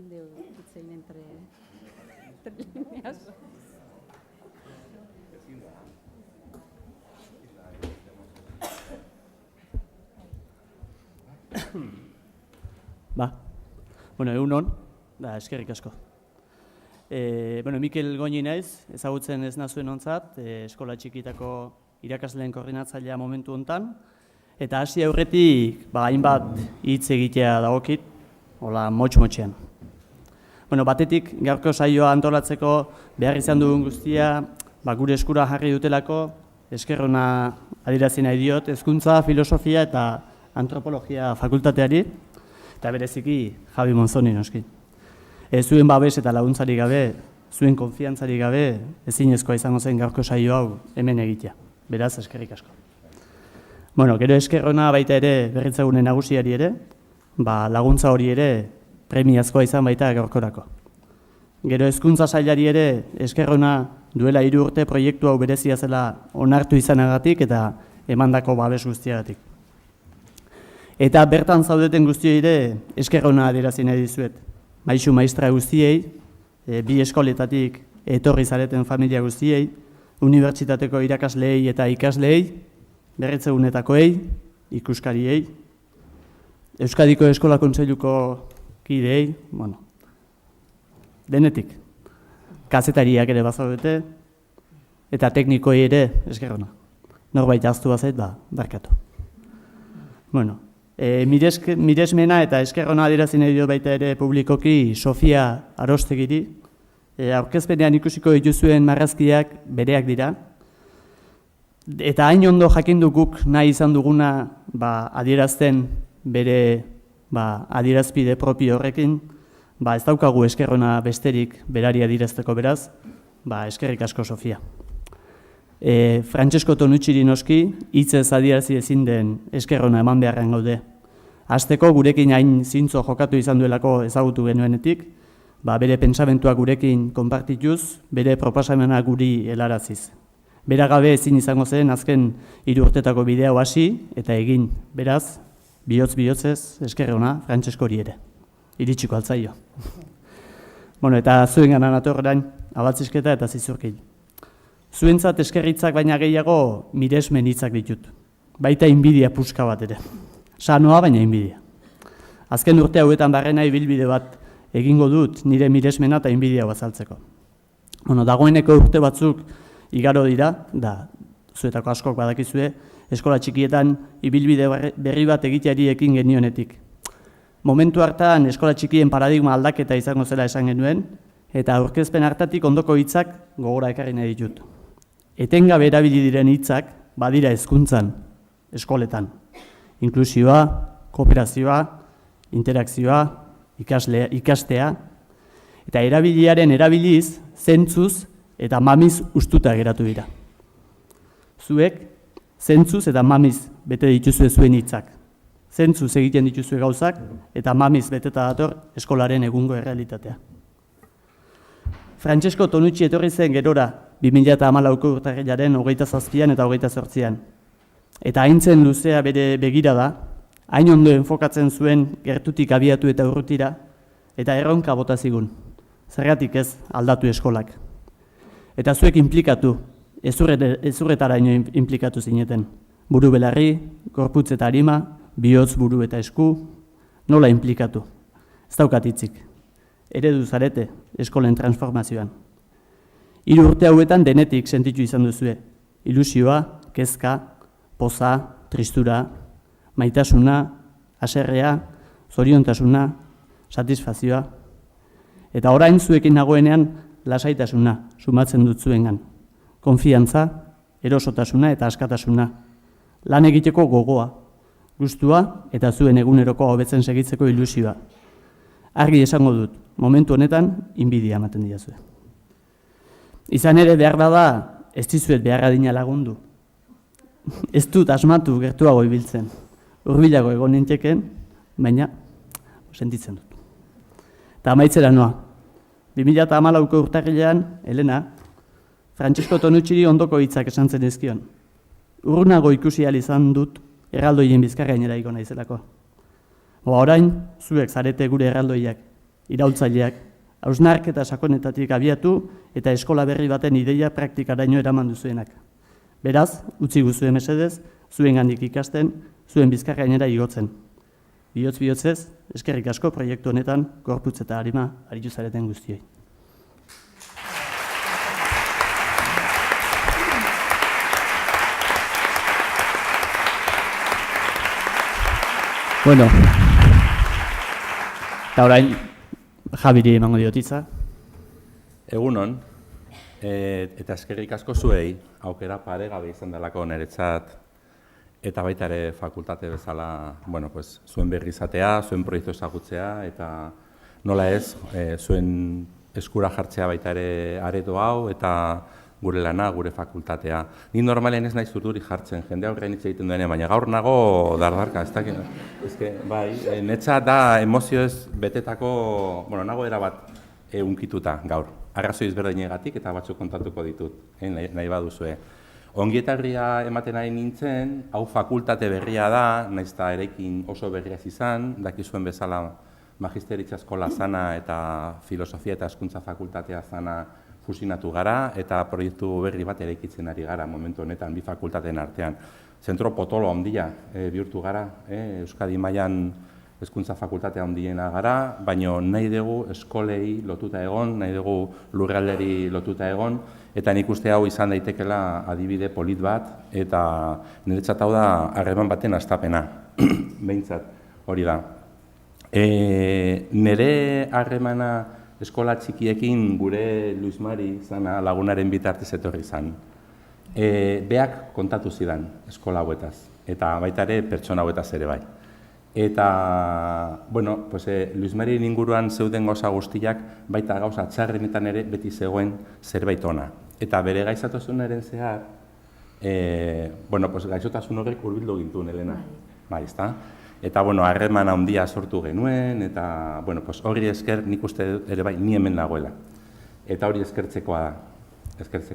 ezin dugu hitzein entre líneas. Egun hon, eskerrik asko. Mikel Goñi naiz, ezagutzen ez nazuen ontzat, eskola txikitako irakasleen koordinatzailea momentu hontan, eta hasi aurretik hainbat hitz egitea dagokit, hola motx-motxean. Batetik, gaurko saioa antolatzeko behar izan dugun guztia, gure eskura jarri dutelako, esker ona adierazi nahi diot, hezkuntza, filosofia eta antropologia fakultateari, eta bereziki Javi Monzoni noski. Zuen babes eta laguntzari gabe, zuen konfiantzari gabe, ezinezkoa izango zen gaurko saio hau hemen egitea. Beraz, eskerrik asko. Gero esker ona baita ere berritzegune nagusiari ere, laguntza hori ere premiazkoa izan baita gaurkorako. Gero hezkuntza sailari ere esker ona duela 3 urte proiektu hau berezia zela onartu izanagatik eta emandako babes guztiagatik. Eta bertan zaudeten guztioi ere esker ona adierazi nahi dizuet. Maisu maistra guztiei, 2 eskoletatik etorri zareten familia guztiei, unibertsitateko irakasleei eta ikasleei, berritzegunetakoei, ikuskariei, Euskadiko Eskola Kontseiluko kideei, denetik, kazetariak ere bazaudete, eta teknikoei ere esker ona. Norbait ahaztu bazait, barkatu. Miresmena eta esker ona adierazi nahi diot baita ere publikoki Sofia Arostegiri. Aurkezpenean ikusiko dituzuen marrazkiak bereak dira. Eta hain ondo jakindu guk nahi izan duguna adierazten bere adierazpide propio horrekin, ez daukagu esker ona besterik berari adierazteko beraz, eskerrik asko Sofia. Francesco Tonucci noski, hitzez adierazi ezin den esker ona eman beharrean gaude. Hasteko gurekin hain zintzo jokatu izan duelako ezagutu genuenetik, bere pentsamentuak gurekin konpartituz, bere proposamena guri helaraziz. Bera gabe ezin izango zen azken 3 urtetako bidea hasi eta egin, beraz, bihotz-bihotzez esker ona Francesco hori ere. Iritsiko altzaio. Eta zuen gana nator orain, abatzisketa eta zizurkil. Zuentzat eskerritzak baina gehiago miresmen hitzak ditut. Baita inbidia puska bat ere. Sanoa baina inbidia. Azken urte hauetan barrena ibilbide bat egingo dut nire miresmena eta inbidia bazaltzeko. Dagoeneko urte batzuk igaro dira, zuetako askok badakizue, eskola txikietan ibilbide berri bat egiteari ekin genionetik. Momentu hartan eskola txikien paradigma aldaketa izango zela esan genuen, eta aurkezpen hartatik ondoko hitzak gogora ekarri nahi ditut. Etengabe erabili diren hitzak badira hezkuntzan, eskoletan. Inklusioa, kooperazioa, interakzioa, ikastea, eta erabiliaren erabiliz, zentzuz eta mamiz ustuta geratu dira. Zuek, zentzuz eta mamiz bete dituzue zuen hitzak. Zentzuz egiten dituzue gauzak, eta mamiz beteta dator eskolaren egungo errealitatea. Francesco Tonucci etorri zen gerora 2014ko urtarrilaren 27an eta 28an. Eta haintzen luzea bere begira da, hain ondo enfokatzen zuen gertutik abiatu eta urrutira, eta erronka bota zigun. Zergatik ez aldatu eskolak. Eta zuek inplikatu, ezurretaraino inplikatu zineten. Buru belarri, gorputz eta harima, bihotz, buru eta esku, nola inplikatu. Ez daukat hitzik. Eredu zarete eskolen transformazioan. 3 urte hauetan denetik sentitu izan duzue. Ilusioa, kezka, poza, tristura, maitasuna, haserrea, zoriontasuna, satisfazioa. Eta orain zuekin nagoenean lasaitasuna sumatzen dut zuengan. Konfiantza, erosotasuna eta askatasuna. Lan egiteko gogoa, gustua eta zuen eguneroko hobetzen segitzeko ilusioa. Argi esango dut, momentu honetan inbidia ematen didazue. Izan ere behar bada, ez dizuet behar adina lagundu. Ez dut asmatu gertuago ibiltzen. Hurbilago egon nintzeken, baina sentitzen dut. Eta amaitzera noa. 2014ko urtarrilean, Elena, Francesco Tonucciri ondoko hitzak esan zen ezkion. Urrunago ikusi ahal izan dut erraldoien bizkargainera igo naizelako. Orain, zuek zarete gure erraldoiak, iraultzaileak, hausnarketa sakonetatik abiatu eta eskola berri baten ideia praktikaraino eraman duzuenak. Beraz, utzi guzuen mesedez, zuengandik ikasten, zuen bizkargainera igotzen. Bihotz-bihotzez, eskerrik asko proiektu honetan, gorputz eta arima aritu zareten guztioi. Bueno, eta orain, Jabiri emango diotitza. Egunon, eta eskerrik asko zuei, aukera paregabe izan delako niretzat, eta baita ere fakultate bezala, bueno, pues, zuen berri izatea, zuen proiektu ezagutzea, eta nola ez, zuen eskura jartzea baita ere areto hau, eta gure lana, gure fakultatea. Ni normalen ez naiz urduri jartzen, jende aurrean hitz egiten duenean, baina gaur nago dardarka, ez dakit. Bai, netzat da emozio ez betetako, bueno, nago erabat unkituta gaur. Arrazoi ezberdinegatik eta batzuk kontatuko ditut, nahi baduzue. Ongietarria ematen ari nintzen, hau fakultate berria da, nahiz eta eraikin oso berriaz izan, dakizuen bezala magisteritza eskola zana eta filosofia eta hezkuntza fakultatea zana fusionatu gara, eta proiektu berri bat eraikitzen ari gara momentu honetan bi fakultateen artean. Zentro potolo handia bihurtu gara, Euskadi mailan hezkuntza fakultatea handiena gara, baina nahi dugu eskolei lotuta egon, nahi dugu lurralderi lotuta egon, eta nik uste hau izan daitekela adibide polit bat, eta niretzat hau da harreman baten hastapena, behintzat hori da. Nire harremana eskola txikiekin gure Luis Mari zana lagunaren bitartez etorri izan. Beak kontatu zidan eskola hauetaz, eta baita ere pertsona hauetaz ere bai. Eta, bueno, Luis Marien inguruan zeuden gauza guztiak, baita gauza txarrenetan ere beti zegoen zerbait ona. Eta bere gaixotasunaren zehar, gaixotasun horrek hurbildu gintuen, Elena. Bai, ezta? Eta, harreman handia sortu genuen, eta, hori esker nik uste ere bai, ni hemen nagoela. Eta hori eskertzekoa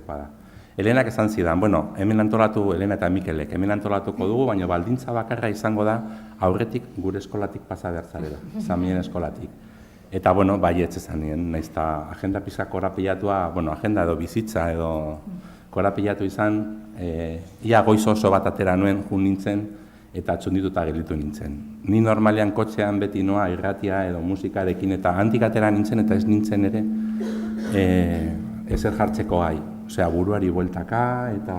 da. Elenak esan zidan, hemen antolatu, Elena eta Mikelek, hemen antolatuko dugu, baina baldintza bakarra izango da aurretik gure eskolatik pasa behar zarela, zamien eskolatik. Eta, baietz esan nien, nahiz eta agenda pizka korapilatua, agenda edo bizitza edo korapilatu izan, ia goiz oso bat atera nuen jun nintzen, eta txundituta gelditu nintzen. Ni normalean kotxean beti noa irratia edo musikarekin eta handik atera nintzen eta ez nintzen ere ezer jartzeko gai. Osea, buruari bueltaka eta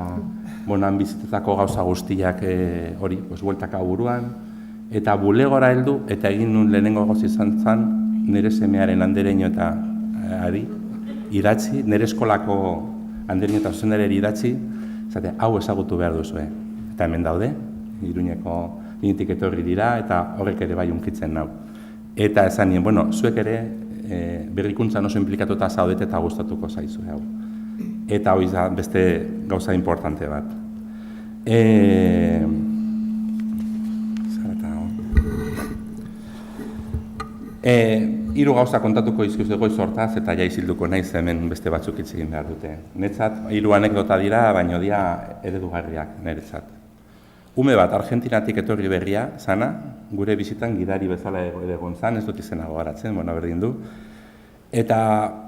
han bizitetako gauza guztiak hori, bueltaka buruan. Eta bulegora heldu eta egin nun lehenengo goz izan zen nire semearen andereño eta idatzi, nire eskolako andereño eta zuzendare idatzi, hau ezagutu behar duzue. Eta hemen daude. Iruñeko initik etorri dira, eta horrek ere bai unkitzen nau. Eta esan nien, zuek ere berrikuntzan oso implikatuta zaudete eta gustatuko zaizu hau. Eta hori da beste gauza importante bat. Hiru gauza kontatuko izkizu goiz hortaz, eta ja izilduko naiz hemen beste batzuk hitz egin behar dute. Netzat, hiru anekdota dira, baina dira eredugarriak niretzat. Ume bat, Argentinatik etorri berria, zana, gure bizitan gidari bezala egon zan, ez dut izena gogaratzen, berdin du. Eta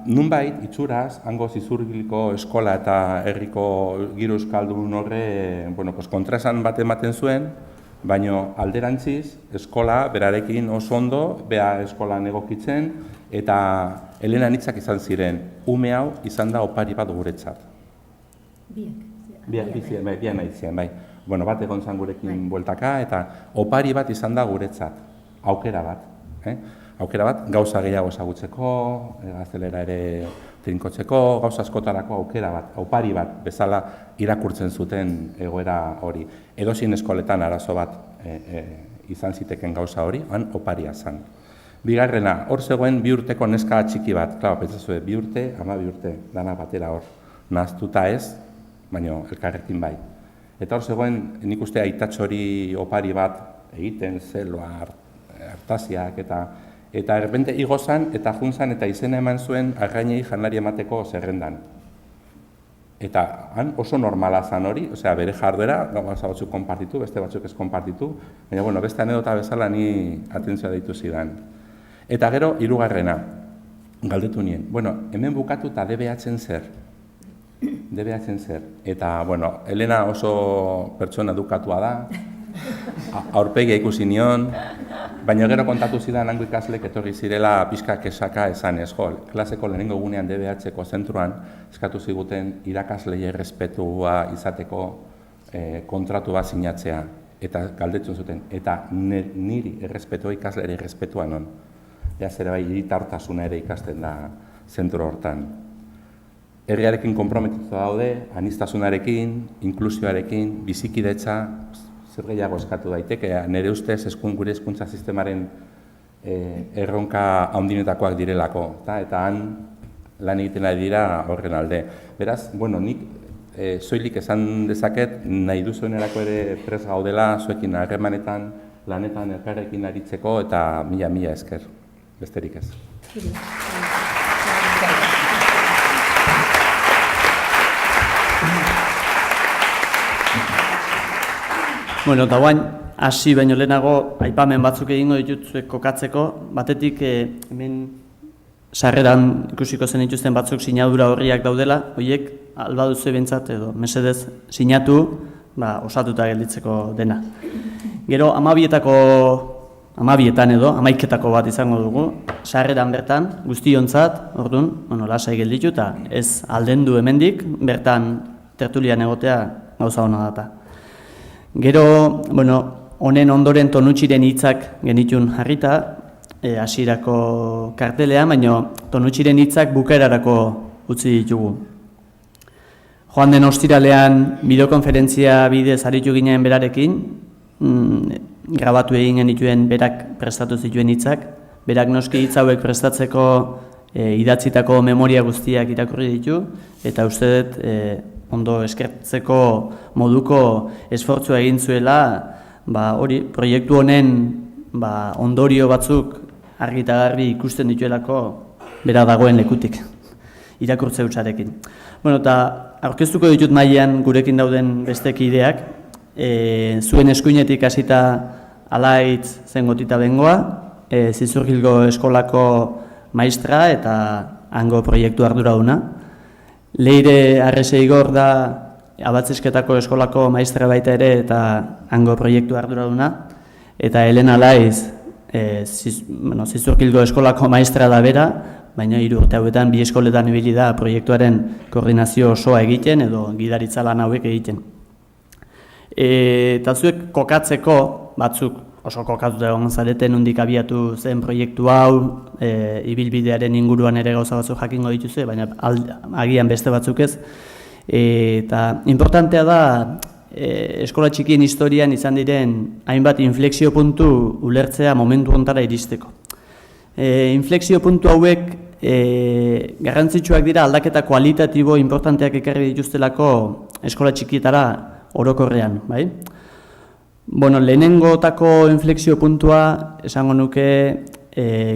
nunbait, itxuraz, hango Zizurgileko eskola eta herriko giro euskaldun horre, kontraesan bat ematen zuen, baina alderantziz, eskola berarekin oso ondo, bea eskolan egokitzen, eta Elena hitzak izan ziren, ume hau izan da opari bat guretzat. Bian aitzien, bai. Bat egon zan gurekin bueltaka, eta opari bat izan da guretzat, aukera bat. Aukera bat, gauza gehiago ezagutzeko, gaztelera ere trinkotzeko, gauza askotarako aukera bat, opari bat, bezala irakurtzen zuten egoera hori. Edozein eskoletan arazo bat izan ziteken gauza hori, oparia zan. Bigarrena, hor zegoen 2 urteko neska txiki bat, pentsazue, 2 urte, 12 urte, dana batera hor. Nahaztuta ez, baina elkarrekin bai. Eta hor zegoen, nik uste aitatxori opari bat egiten, zeloa, hartaziak, eta errepente igozan, eta juntzan, eta izena eman zuen arrainei janari emateko zerrendan. Eta han oso normala zan hori, osea, bere jarduera, gauza batzuk konpartitu, beste batzuk ez konpartitu, baina, beste anedota bezala ni atentzioa deitu zidan. Eta gero, 3. galdetu nien, hemen bukatu eta DBH-en zer? DBH-en zer? Eta, Elena oso pertsona edukatua da, aurpegia ikusi nion, baina gero kontatu zidan hango ikaslek etorri zirela pixka kesaka esanez, klaseko lehenengo gunean DBH-ko zentruan eskatu ziguten irakaslei errespetua izateko kontratu bat sinatzea, eta galdetzen zuten, eta niri errespetua ikasleare errespetua non. Zer bai, hiritartasuna ere ikasten da zentro hortan. Herriarekin konprometitu daude, aniztasunarekin, inklusioarekin, bizikidetza, zer gehiago eskatu daiteke, nire ustez gure hezkuntza sistemaren erronka handinetakoak direlako, eta han lan egiten ari dira horren alde. Beraz, nik soilik esan dezaket, nahi duzuenerako ere prest gaudela, zuekin harremanetan, lanetan elkarrekin aritzeko, eta mila esker, besterik ez. Eta guain, hasi baino lehenago, aipamen batzuk egingo ditut kokatzeko, batetik hemen sarreran ikusiko zen dituzten batzuk sinadura horriak daudela, horiek alba duzu ebentzat edo mesedez sinatu, osatuta gelditzeko dena. Gero, amabietan edo, amaiketako bat izango dugu, sarreran bertan, guztiontzat, orduan, lasai gelditu eta ez aldendu hemendik, bertan tertulian egotea gauza hona data. Gero, honen ondoren Tonutxiren hitzak genitun jarrita, hasierako kartelean, baina Tonutxiren hitzak bukaerarako utzi ditugu. Joan den ostiralean bideokonferentzia bidez aritu ginen berarekin, grabatu egin genituen berak prestatu zituen hitzak, berak noski hitz hauek prestatzeko idatzitako memoria guztiak irakurri ditu, eta uste dut ondo eskertzeko moduko esfortzua egin zuela, proiektu honen ondorio batzuk argi eta garbi ikusten dituelako bera dagoen lekutik, irakurtze hutsarekin. Eta aurkeztuko ditut mailan gurekin dauden besteki ideak, zuen eskuinetik hasita Alaitz Zengotita Bengoa, Zizurkilgo eskolako maistra eta hango proiektu arduraduna. Leire Arrese Igor da Abatzesketako eskolako maistra baita ere eta hango proiektu arduraduna. Eta Elena Alaiz, Zizurkilgo eskolako maistra da bera, baina 3 urte hauetan 2 eskoletan ibili da proiektuaren koordinazio osoa egiten edo gidaritza lan hauek egiten. Eta zuek kokatzeko, batzuk oso kokatuta egon zareten nondik abiatu zen proiektu hau, ibilbidearen inguruan ere gauza batzuk jakingo dituzue, baina agian beste batzuk ez. Eta importantea da, eskola txikien historian izan diren hainbat inflexio puntu ulertzea momentu hontara iristeko. Inflexio puntu hauek garrantzitsuak dira aldaketa kualitatibo importanteak ekarri dituztelako eskola txikietara orokorrean, bai? Lehenengotako inflexio puntua esango nuke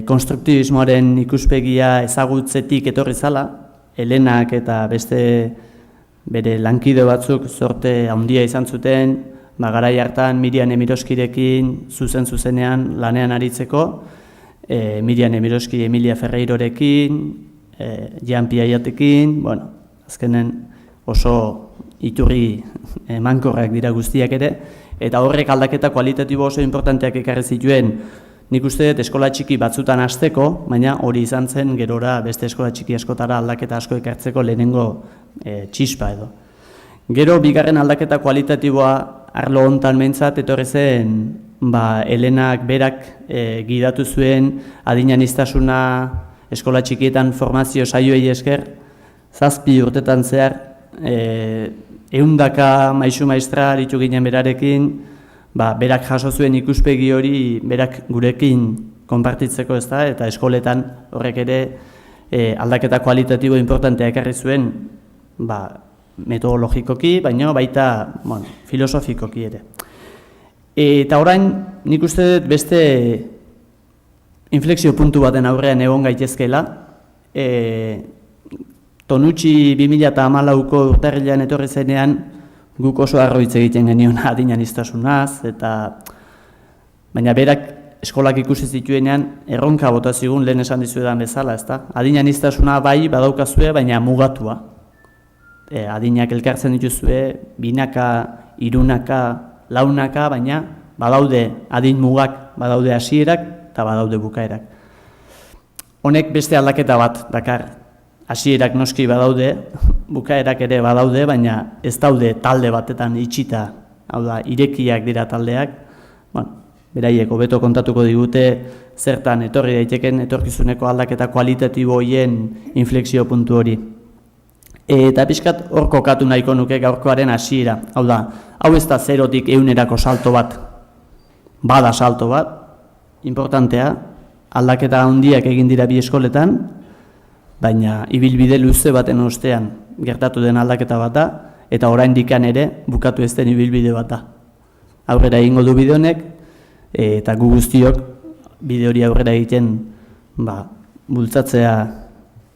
konstruktibismoaren ikuspegia ezagutzetik etorri zala, Helenak eta beste bere lankide batzuk zorte handia izan zuten, garai hartan Miriam Emiroskirekin zuzenean lanean aritzeko, Miriam Emiroski Emilia Ferreirorekin, Jean Piagatekin, azkenen oso iturri emankorrak dira guztiak ere, eta horrek aldaketa kualitatibo oso importanteak ekarri zituen, nik uste dut eskola txiki batzutan hasteko, baina hori izan zen gerora beste eskola txiki askotara aldaketa asko ekartzeko lehenengo txispa edo. Gero, bigarren aldaketa kualitatiboa arlo hontan behintzat etorri zen Helenak berak gidatu zuen adinaniztasuna eskola txikietan formazio saioei esker, 7 urtetan zehar 100 maisu maistra aritu ginen berarekin, berak jaso zuen ikuspegi hori berak gurekin konpartitzeko ez da, eta eskoletan horrek ere aldaketa kualitatibo importantea ekarri zuen metodologikoki, baina baita filosofikoki ere. Eta orain nik uste dut beste inflexio puntu baten aurrean egon gaitezkeela, Tonutxi 2014ko urtarrilean etorri zenean guk oso harro hitz egiten genion adinaniztasunaz, baina berak eskolak ikusi zituenean erronka bota zigun lehen esan dizuedan bezala, ezta? Adin aniztasuna bai badaukazue, baina mugatua. Adinak elkartzen dituzue, binaka, hirunaka, launaka, baina badaude adin mugak, badaude hasierak eta badaude bukaerak. Honek beste aldaketa bat dakar. Hasierak noski badaude, bukaerak ere badaude, baina ez daude talde batetan itxita, hau da, irekiak dira taldeak. Beraiek hobeto kontatuko digute zertan etorri daiteken etorkizuneko aldaketa kualitatibo horien inflexio puntu hori. Eta pixkat hor kokatu nahiko nuke gaurkoaren hasiera. Hau da, hau ez da 0-tik 100-erako salto bat. Bada salto bat, importantea, aldaketa handiak egin dira bi eskoletan, baina ibilbide luze baten ostean gertatu den aldaketa bat da, eta oraindikan ere bukatu ez den ibilbide bat da. Aurrera egingo du bide honek, eta gu guztiok bide hori aurrera egiten bultzatzea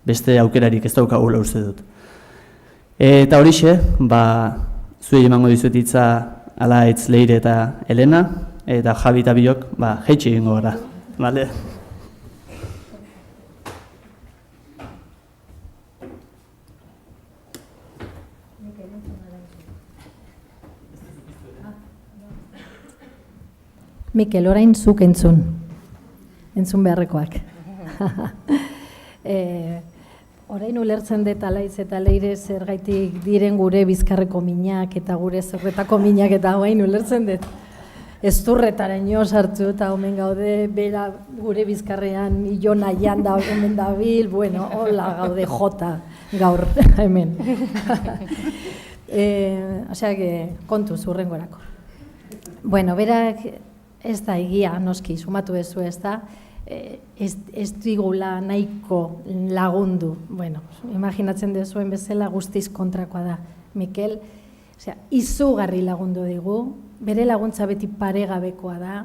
beste aukerarik ez daukagula uste dut. Eta horixe, zuei emango dizuet hitza Alaitz, Leire eta Elena, eta Javi eta biok jaitsi egingo gara. Bale? Mikel, orain zuk entzun beharrekoak. Orain ulertzen dut Alaitz eta Leire zergaitik diren gure bizkarreko minak eta gure zerretako minak eta orain ulertzen dut. Ez turretaraino sartu eta omen gaude bera gure bizkarrean Jon nahian da omen dabil, bueno, hola gaude jota gaur hemen. Osea, kontuz hurrengorako. Bueno, berak ez da egia, noski, sumatu bezu ez da, ez digula nahiko lagundu. Bueno, imaginatzen dezuen bezala guztiz kontrakoa da. Mikel, izugarri lagundu digu, bere laguntza beti paregabekoa da,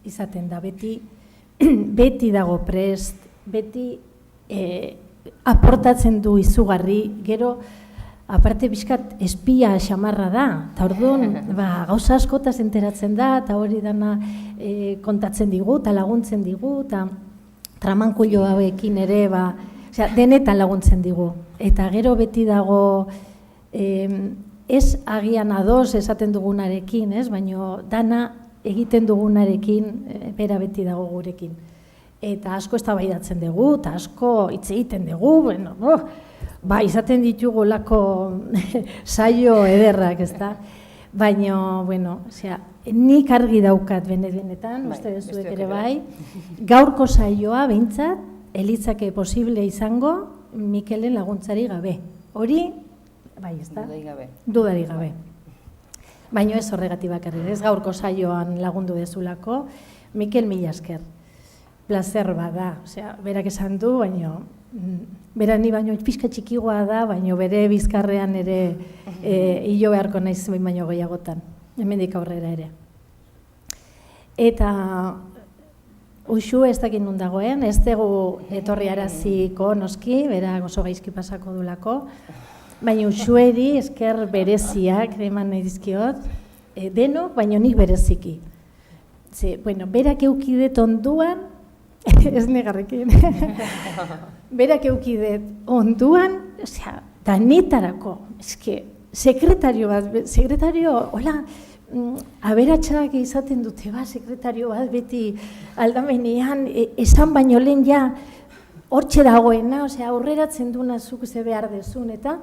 izaten da beti dago prest, beti aportatzen du izugarri, gero, aparte bizkat espia xamarra da, eta orduan gauza askotaz enteratzen da, eta hori dana kontatzen digu, eta laguntzen digu, eta tramankullo hauekin ere, denetan laguntzen digu. Eta gero beti dago, ez agian ados esaten dugunarekin, baina dana egiten dugunarekin, bera beti dago gurekin. Eta asko eztabaidatzen dugu, eta asko hitz egiten dugu, izaten ditugu lako saio ederrak, ez da? Baina, nik argi daukat benetan, uste dezuek ere bai, gaurko saioa behintzat, elitzake posible izango Mikelen laguntzari gabe. Hori, bai, ez da? Dudari gabe. Baina ez horregatik bakarrik, ez gaurko saioan lagundu dezulako, Mikel mila esker. Plazer bada, berak esan du, baina bera ni baino pixka txikigoa da, baina bere bizkarrean ere hilo beharko naiz baino gehiagotan, hemendik aurrera ere. Eta Uxu ez dakit nun dagoen, ez dugu etorri araziko noski, bera oso gaizki pasako dulako, baina Uxueri esker bereziak eman nahi dizkiot, denok, baina nik bereziki. Berak eukidet onduan, ez negarrekin, berak eukidet onduan, danetarako, sekretario bat, hola, aberatsak izaten dute sekretario bat beti aldamenean, esan baino lehen ja hortxe dagoena, aurreratzen duna zuk ze behar dezun, eta,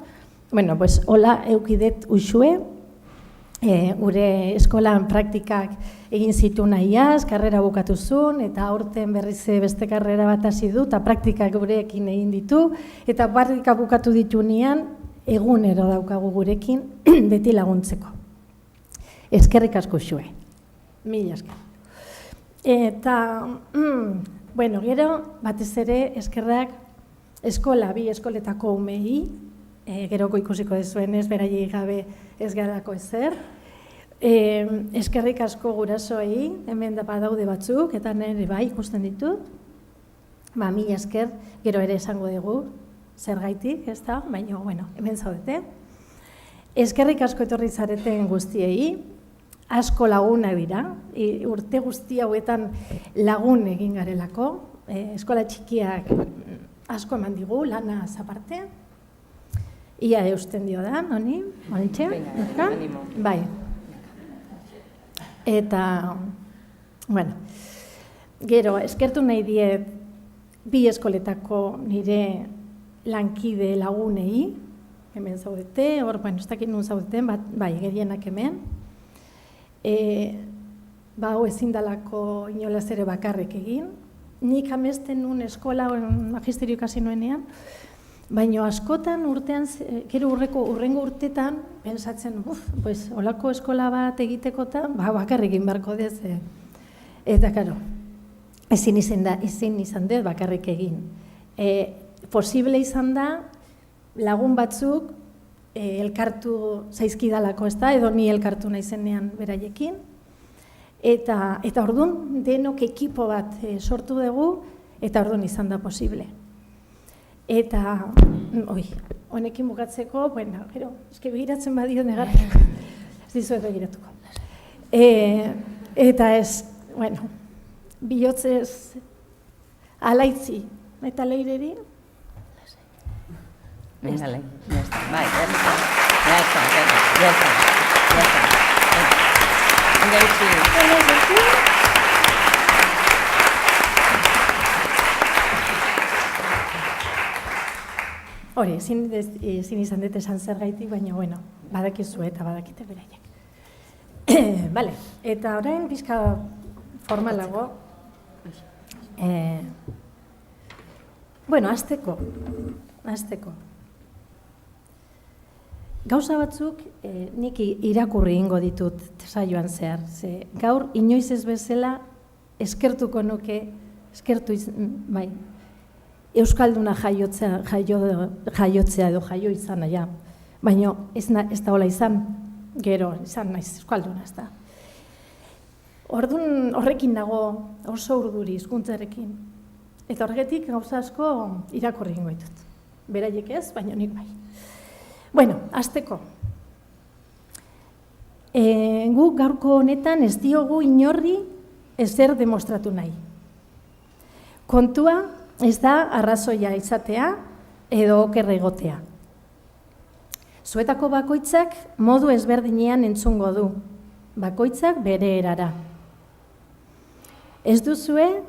hola eukidet Uxue, gure eskolan praktikak egin zitu nahiaz, karrera bukatu zuen, eta aurten berriz beste karrera bat hasi du, eta praktikak gurekin egin ditu, eta praktika bukatu ditunean, egunero daukagu gurekin, beti laguntzeko. Eskerrik asko Uxue. Mila esker. Eta, gero, batez ere, eskerrak bi eskoletako umei, geroko ikusiko dezuenez, beraiei gabe ez garako ezer. Eskerrik asko gurasoei, hemen da badaude batzuk, eta nire bai ikusten ditut. Mila esker, gero ere esango dugu, zergaitik, ez da, baina, hemen zaudete. Eskerrik asko etorri zareten guztiei, asko laguna dira, urte guzti hauetan lagun egin garelako, eskola txikiak asko eman digu, lana zaparte. Ia eusten dio da, honi, honetxe? Bai. Eta, bueno, gero, eskertu nahi diet bi eskoletako nire lankide lagunei, hemen zaudete, hor, bueno, ez dakit nun zaudeten, bai, gehienak hemen. Hau ezin dalako inolaz ere bakarrik egin. Nik amesten nun eskola, magisterio ikasi nuenean, baina askotan urtean, gero urrengo urtetan, pensatzen, pues, olako eskola bat egitekotan, bakarrik egin beharko dez. Eta, karo, ezin izan dut bakarrik egin. Posible izan da, lagun batzuk elkartu zaizkidalako, ez da, edo ni elkartu naizenean beraiekin. Eta orduan denok ekipo bat sortu dugu, eta orduan izan da posible. Eta, honekin bukatzeko, bueno, gero, eske begiratzen badio negarreko, ez dizuet begiratuko. Eta ez, bueno, bihotzez alaitzi, eta leireri. Venga, Lei, ya está. Bai, ya está. Venga, Itzi. Hori, ezin izan dut esan zergaitik, baina, bueno, badakizu eta badakite beraiek. Bale, eta orain pixka formalago. Bueno, hasteko. Gauza batzuk nik irakurri ingo ditut saioan zehar. Ze gaur inoiz ez bezala eskertuko nuke, bai, euskalduna jaiotzea edo jaio izana, ja. Baina ez da hola izan, gero izan naiz euskalduna, ez da. Orduan horrekin nago oso urduri hizkuntzarekin. Eta horregatik gauza asko irakurri ingo ditut. Beraiek ez, baina nik bai. Bueno, hasteko. Gu gaurko honetan ez diogu inorri ezer demostratu nahi. Kontua ez da arrazoia izatea edo okerra egotea. Zuetako bakoitzak modu ezberdinean entzungo du, bakoitzak bere erara. Ez duzue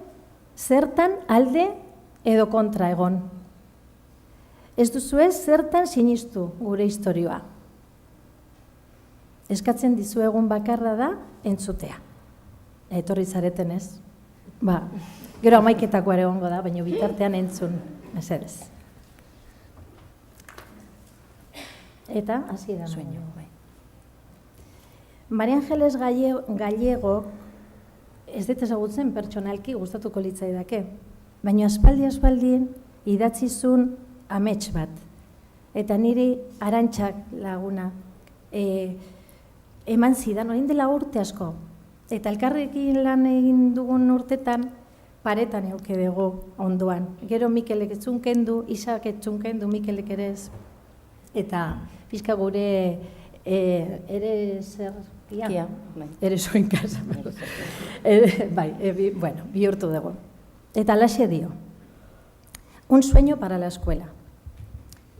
zertan alde edo kontra egon. Ez duzue zertan sinistu gure istorioa. Eskatzen dizuegun bakarra da entzutea. Etorri zareten ez. Gero 11 ere egongo da, baina bitartean entzun, mesedez. Eta, hasi da sueño. Maria Angeles Gallego, ez dut ezagutzen pertsonalki gustatuko litzaidake, baina aspaldi idatzi zuen amets bat. Eta niri Arantxak laguna eman zidan, orain dela urte asko. Eta elkarrekin lan egin dugun urtetan, paretan euke dugu ondoan. Gero Mikelek etzunkendu, Isak etzunkendu, Mikelek ere ez. Eta pixka gure ere zer... Ere zuen kasa. Bueno, bihurtu dugu. Eta alaxe dio. Un sueño para la escuela.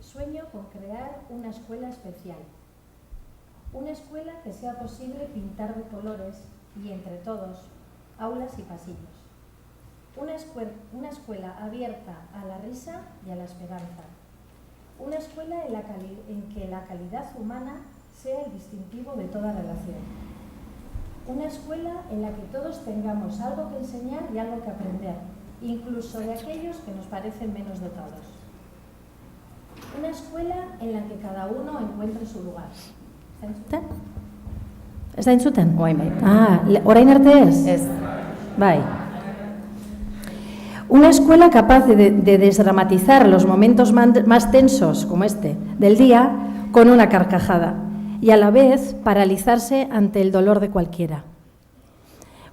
Sueño con crear una escuela especial. Una escuela que sea posible pintar de colores y entre todos, aulas y pasillos. Una escuela abierta a la risa y a la esperanza. Una escuela en que la calidad humana sea el distintivo de toda relación. Una escuela en la que todos tengamos algo que enseñar y algo que aprender, incluso de aquellos que nos parecen menos dotados. Una escuela en la que cada uno encuentre su lugar. ¿Está entzuten? Bai. Orain arte ez? Ez. Bai. Una escuela capaz de desdramatizar los momentos más tensos, como este, del día, con una carcajada, y a la vez paralizarse ante el dolor de cualquiera.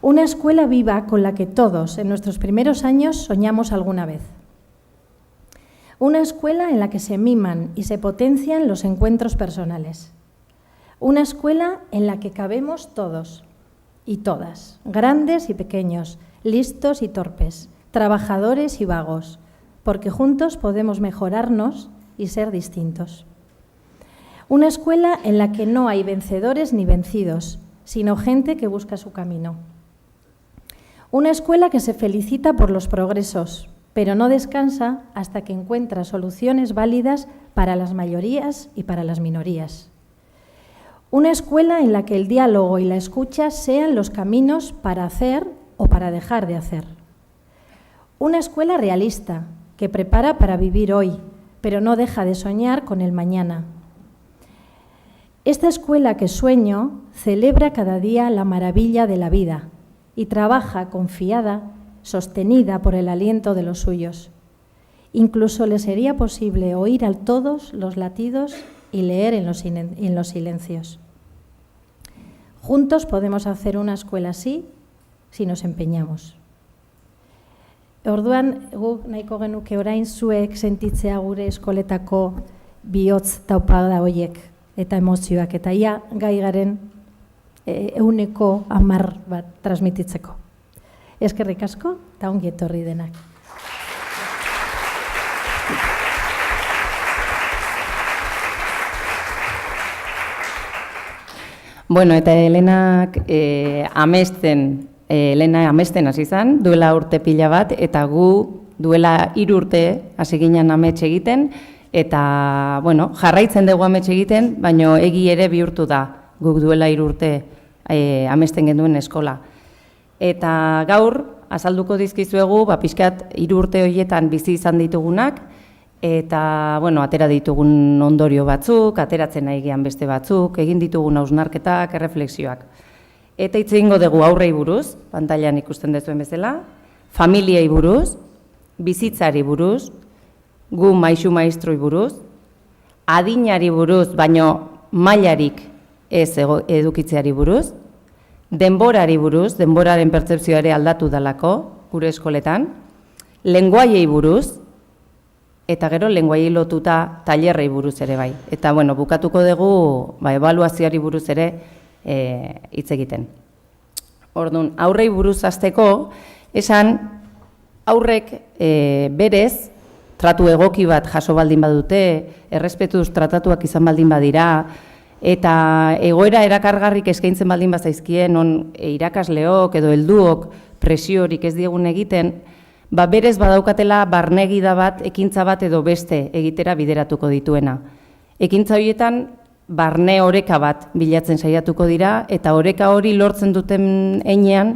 Una escuela viva con la que todos, en nuestros primeros años, soñamos alguna vez. Una escuela en la que se miman y se potencian los encuentros personales. Una escuela en la que cabemos todos y todas, grandes y pequeños, listos y torpes, trabajadores y vagos, porque juntos podemos mejorarnos y ser distintos. Una escuela en la que no hay vencedores ni vencidos, sino gente que busca su camino. Una escuela que se felicita por los progresos, pero no descansa hasta que encuentra soluciones válidas para las mayorías y para las minorías. Una escuela en la que el diálogo y la escucha sean los caminos para hacer o para dejar de hacer. Una escuela realista, que prepara para vivir hoy, pero no deja de soñar con el mañana. Esta escuela que sueño celebra cada día la maravilla de la vida y trabaja confiada, sostenida por el aliento de los suyos. Incluso le sería posible oír a todos los latidos y leer en los silencios. Juntos podemos hacer una escuela así si nos empeñamos. Orduan, guk nahiko genuke orain zuek sentitzea gure eskoletako bihotz taupada horiek eta emozioak, eta ia gai garen 110 bat transmititzeko. Eskerrik asko eta ongi etorri denak. Bueno, eta Elenak Elena amesten hasi zen, duela urte pila bat, eta gu duela 3 urte hasi ginen amets egiten, eta bueno, jarraitzen dugu amets egiten, baina egi ere bihurtu da, guk duela 3 urte amesten genduen eskola. Eta gaur, azalduko dizkizuegu, pixkat 3 urte horietan bizi izan ditugunak, eta, bueno, atera ditugun ondorio batzuk, ateratzen nahi gian beste batzuk, egin ditugun hausnarketak, erreflexioak. Eta hitz egingo dugu aurrei buruz, pantailan ikusten dezuen bezala, familiei buruz, bizitzari buruz, gu maisu maestroi buruz, adinari buruz, baino mailarik ez edukitzeari buruz, denborari buruz, denboraren pertzepzioa ere aldatu dalako, gure eskoletan, lenguaiei buruz, eta gero lenguaiei lotuta tailerrei buruz ere bai. Eta, bueno, bukatuko dugu, ebaluazioari buruz ere hitz egiten. Orduan, aurrei buruz hasteko, esan aurrek berez, tratu egoki bat jaso baldin badute, errespetuz tratatuak izan baldin badira, eta egoera erakargarrik eskaintzen baldin bazaizkien, non irakasleok edo helduok presiorik ez diegun egiten, berez badaukatela barnegida bat, ekintza bat edo beste egitera bideratuko dituena. Ekintza horietan, barne oreka bat bilatzen saiatuko dira, eta oreka hori lortzen duten heinean,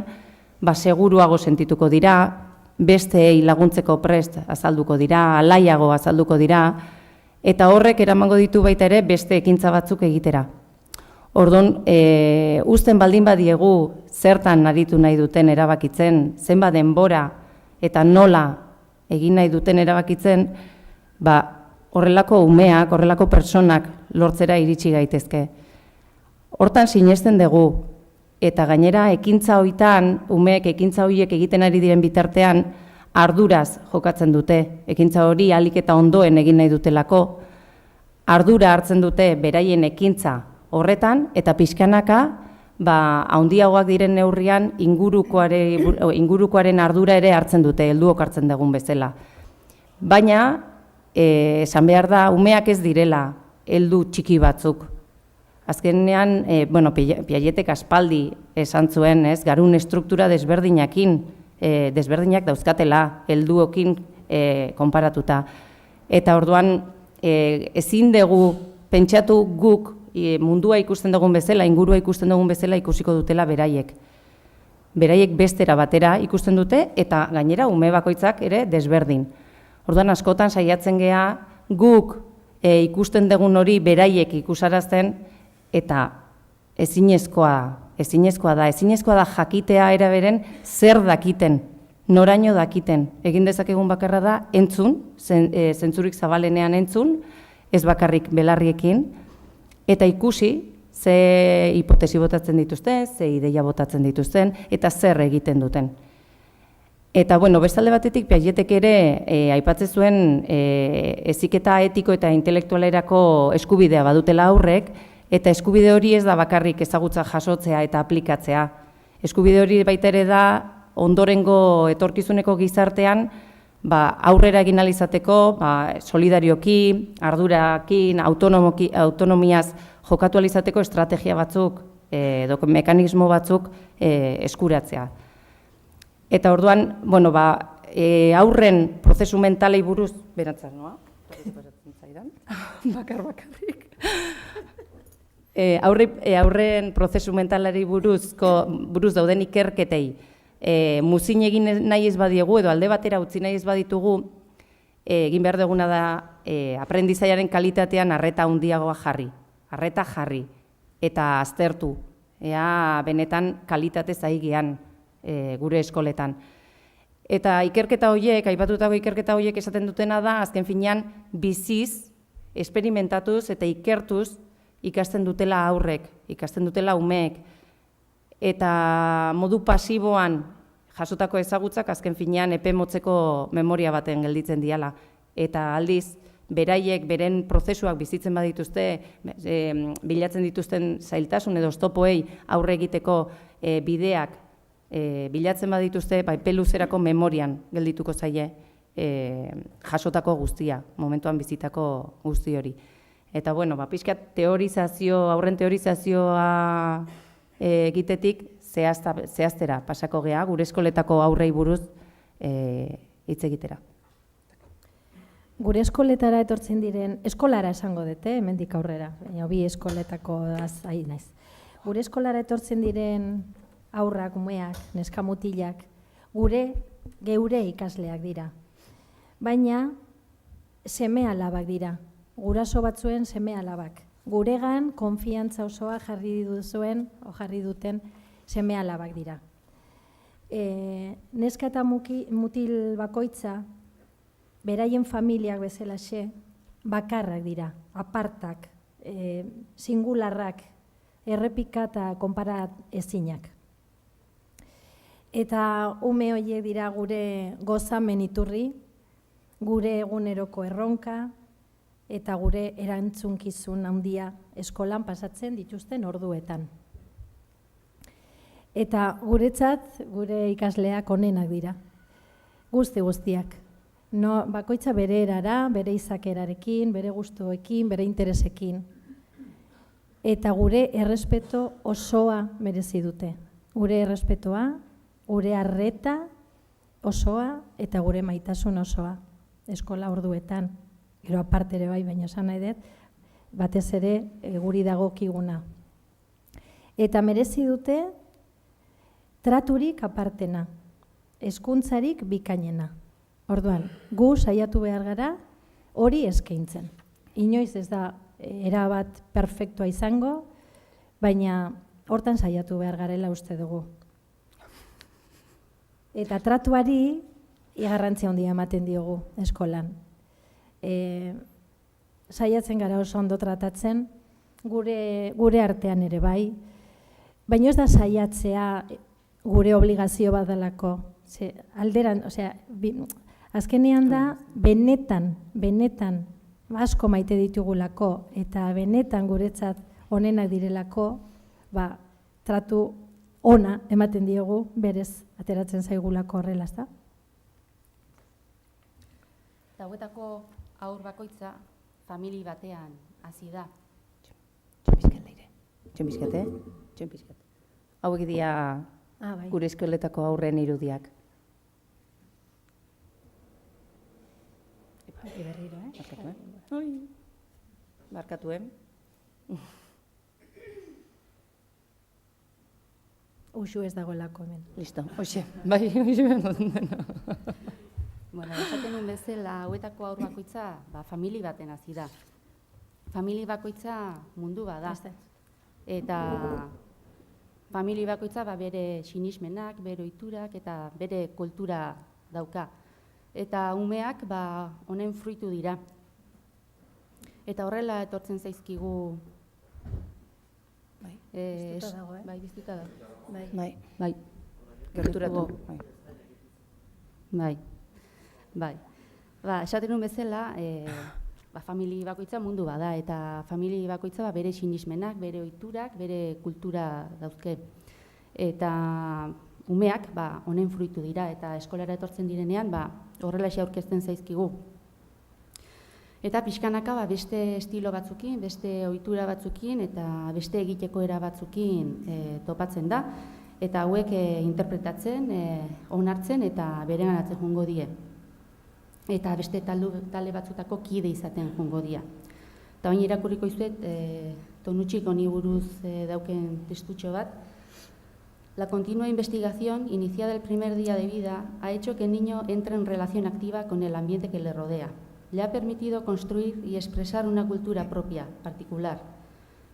seguruago sentituko dira, besteei laguntzeko prest azalduko dira, alaiago azalduko dira, eta horrek eramango ditu baita ere beste ekintza batzuk egitera. Orduan, uzten baldin badiegu zertan aritu nahi duten erabakitzen, zenbat denbora eta nola egin nahi duten erabakitzen, horrelako umeak, horrelako personak lortzera iritsi gaitezke. Hortan sinesten dugu, eta gainera ekintza hoitan, umeek ekintza horiek egiten ari diren bitartean, arduraz jokatzen dute, ekintza hori ahalik eta ondoen egin nahi dutelako, ardura hartzen dute beraien ekintza horretan, eta pixkanaka, handiagoak diren neurrian ingurukoaren ardura ere hartzen dute, helduok hartzen dugun bezala. Baina, esan behar da, umeak ez direla heldu txiki batzuk. Azkenean, Piagetek aspaldi esan zuen, garun estruktura desberdinak dauzkatela, helduokin konparatuta. Eta orduan, ezin dugu pentsatu guk mundua ikusten dugun bezala, ingurua ikusten dugun bezala ikusiko dutela beraiek. Beraiek bestera batera ikusten dute, eta gainera ume bakoitzak ere desberdin. Orduan, askotan saiatzen gea guk ikusten dugun hori beraiek ikusarazten, eta ezinezkoa da jakitea eraberen zer dakiten, noraino dakiten. Egin dezakegun bakarra da entzun, zentzurik zabalenean entzun, ez bakarrik belarriekin, eta ikusi ze hipotesi botatzen dituzten, ze ideia botatzen dituzten, eta zer egiten duten. Eta, bestalde batetik, Piagetek ere aipatzen zuen heziketa etiko eta intelektualerako eskubidea badutela aurrek, Eta eskubide hori ez da bakarrik ezagutza jasotzea eta aplikatzea. Eskubide hori baita ere da ondorengo etorkizuneko gizartean aurrera egin ahal izateko, solidarioki, ardurakin, autonomiaz jokatu ahal izateko estrategia batzuk, mekanismo batzuk eskuratzea. Eta orduan, aurren prozesu mentalei buruz, berantzak noa? Bakarrik. Aurren prozesu mentalari buruz dauden ikerketei muzin egin nahi ez badiegu edo alde batera utzi nahi ez baditugu, egin behar duguna da aprendizaiaren kalitatean arreta handiagoa jarri. Arreta jarri eta aztertu. Ea benetan kalitatez ari gean gure eskoletan. Eta ikerketa horiek, aipatutako ikerketa horiek esaten dutena da, azken finean biziz, esperimentatuz eta ikertuz ikasten dutela aurrek, ikasten dutela umeek. Eta modu pasiboan jasotako ezagutzak azken finean epe motzeko memoria baten gelditzen diala. Eta aldiz, beraiek, beren prozesuak bizitzen badituzte, bilatzen dituzten zailtasun edo oztopoei aurre egiteko bideak bilatzen badituzte, epe luzerako memorian geldituko zaie jasotako guztia, momentuan bizitako guzti hori. Eta, pixkat teorizazio, aurren teorizazioa egitetik zehaztera pasako gea, gure eskoletako aurrei buruz hitz egitera. Gure eskoletara etortzen diren, eskolara esango dute, hemendik aurrera, baina bi eskoletako ari naiz. Gure eskolara etortzen diren aurrak, umeak, neskamutilak, geure ikasleak dira. Baina seme-alabak dira, guraso batzuen seme-alabak. Guregan konfiantza osoa jarri duten seme-alabak dira. Neska eta mutil bakoitza, beraien familiak bezalaxe, bakarrak dira, apartak, singularrak, errepika eta konpara ezinak. Eta ume horiek dira gure gozamen iturri, gure eguneroko erronka, eta gure erantzunkizun handia eskolan pasatzen dituzten orduetan. Eta guretzat, gure ikasleak onenak dira, guztiak. Bakoitza bere erara, bere izakerarekin, bere gustuekin, bere interesekin. Eta gure errespeto osoa merezi dute. Gure errespetoa, gure arreta osoa eta gure maitasun osoa eskola orduetan. Gero aparte ere bai, baina esan nahi dut, batez ere guri dagokiguna. Eta merezi dute traturik apartena, hezkuntzarik bikainena. Orduan, gu saiatu behar gara hori eskaintzen. Inoiz ez da erabat perfektua izango, baina hortan saiatu behar garela uste dugu. Eta tratuari garrantzia handia ematen diogu eskolan. Saiatzen gara oso ondo tratatzen, gure artean ere bai, baina ez da saiatzea gure obligazio bat delako. Alderan, azkenean da, benetan, asko maite ditugulako, eta benetan guretzat onenak direlako, tratu ona ematen diogu, berez ateratzen zaigulako horrela, ez da? Hauetako aur bakoitza famili batean hasi da. Txonpizkat. Hauek dira gure eskoletako aurren irudiak. Barkatu, Uxu ez dagoelako hemen. Listo, hoxe. Bai, hoxe behar dut. Esaten nuen bezala, hauetako aur bakoitza famili baten hasi da. Famili bakoitza mundu bada. Eta famili bakoitza bere sinismenak, bere ohiturak eta bere kultura dauka. Eta umeak honen fruitu dira. Eta horrela etortzen zaizkigu... Biztuta dago, Bai, biztuta dago. Bai. Gerturatu. Bai. Esaten nuen bezala, famili bakoitza mundu bada, eta famili bakoitza bere sinismenak, bere ohiturak, bere kultura dauzke. Eta umeak honen fruitu dira, eta eskolara etortzen direnean horrelaxe aurkezten zaizkigu. Eta pixkanaka beste estilo batzukin, beste ohitura batzukin eta beste egiteko era batzukin topatzen da, eta hauek interpretatzen, onartzen eta bereganatzen joango die. Eta beste talde batzutako kide izaten joango dira. Eta baina irakurriko izuet, Tonutxik honi buruz dauken testutxo bat. La continua investigación, iniciada el primer día de vida, ha hecho que el niño entre en relación activa con el ambiente que le rodea. Le ha permitido construir y expresar una cultura propia, particular.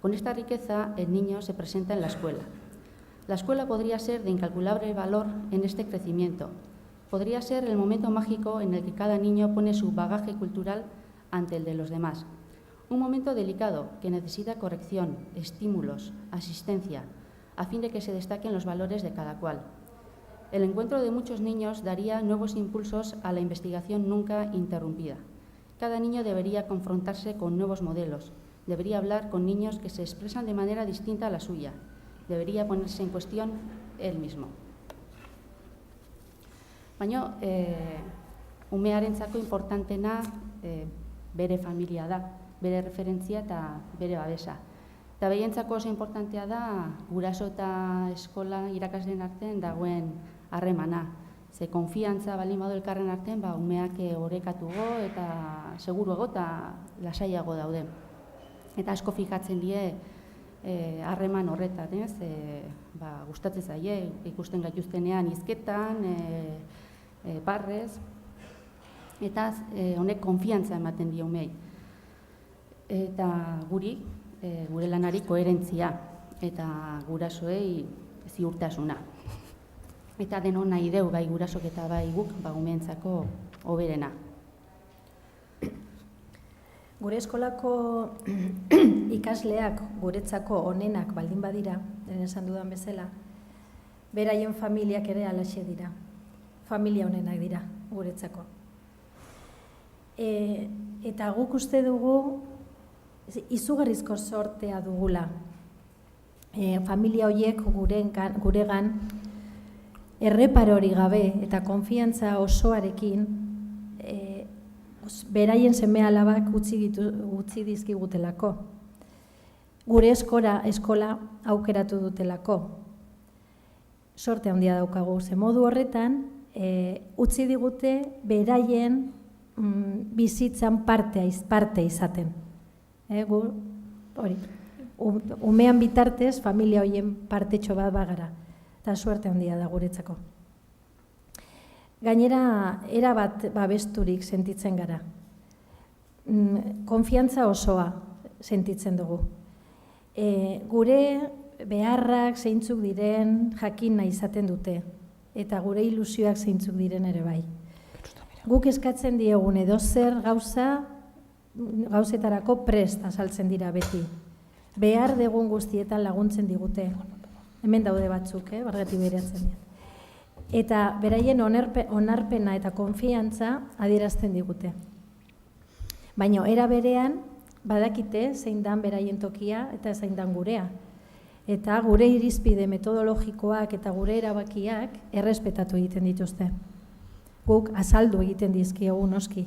Con esta riqueza, el niño se presenta en la escuela. La escuela podría ser de incalculable valor en este crecimiento. Podría ser el momento mágico en el que cada niño pone su bagaje cultural ante el de los demás. Un momento delicado que necesita corrección, estímulos, asistencia, a fin de que se destaquen los valores de cada cual. El encuentro de muchos niños daría nuevos impulsos a la investigación nunca interrumpida. Cada niño debería confrontarse con nuevos modelos, debería hablar con niños que se expresan de manera distinta a la suya, debería ponerse en cuestión él mismo. Baina, umearentzako importantena bere familia da, bere referentzia eta bere babesa. Eta behientzako oso importantea da guraso eta eskola irakasleen artean dagoen harremana. Ze konfiantza baldin badu elkarren artean, umeak orekatugo eta seguruago eta lasaiago daude. Eta asko fijatzen die harreman horretan, gustatzen zaie, ikusten gaituztenean hizketan, barrez, eta honek konfiantza ematen die umei. Eta gure lanari koherentzia eta gurasoei ziurtasuna. Eta denon nahi deu, bai gurasok eta bai guk, umeentzako hoberena. Gure eskolako ikasleak guretzako onenak baldin badira, lehen esan dudan bezala, beraien familiak ere halaxe dira. Familia onenak dira guretzako. Eta guk uste dugu izugarrizko sortea dugula. Familia horiek guregan erreparori gabe eta konfiantza osoarekin beraien seme-alabak utzi dizkigutelako. Gure eskola aukeratu dutelako. Sorte handia daukagu. Ze modu horretan, utzi digute beraien bizitzan parte izaten. Umean bitartez, familia horien partetxo bat bagara. Eta suerte handia da guretzako. Gainera, erabat babesturik sentitzen gara. Konfiantza osoa sentitzen dugu. Gure beharrak zeintzuk diren jakin nahi izaten dute. Eta gure ilusioak zeintzuk diren ere bai. Guk eskatzen diegun edozer gauzetarako prest azaltzen dira beti. Behar degun guztietan laguntzen digute. Hemen daude batzuk, bargati behiratzen dira. Eta beraien onarpena eta konfiantza adierazten digute. Baina era berean badakite zein dan beraien tokia eta zein dan gurea. Eta gure irizpide metodologikoak eta gure erabakiak errespetatu egiten dituzte. Guk azaldu egiten dizkiegu noski,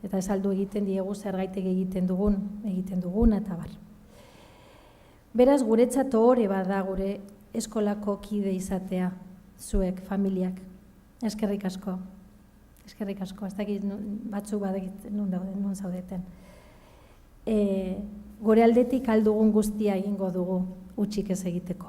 eta azaldu egiten diegu zergaitik egiten dugun eta bar. Beraz, guretzat ohore bada gure eskolako kide izatea, zuek, familiak. Eskerrik asko. Eskerrik asko, ez dakit batzuk badakit nun zaudeten. Gure aldetik aldugun guztia egingo dugu utzik ez egiteko.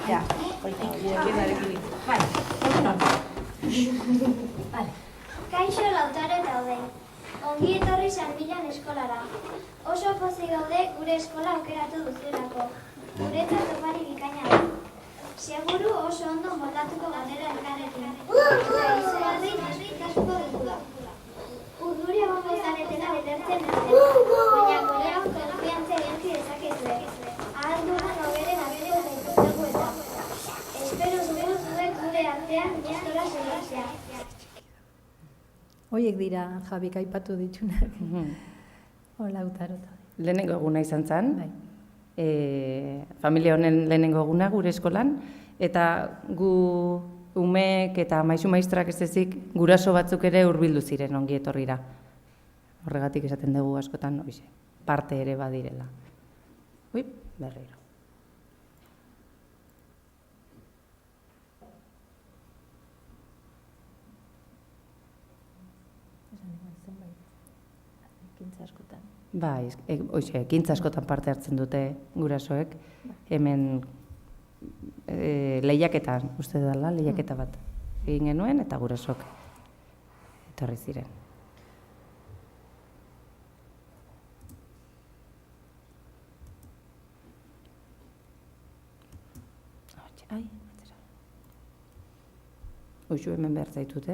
Ja, Kaixo Lautaro eta Odei. Ongi etorri San Milan eskolara. Oso pozik gaude gure eskola aukeratu duzulako. Guretzat opari bikaina da. Seguru oso ondo moldatuko galdera elkarrekin. Eta izugarri ikasiko dugula. Urduri egongo zaretela betertzen dute. Baina gurean konfiantza egiantzi dezakezue. Hoiek dira Jabik aipatu ditunak. Hola, Lautaro. Lehenengo eguna izan zen, Bai. familia honen lehenengo eguna gure eskolan, eta gu umeek eta maisu maistrak ez ezik guraso batzuk ere hurbildu ziren ongi etorrira. Horregatik esaten dugu askotan, parte ere badirela. Berriro. Bai, ekintza askotan parte hartzen dute gurasoek, hemen lehiaketan, uste dela, lehiaketa bat egin genuen, eta gurasok etorri ziren. Uixu hemen behar zaitut,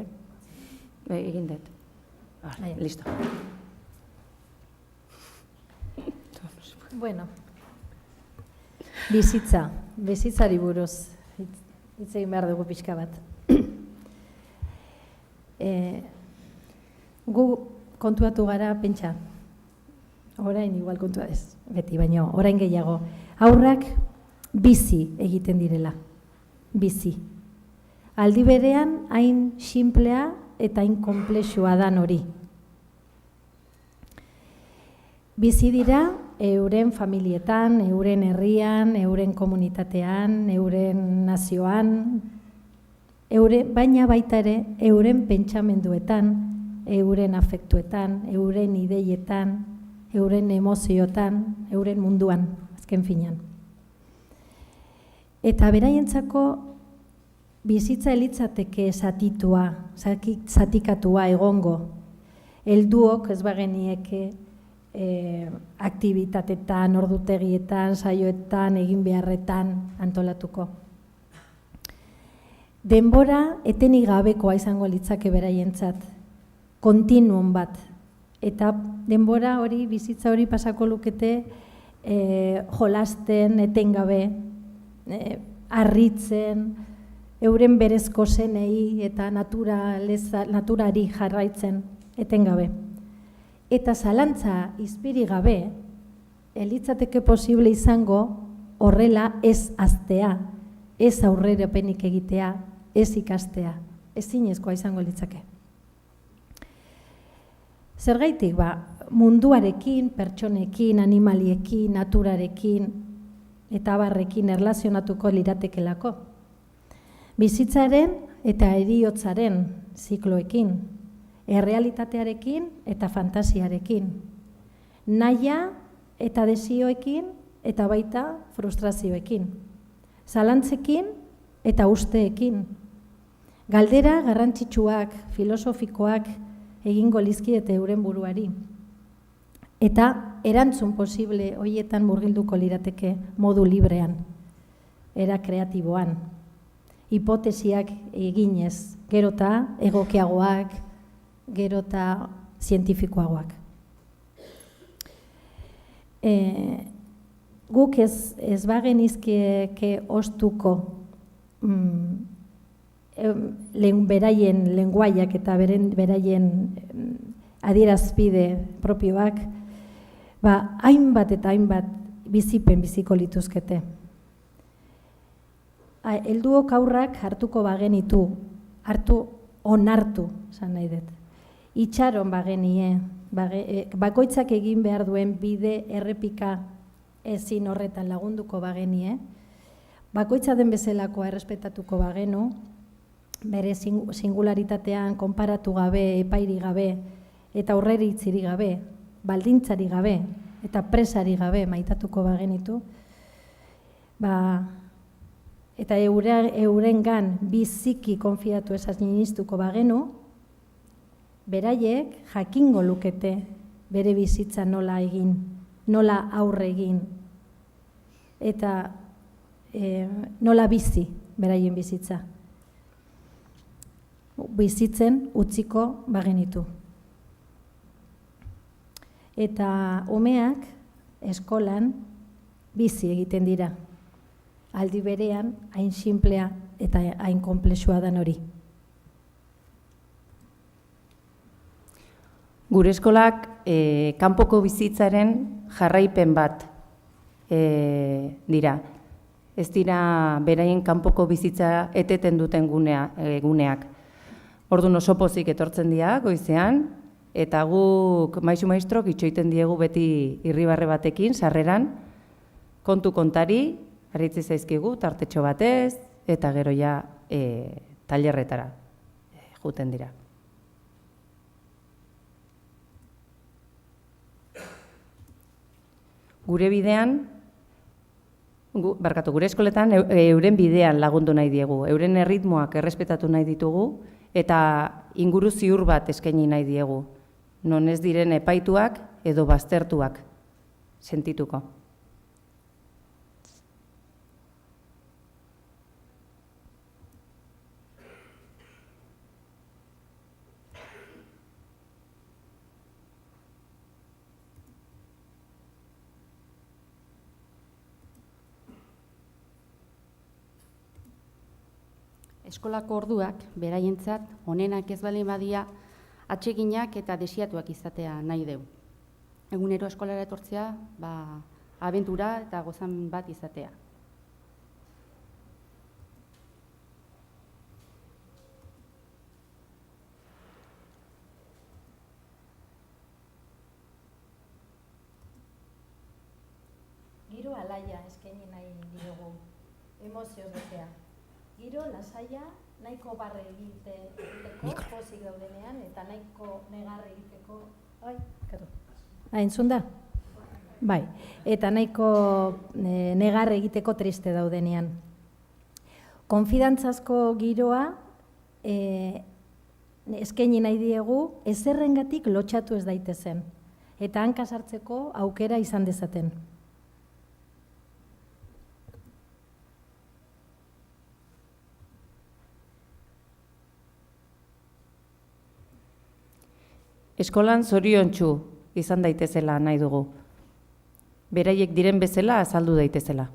egin dut. Listo. Bueno, bizitzari buruz hitz egin behar dugu pixka bat. Gu kontuatu gara pentsa, orain igual kontua ez, beti, baina orain gehiago. Haurrak bizi egiten direla, bizi. Aldi berean hain simplea eta hain konplexua dan hori. Bizi dira euren familietan, euren herrian, euren komunitatean, euren nazioan, baina baita ere euren pentsamenduetan, euren afektuetan, euren ideietan, euren emozioetan, euren munduan, azken finean. Eta beraientzako bizitza elitzateke zatikatua egongo. Helduok ez bagenieke aktibitatetan, ordutegietan, saioetan, egin beharretan antolatuko. Denbora etenik gabekoa izango litzake beraientzat, kontinuum bat. Eta denbora hori, bizitza hori pasako lukete jolasten, etengabe, harritzen, euren berezko zenei eta naturari jarraitzen, etengabe. Eta zalantza izpiri gabe, elitzateke posible izango horrela ez aztea, ez aurrerapenik egitea, ez ikastea, ezinezkoa izango litzake. Zergaitik, munduarekin, pertsonekin, animaliekin, naturarekin eta abarrekin erlazionatuko liratekelako. Bizitzaren eta heriotzaren zikloekin, errealitatearekin eta fantasiarekin, nahia eta desioekin eta baita frustrazioekin, zalantzekin eta usteekin, galdera garrantzitsuak, filosofikoak egingo lizkiete euren buruari, eta erantzun posible horietan murgilduko lirateke modu librean, era kreatiboan, hipotesiak eginez, gerota egokiagoak, gerota zientifikoagoak. Guk ez bagenizkieke ostuko beraien lenguaiak eta beraien adierazpide propioak, hainbat eta hainbat bizipen biziko lituzkete. Helduok aurrak hartuko bagenitu, onartu, esan nahi dut. Itxaron bagenie, bakoitzak egin behar duen bide errepika ezin horretan lagunduko bagenie, bakoitza den bezalakoa errespetatuko bagenu, bere singularitatean konparatu gabe, epairi gabe, eta aurreri itziri gabe, baldintzari gabe, eta presari gabe maitatuko bagenitu, eta eurengan biziki konfiatu esaz ninistuko bagenu, beraiek jakingo lukete bere bizitza nola egin, nola aurre egin, eta nola bizi beraien bizitza. Bizitzen utziko bagenitu. Eta umeak eskolan bizi egiten dira. Aldi berean, hain simplea eta hain konplexua dan hori. Gure eskolak kanpoko bizitzaren jarraipen bat dira. Ez dira beraien kanpoko bizitza eteten duten guneak. Orduan oso pozik etortzen dira goizean, eta guk maisu maestrok itxoiten diegu beti irribarre batekin, sarreran, kontu kontari, aritzi zaizkigu, tartetxo batez, eta gero ja tailerretara juten dira. Gure bidean, gure eskoletan euren bidean lagundu nahi diegu, euren erritmoak errespetatu nahi ditugu, eta inguru ziur bat eskaini nahi diegu, non ez diren epaituak edo baztertuak sentituko. Eskolako orduak, beraientzat, onenak ez baldin badia, atseginak eta desiatuak izatea nahi deu. Egunero eskolara etortzea, abentura eta gozan bat izatea. Giro alaia eskaini nahi diogu, emozioz betea. Giro lasaia, nahiko barre egiteko, pozik daudenean, eta nahiko negarre egiteko... Entzun da? Bai, eta nahiko negarre egiteko triste daudenean. Konfidantzazko giroa eskaini nahi diegu, ezerrengatik lotxatu ez daitezen, eta hanka sartzeko aukera izan dezaten. Eskolan zoriontsu izan daitezela nahi dugu. Beraiek diren bezala azaldu daitezela.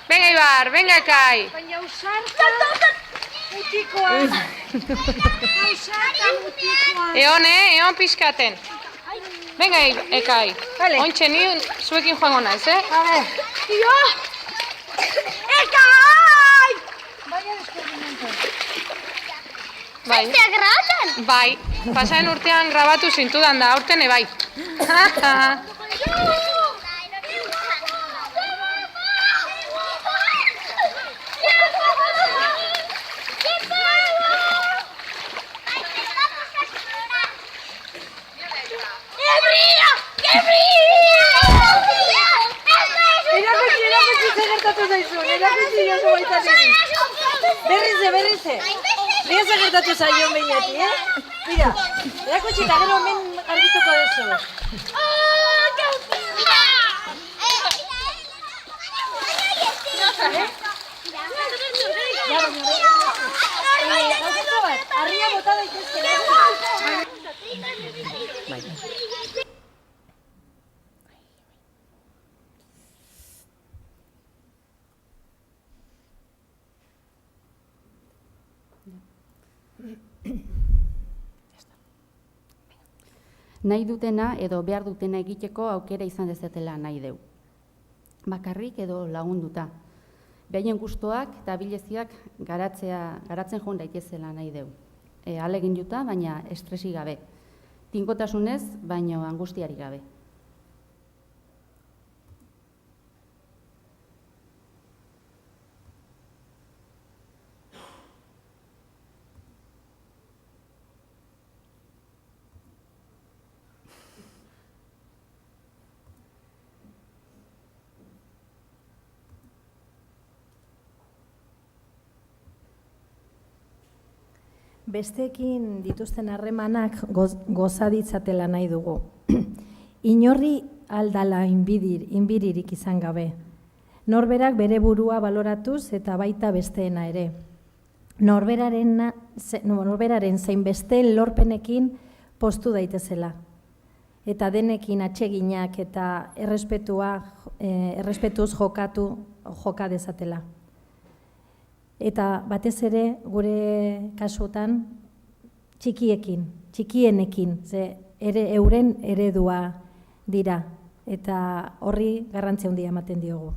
Venga, Ibar, venga, Kai. Baina ausarta mutikoa. Ausarta mutikoa. Eon pixkaten. Venga, Kai. Ointxe, ni zuekin joango naiz, Tio! Ekai! Baina deskubrimiento. Bai. Zaiztea grabatzen? Bai, pasaren urtean grabatu zintudan da, aurten ebai. Berrize. Nia zagertatu zaio meinati, Mira, erakutsi eta gero hemen argituko duzu. Gauzatxo bat, harria bota daitezke. Nahi dutena edo behar dutena egiteko aukera izan dezatela nahi deu. Bakarrik edo lagunduta. Behaien gustoak eta bileziak garatzen joan daitezela nahi deu. Alegin juta, baina estresi gabe. Tinkotasunez, baina angustiari gabe. besteekin dituzten harremanak goza ditzatela nahi dugu. Inorri aldala inbiririk izan gabe. Norberak bere burua baloratuz eta baita besteena ere. Norberaren zein beste lorpenekin postu daitezela. Eta denekin atseginak eta errespetuz joka dezatela. Eta batez ere gure kasutan txikienekin, ze euren eredua dira, eta horri garrantzia handia ematen diogu.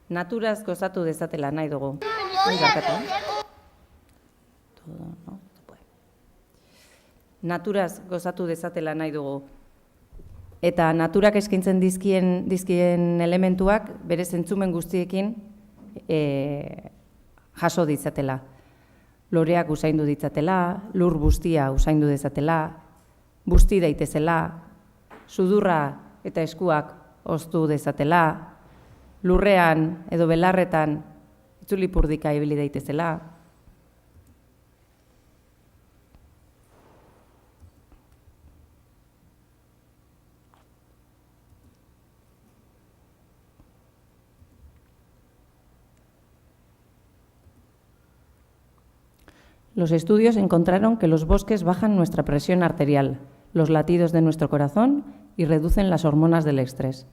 Naturaz gozatu dezatela nahi dugu. Naturaz gozatu dezatela nahi dugu. Eta naturak eskaintzen dizkien elementuak bere zentzumen guztiekin jaso ditzatela. Loreak usaindu ditzatela, lur guztia usaindu dezatela, busti daitezela, sudurra eta eskuak oztu dezatela, lurrean edo belarretan itzulipurdika ibili daitezela. Los estudios encontraron que los bosques bajan nuestra presión arterial, los latidos de nuestro corazón y reducen las hormonas del estrés.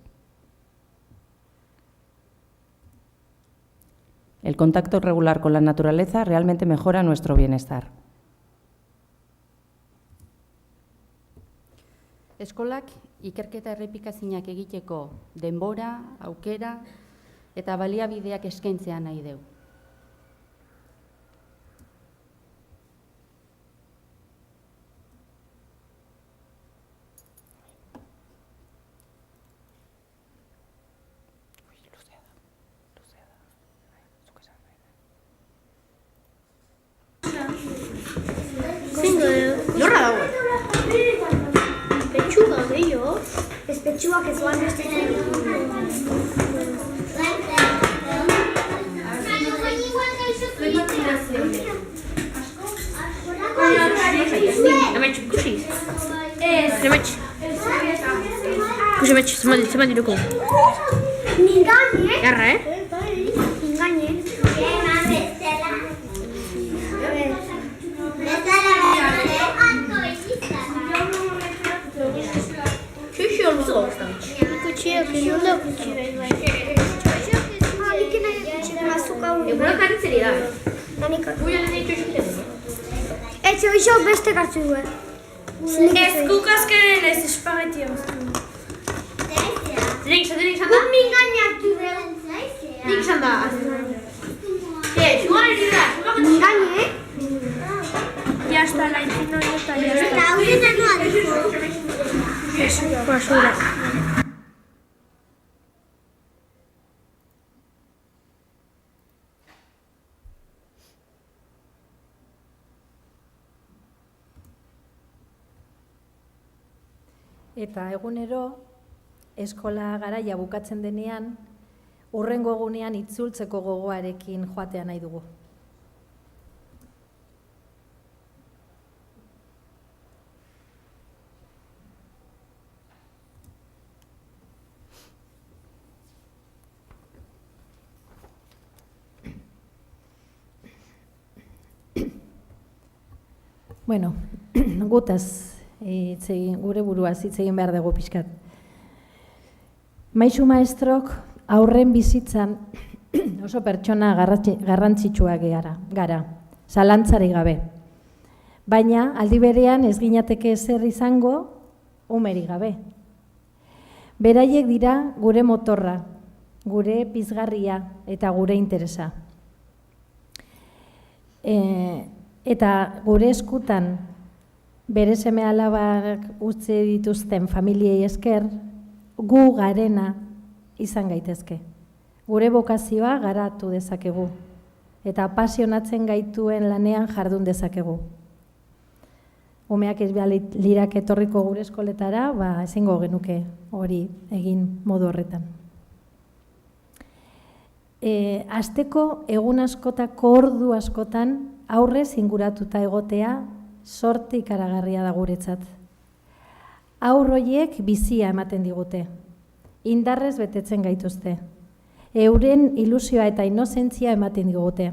El contacto regular con la naturaleza realmente mejora nuestro bienestar. Eskolak ikerketa errepikazinak egiteko denbora, aukera eta baliabideak eskaintzea nahi dugu. Norra dago? Petxuga gehiago. Ez petxuak ez joan beste Nemetx, ikusiz? Nemetx. Ikusi nemetx, zenbat diruko? Mingane. Garra, Mingane. Xuxo, luzo gozta. Kutxia, bilondo kutxia. Bikena mazuka unu. Egunak harritzeri da. Danik. Guian ditu xuxen. Etxe hoxo beste gartzu du, Ez kukazken ez espagetti amaztu. Zenek izan da? Mingane hartu dugu. Nik izan da. Xugan ez da. Mingane? Ya está, la intino ya está. Eta haurena noa dugu. Basura. Eta egunero, eskola garaia bukatzen denean, hurrengo egunean itzultzeko gogoarekin joatea nahi dugu. Bueno, gutaz, gure buruaz hitz egin behar dugu pixkat. Maisu maestrok aurren bizitzan oso pertsona garrantzitsuak gara, zalantzari gabe. Baina, aldi berean ez ginateke ezer izango, umeri gabe. Beraiek dira gure motorra, gure pizgarria eta gure interesa. Eta gure eskutan bere seme-alabak utzi dituzten familiei esker, gu garena izan gaitezke. Gure bokazioa garatu dezakegu eta apasionatzen gaituen lanean jardun dezakegu. Umeak ez lirak etorriko gure eskoletara, ezingo genuke hori egin modu horretan. Asteko egun askotako ordu askotan aurrez inguratuta egotea sorte ikaragarria da guretzat. Haur horiek bizia ematen digute, indarrez betetzen gaituzte. Euren ilusioa eta inozentzia ematen digute.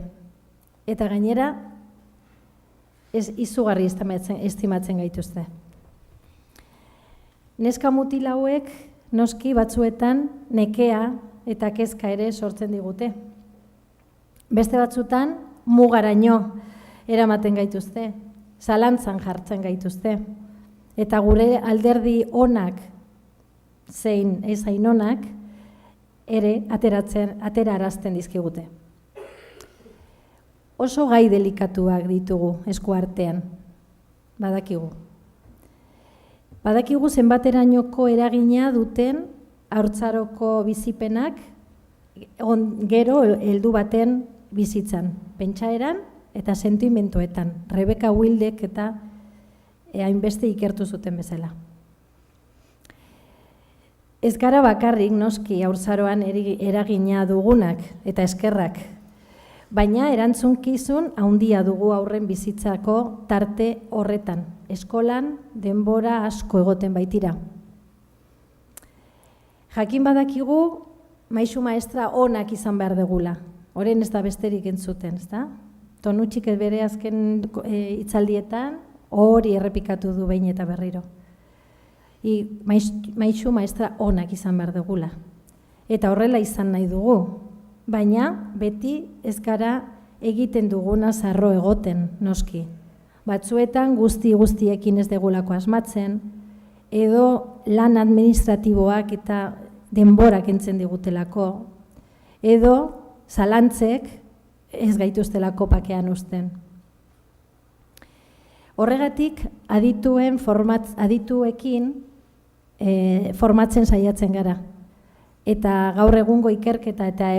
Eta gainera, izugarri estimatzen gaituzte. Neska mutil hauek noski batzuetan nekea eta kezka ere sortzen digute. Beste batzutan mugaraino eramaten gaituzte, zalantzan jartzen gaituzte. Eta gure alderdi onak zein ez hain onak ere aterarazten dizkigute. Oso gai delikatuak ditugu eskuartean, badakigu. Badakigu zenbaterainoko eragina duten haurtzaroko bizipenak gero heldu baten bizitzan, pentsaeran eta sentimentuetan. Rebeka Wildek eta hainbeste ikertu zuten bezala. Ez gara bakarrik noski haurtzaroan eragina dugunak eta eskerrak, baina erantzunkizun handia dugu aurren bizitzako tarte horretan. Eskolan denbora asko egoten baitira. Jakin badakigu maisu maestra onak izan behar degula. Horren ez da besterik entzuten, ezta? Tonutxik bere azken hitzaldietan hori errepikatu du behin eta berriro. Maisu maestra onak izan behar degula. Eta horrela izan nahi dugu. Baina beti ez gara egiten duguna zarro egoten, noski. Batzuetan guztiekin ez degulako asmatzen, edo lan administratiboak eta denborak entzen digutelako, edo zalantzek ez gaituztelako pakean uzten. Horregatik adituekin formatzen saiatzen gara. Eta gaur egungo ikerketa eta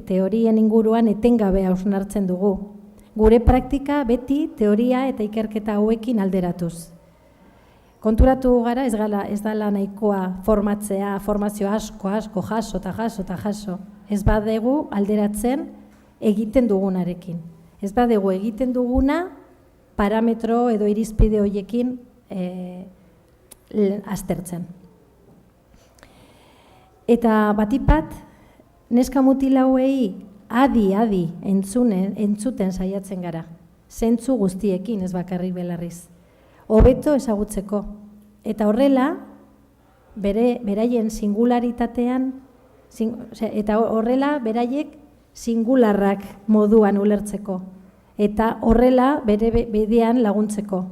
teorien inguruan etengabe hausnartzen dugu. Gure praktika beti teoria eta ikerketa hauekin alderatuz. Konturatu gara ez dela nahikoa formatzea, formazio asko jaso eta jaso. Ez badegu alderatzen egiten dugunarekin. Ez badegu egiten duguna parametro edo irizpide horiekin aztertzen. Eta batipat, neska mutil hauei adi entzuten saiatzen gara. Zentzu guztiekin ez bakarrik belarriz. Hobeto ezagutzeko. Eta horrela, beraien singularitatean, eta horrela beraiek singularrak moduan ulertzeko. Eta horrela bere bidean laguntzeko.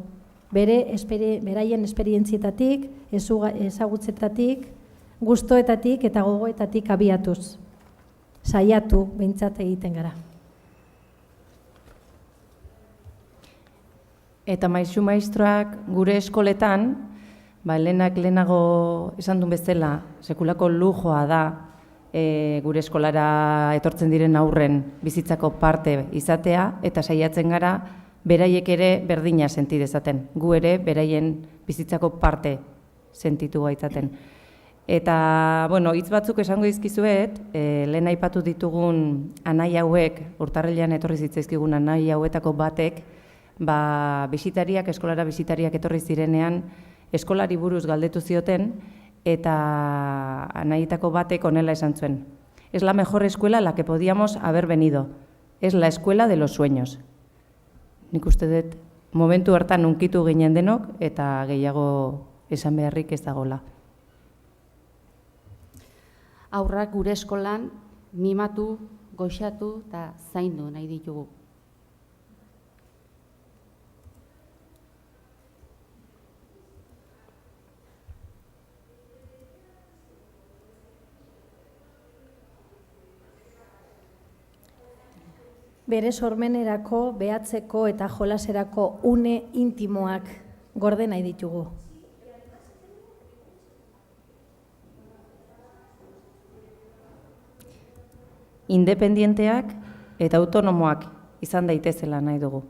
Beraien esperientzietatik, ezagutzetatik, gustoetatik eta gogoetatik abiatuz. Saiatu behintzat egiten gara. Eta maisu maistroak gure eskoletan, lehenago esan duen bezala, sekulako lujoa da gure eskolara etortzen diren aurren bizitzako parte izatea, eta saiatzen gara beraiek ere berdina senti dezaten. Gu ere beraien bizitzako parte sentitu gaitzaten. Eta, hitz batzuk esango dizkizuet, lehen aipatu ditugun anai hauek, urtarrilean etorri zitzaizkigun anai hauetako batek, bisitariak, eskolara bisitariak etorri zirenean, eskolari buruz galdetu zioten, eta anaietako batek honela esan zuen. Es la mejor escuela a la que podíamos haber venido. Es la escuela de los sueños. Nik uste dut momentu hartan unkitu ginen denok eta gehiago esan beharrik ez dagoela. Haurrak gure eskolan mimatu, goxatu eta zaindu nahi ditugu. Bere sormenerako, behatzeko eta jolaserako une intimoak gorde nahi ditugu. Independienteak eta autonomoak izan daitezela nahi dugu.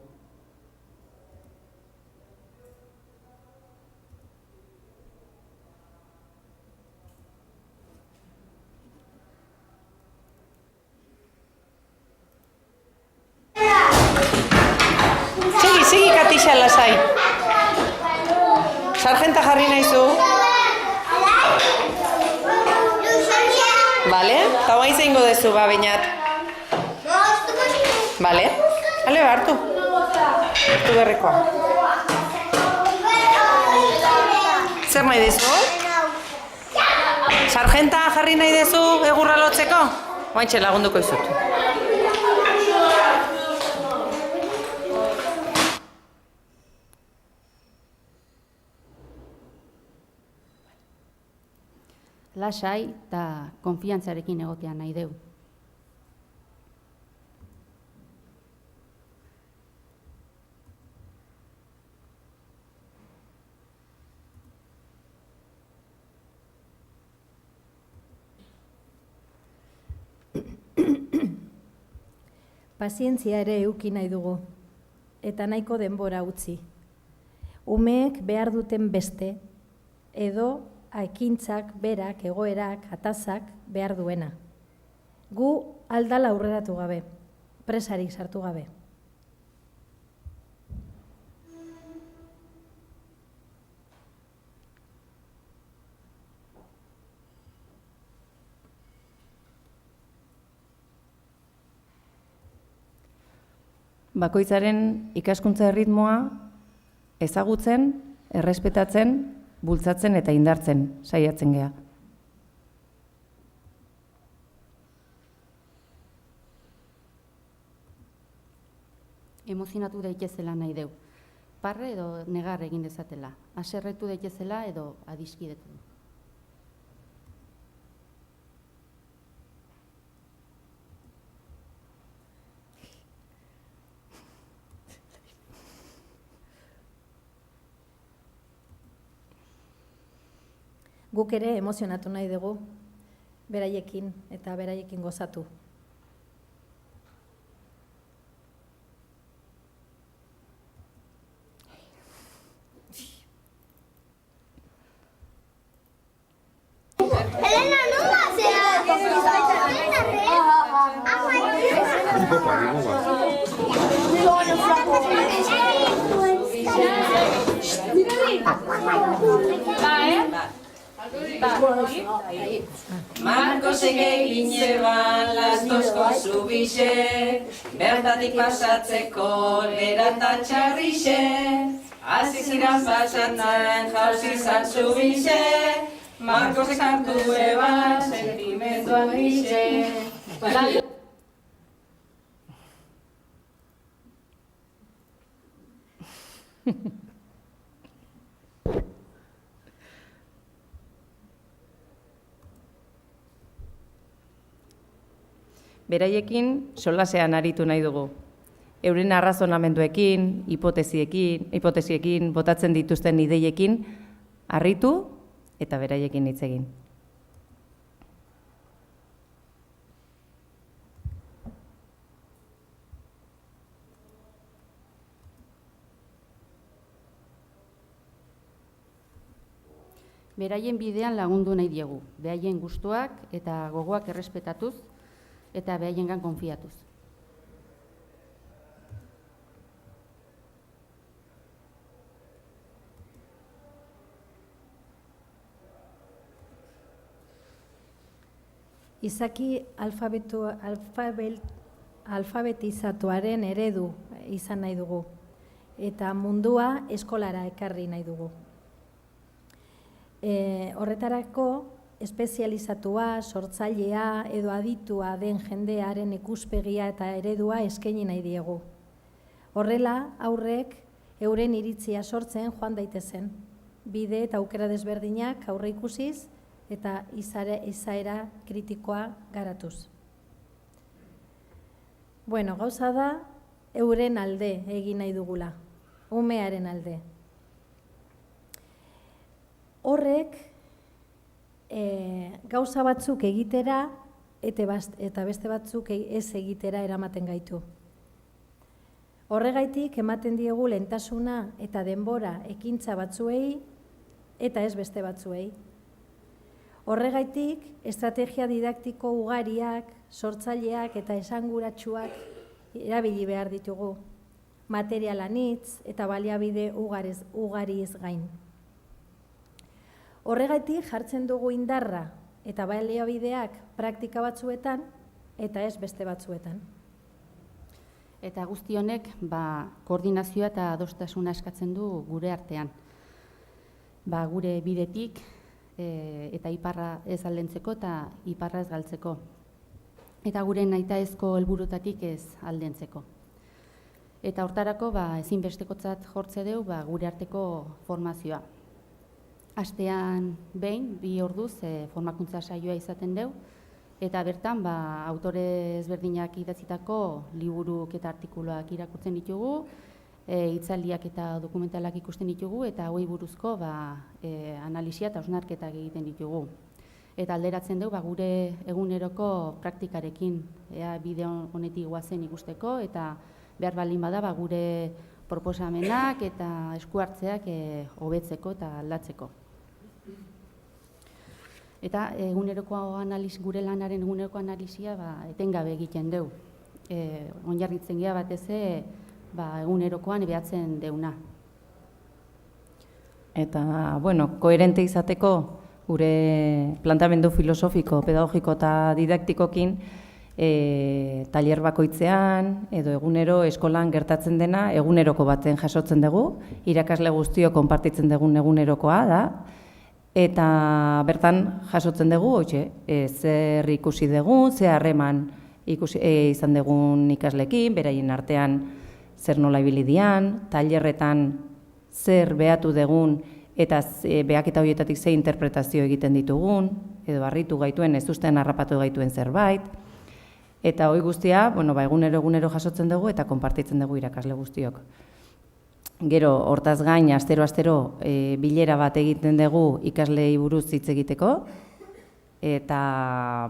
Segi, Katixa, lasai. Sargenta jarri nahizu. Bale? Eta guain zeingo dezu, bainat. Bale? Hale, hartu. Hartu berrikoa. Zer nahi dezu? Sargenta jarri nahi dezu egurra lotzeko? Guaintxe lagunduko izut. Lasai eta konfiantzarekin egotea nahi deu. Pazientzia ere eduki nahi dugu, eta nahiko denbora utzi. Umeek behar duten beste, edo ekintzak, berak, egoerak, atazak behar duena. Gu aldala aurreratu gabe, presarik sartu gabe. Bakoitzaren ikaskuntza erritmoa ezagutzen, errespetatzen, bultzatzen eta indartzen saiatzen gea. Emozionatu daitezela nahi deu. Parre edo negar egin dezatela. Haserretu daitezela edo adiskidetu. Guk ere emozionatu nahi dugu, beraiekin eta beraiekin gozatu. Elena, no Markosek egin eban lastozko zubixe, bertatik pasatzeko lerata txarrixe, hasi ziran pasatzen jauzi zan zubixe, Markosek hartu eban sentimenduan gixe. Beraiekin solasean aritu nahi dugu. Euren arrazonamenduekin, hipotesiekin, botatzen dituzten ideiekin, harritu eta beraiekin hitz egin. Beraien bidean lagundu nahi diegu, beraien gustuak eta gogoak errespetatuz eta beraiengan konfiatuz. Izaki alfabetizatuaren eredu izan nahi dugu. eta mundua eskolara ekarri nahi dugu. Horretarako, espezializatua, sortzailea edo aditua den jendearen ikuspegia eta eredua eskaini nahi diegu. Horrela, aurrek euren iritzia sortzen joan daitezen, bide eta aukera desberdinak aurre ikusiz eta izaera kritikoa garatuz. Bueno, gauza da, euren alde egin nahi dugula, umearen alde. Horrek, gauza batzuk egitera eta beste batzuk ez egitera eramaten gaitu. Horregaitik ematen diegu lehentasuna eta denbora ekintza batzuei eta ez beste batzuei. Horregaitik estrategia didaktiko ugariak, sortzaileak eta esanguratsuak erabili behar ditugu, material anitz eta baliabide ugariz gain. Horregaitik jartzen dugu indarra eta baliabideak praktika batzuetan eta ez beste batzuetan. Eta guzti honek koordinazioa eta adostasuna eskatzen du gure artean. Gure bidetik eta iparra ez aldentzeko eta iparra ez galtzeko. Eta gure nahitaezko helburutatik ez aldentzeko. Eta hortarako ezinbestekotzat jortze dugu gure arteko formazioa. Astean behin, 2 orduz formakuntza saioa izaten dugu, eta bertan autore ezberdinak idatzitako liburuk eta artikuluak irakurtzen ditugu, hitzaldiak eta dokumentalak ikusten ditugu, eta hori buruzko analisia eta hausnarketak egiten ditugu. Eta alderatzen dugu gure eguneroko praktikarekin, bide honetik goazen ikusteko, eta behar baldin bada gure proposamenak eta eskuartzeak hobetzeko eta aldatzeko. Eta gure lanaren eguneroko analisia etengabe egiten dugu. Oinarritzen gea batez egunerokoan behatzen deuna. Eta, koherente izateko gure plantamendu filosofiko, pedagogiko eta didaktikokin tailer bakoitzean edo egunero eskolan gertatzen dena eguneroko baten jasotzen dugu, irakasle guztio konpartitzen dugun egunerokoa da, eta bertan jasotzen dugu, zer ikusi dugun, zer harreman izan dugun ikaslekin, beraien artean zer nola ibili dian, tailerretan zer behatu dugun eta behaketa horietatik ze interpretazio egiten ditugun, edo harritu gaituen, ez ustean harrapatu gaituen zerbait, eta hori guztia, egunero jasotzen dugu eta konpartitzen dugu irakasle guztiok. Gero, hortaz gain, astero bilera bat egiten dugu ikaslei buruz hitz egiteko, eta,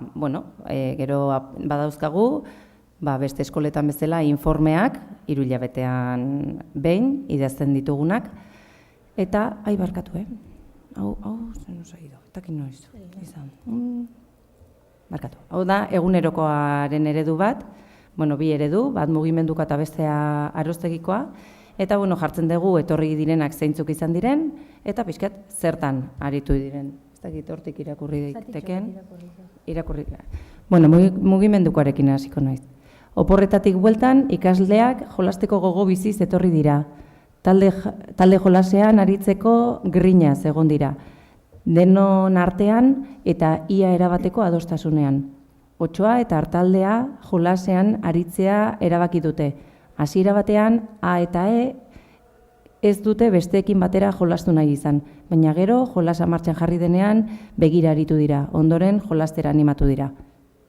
gero badauzkagu, beste eskoletan bezala informeak, 3 hilabetean behin, idazten ditugunak, eta, barkatu, zen oso ido, etakin noiz, izan. Barkatu, hau da, egunerokoaren eredu bat, 2 eredu, bat mugimenduko eta bestea aroztegikoa, eta jartzen dugu etorri direnak zeintzuk izan diren, eta pixkat zertan aritu diren. Ez dakit hortik irakurri daiteken. Irakurri. Mugimendukoarekin hasiko naiz. Oporretatik bueltan ikasleak jolasteko gogo biziz etorri dira. Talde jolasean aritzeko grinaz egon dira. Denon artean eta ia erabateko adostasunean. Otsoa eta hartaldea jolasean aritzea erabaki dute. Hasiera batean, A eta E ez dute besteekin batera jolastu nahi izan, baina gero jolasa martxan jarri denean begira aritu dira, ondoren jolastera animatu dira.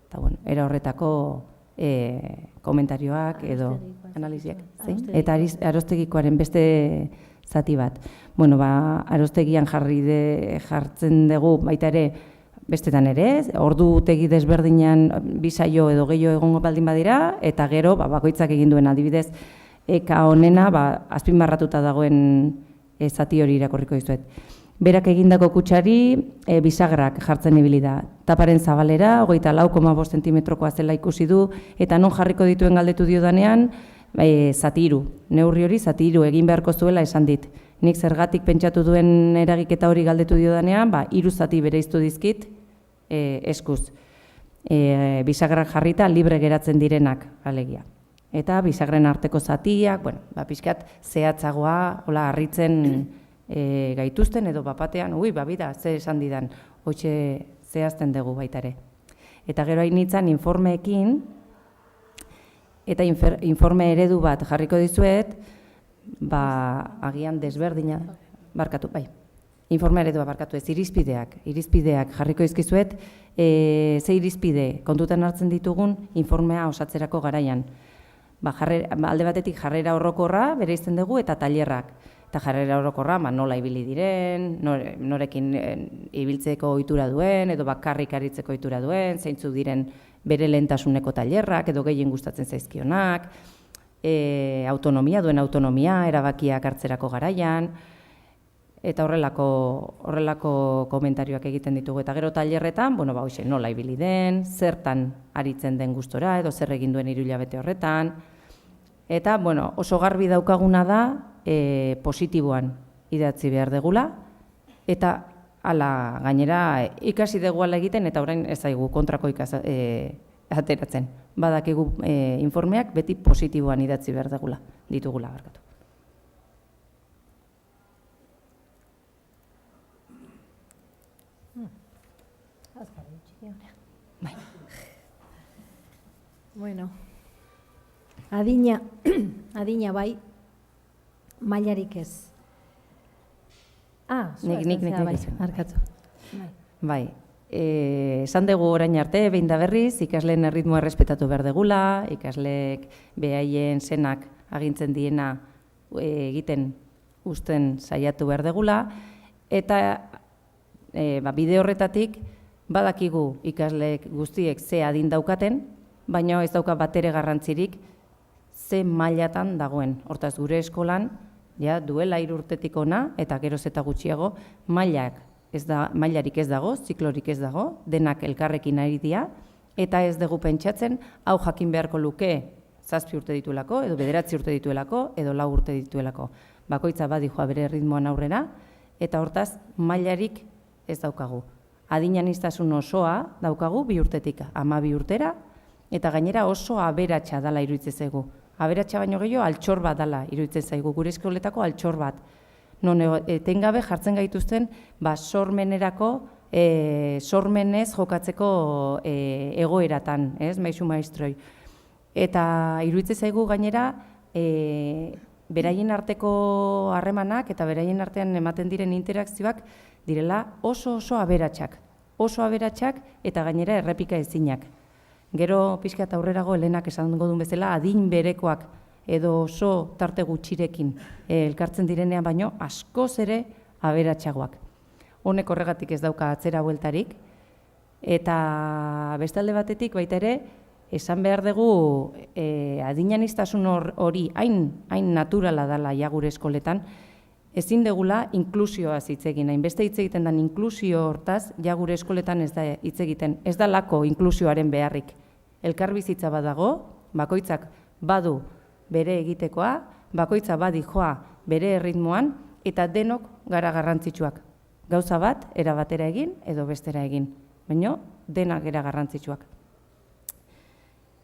Eta era horretako komentarioak edo analiziak. Eta aroztegikoaren beste zati bat. Aroztegian jartzen dugu baita ere, bestetan ere, ordu tegi desberdinan 2 saio edo gehiago egongo baldin badira, eta gero bakoitzak egin duen adibidez, eka honena azpimarratuta dagoen zati hori irakurriko dizuet. Berak egindako kutsari bisagrak jartzen ibili da. Taparen zabalera, 24,5 zentimetrokoa zela ikusi du, eta non jarriko dituen galdetu diodanean, zati 3. Neurri hori zati 3 egin beharko zuela esan dit. Nik zergatik pentsatu duen eragiketa hori galdetu diodanean, 3 zati bereiztu dizkit eskuz. Bisagrak jarrita libre geratzen direnak alegia. eta bisagren arteko zatiak, bueno, pixkat zehatzagoa, hola, harritzen gaituzten edo bapatean, bida, ze esan didan, hoxe zehazten dugu baita ere. Eta gero hain nintzen informeekin, eta informe eredu bat jarriko dizuet, agian desberdina, informe eredua barkatu ez, irizpideak jarriko izkizuet, ze irizpide kontutan hartzen ditugun informea osatzerako garaian. Alde batetik jarrera orokorra bere izten dugu eta tailerrak. Eta jarrera orokorra nola ibili diren, norekin ibiltzeko ohitura duen, edo bakarrik aritzeko ohitura duen, zeintzuk diren bere lehentasuneko tailerrak, edo gehien gustatzen zaizkionak, duen autonomia, erabakiak hartzerako garaian, eta horrelako komentarioak egiten ditugu. Eta gero tailerretan, nola ibili den, zertan aritzen den gustora, edo zer egin duen 3 hilabete horretan. Eta, oso garbi daukaguna da, positiboan idatzi behar degula, eta ala gainera ikasi deguala egiten, eta orain ez zaigu kontrako ateratzen. Badakigu informeak beti positiboan idatzi behar ditugula barkatu. Bueno, adina bai, mailarik ez. Nik arkatu. Bai, esan dugu orain arte, behin da berriz, ikasleen erritmoa errespetatu behar degula, ikasleek behaien zenak agintzen diena egiten usten saiatu behar degula, eta bide horretatik badakigu ikasleek guztiek ze adin daukaten, baina ez dauka batere garrantzirik ze mailatan dagoen. Hortaz, gure eskolan, duela 3 urtetik ona, eta geroz eta gutxiago, mailarik ez dago, ziklorik ez dago, denak elkarrekin ari dira, eta ez dugu pentsatzen, hau jakin beharko luke 7 urte dituelako, edo 9 urte dituelako, edo 4 urte dituelako. Bakoitza badijoa bere ritmoan aurrera, eta hortaz, mailarik ez daukagu. Adinaniztasun osoa daukagu 2 urtetik 12 urtera, eta gainera oso aberatsa dala iruditzen zaigu. Aberatsa baino gehiago altxor bat dala iruditzen zaigu, gure eskoletako altxor bat. Non etengabe jartzen gaituzten sormenez jokatzeko egoeratan, maisu maestroi. Eta iruditzen zaigu gainera beraien arteko harremanak eta beraien artean ematen diren interakzioak direla oso aberatsak. Oso aberatsak eta gainera errepika ezinak. Gero pixka eta aurrerago Helenak esan godun bezala adin berekoak edo oso tarte gutxirekin elkartzen direnean baino askoz ere aberatsagoak. Honek horregatik ez dauka atzera bueltarik, eta bestalde batetik baita ere esan behar dugu adinaniztasun hori hain naturala dela gure eskoletan, ezin degula inklusioaz hitz egin. Hainbeste hitz egiten den inklusio hortaz, gure eskoletan ez da hitz egiten, ez da lako inklusioaren beharrik. Elkarbizitza badago, bakoitzak badu bere egitekoa, bakoitza badijoa bere erritmoan, eta denok gara garrantzitsuak. Gauza bat, era batera egin edo bestera egin, baina denak era garrantzitsuak.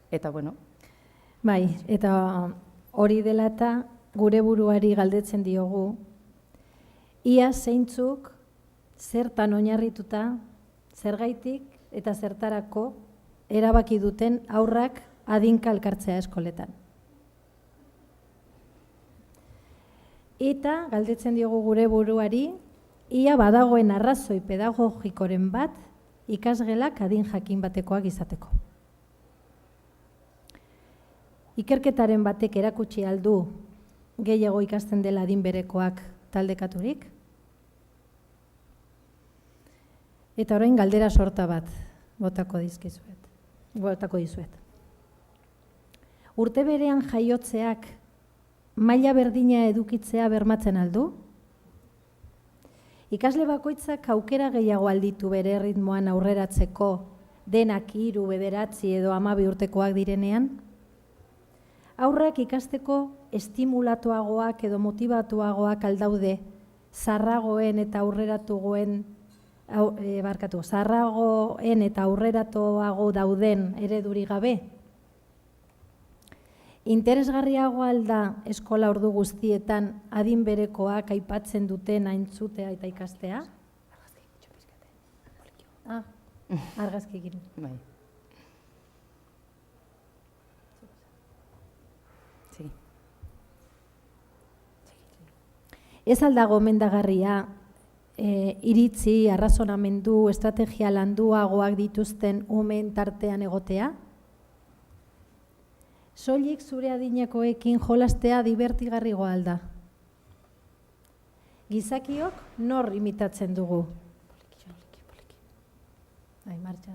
Eta bueno. Bai, eta hori dela eta gure buruari galdetzen diogu, ia zeintzuk zertan oinarrituta, zergaitik eta zertarako erabaki duten haurrak adinka elkartzea eskoletan. Eta galdetzen diogu gure buruari, ia badagoen arrazoi pedagogikoren bat ikasgelak adin jakin batekoak izateko. Ikerketaren batek erakutsi aldu gehiago ikasten dela adin berekoak taldekaturik? Eta orain galdera sorta bat botako dizuet. Urte berean jaiotzeak maila berdina edukitzea bermatzen aldu? Ikasle bakoitzak aukera gehiago alditu bere ritmoan aurreratzeko denak 3, 9 edo 12 urtekoak direnean? Haurrak ikasteko estimulatuagoak edo motivatuagoak aldaude zarragoen eta zarragoen eta aurreratuago dauden ereduri gabe? Interesgarriagoa alda eskola ordu guztietan adin berekoak aipatzen duten entzutea eta ikastea? Argazki egin. Bai. Ez alda gomendagarria iritzi, arrazonamendu, estrategia landuagoak dituzten umeen tartean egotea? Soilik zure adinekoekin jolastea divertigarrigoa alda. Gizakiok nor imitatzen dugu? Martxa.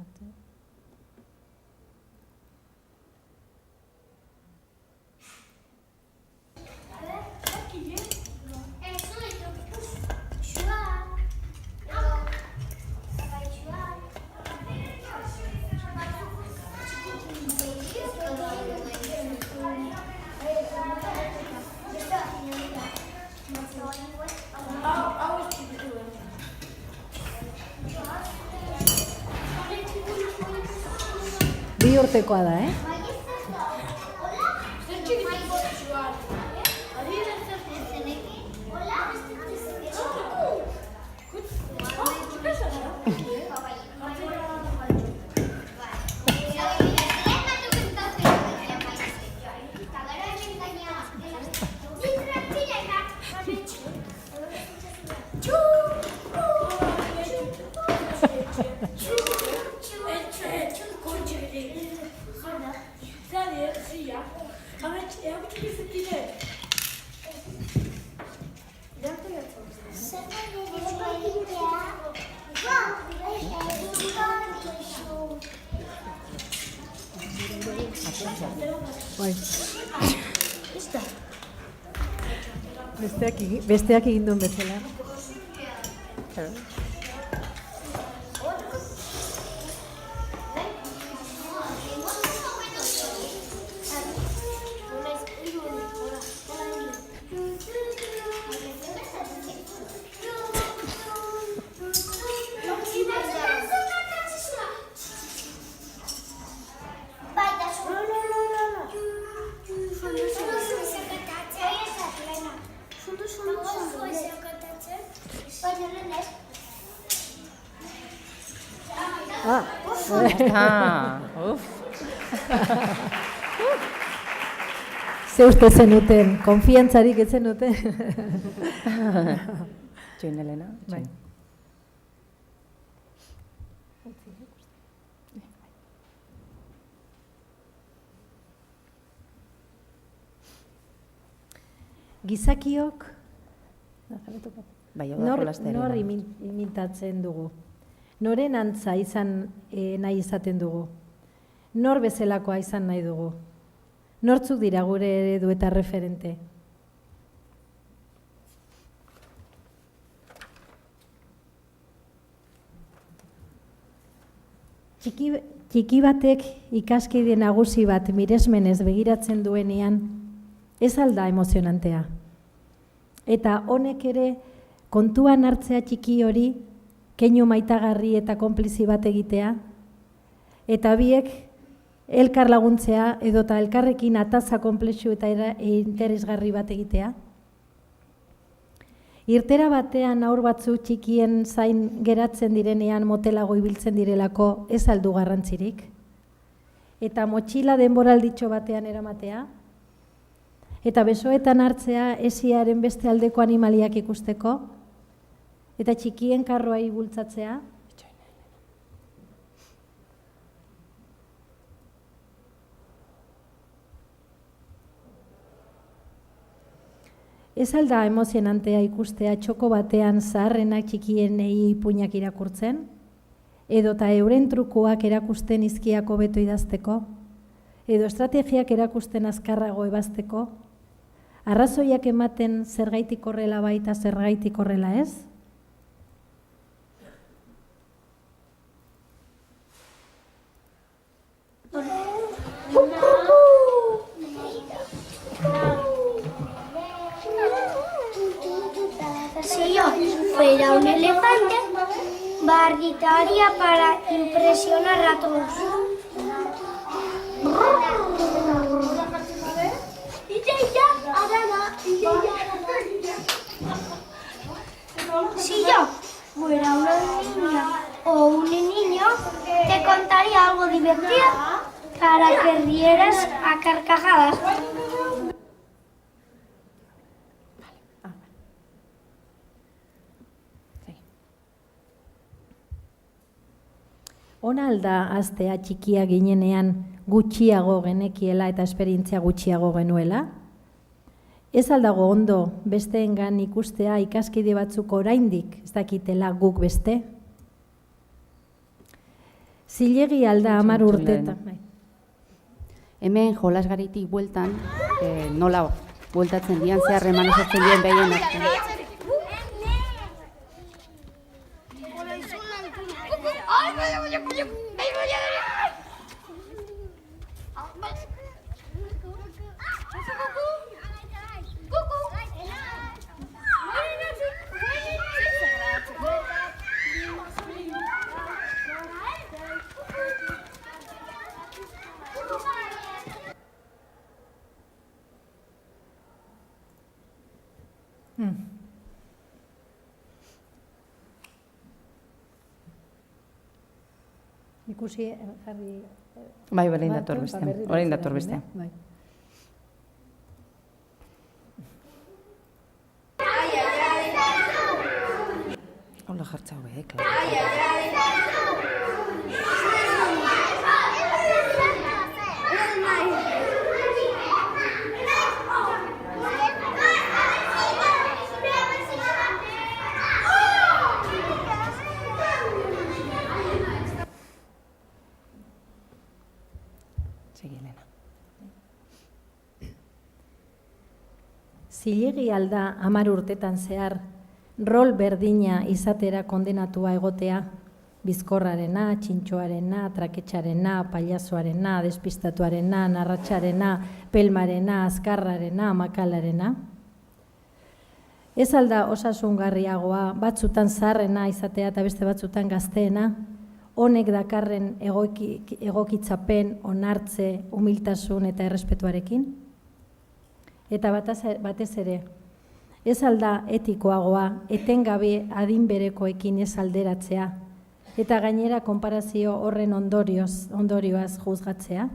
Bi urtekoa da, Besteak egin duen bezala. Ze uste zenuten, konfiantzarik ez zenuten? Txoin, Elena. Gizakiok nor imitatzen dugu? Noren antza izan nahi izaten dugu? Nor bezalakoa izan nahi dugu? Nortzuk dira gure eredu eta referente? Txiki batek ikaskide nagusi bat miresmenez begiratzen duenean, ez alda emozionantea. Eta honek ere kontuan hartzea txiki hori, keinu maitagarri eta konplizi bat egitea, eta biek elkar laguntzea edota elkarrekin ataza konplexu eta interesgarri bat egitea. Irtera batean aur batzu txikien zain geratzen direnean motelago ibiltzen direlako ez aldu garrantzirik. Eta motxila denboralditxo batean eramatea, eta besoetan hartzea esiaren beste aldeko animaliak ikusteko, eta txikien karroai bultzatzea. Ez alda emozionantea ikustea txoko batean zaharrenak txikienei ipuinak irakurtzen, edota euren trukoak erakusten izkiak hobeto idazteko, edo estrategiak erakusten azkarrago ebazteko, arrazoiak ematen zergaitik horrela baita zergaitik horrela ez? Si yo fuera un elefante, barritaría para impresionar a todos. divertido para que rieras a carcajadas. Ona alda astea txikia ginenean gutxiago genekiela eta esperientzia gutxiago genuela? Ez aldago ondo besteengan ikustea ikaskide batzuk oraindik ez dakitela guk beste? Zilegi alda 10 urtetan. Hemen jolasgaritik bueltan, nola bueltatzen dian, ze harreman osatzen dien behien artean. Ikusi jarri... Bai, orain dator beste. Orain dator beste. Hola jartza hobe, klaro. Zilegi alda 10 urtetan zehar, rol berdina izatera kondenatua egotea, bizkorrarena, txintxoarena, traketxarena, pailazoarena, despistatuarena, narratxarena, pelmarena, azkarrarena, makalarena. Ez alda osasungarriagoa, batzutan zaharrena izatea eta beste batzutan gazteena, honek dakarren egokitzapen, onartze, humiltasun eta errespetuarekin? Eta batez ere, ez alda etikoagoa, etengabe adin berekoekin ez alderatzea, eta gainera konparazio horren ondorioaz juzgatzea?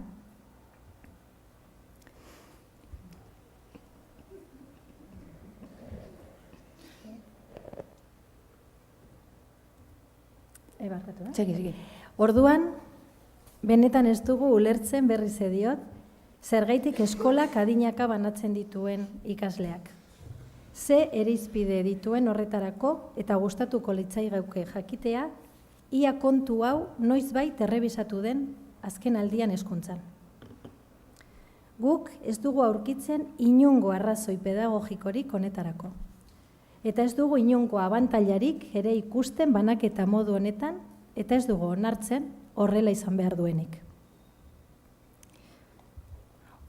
Segi. Orduan, benetan ez dugu ulertzen berriz ediot, zergaitik eskolak adinaka banatzen dituen ikasleak. Ze erizpide dituen horretarako eta gustatuko litzaigauke jakitea, ia kontu hau noizbait errebisatu den azken aldian hezkuntzan. Guk ez dugu aurkitzen inongo arrazoi pedagogikorik honetarako. Eta ez dugu inongo abantailarik ere ikusten banaketa modu honetan, eta ez dugu onartzen horrela izan behar duenik.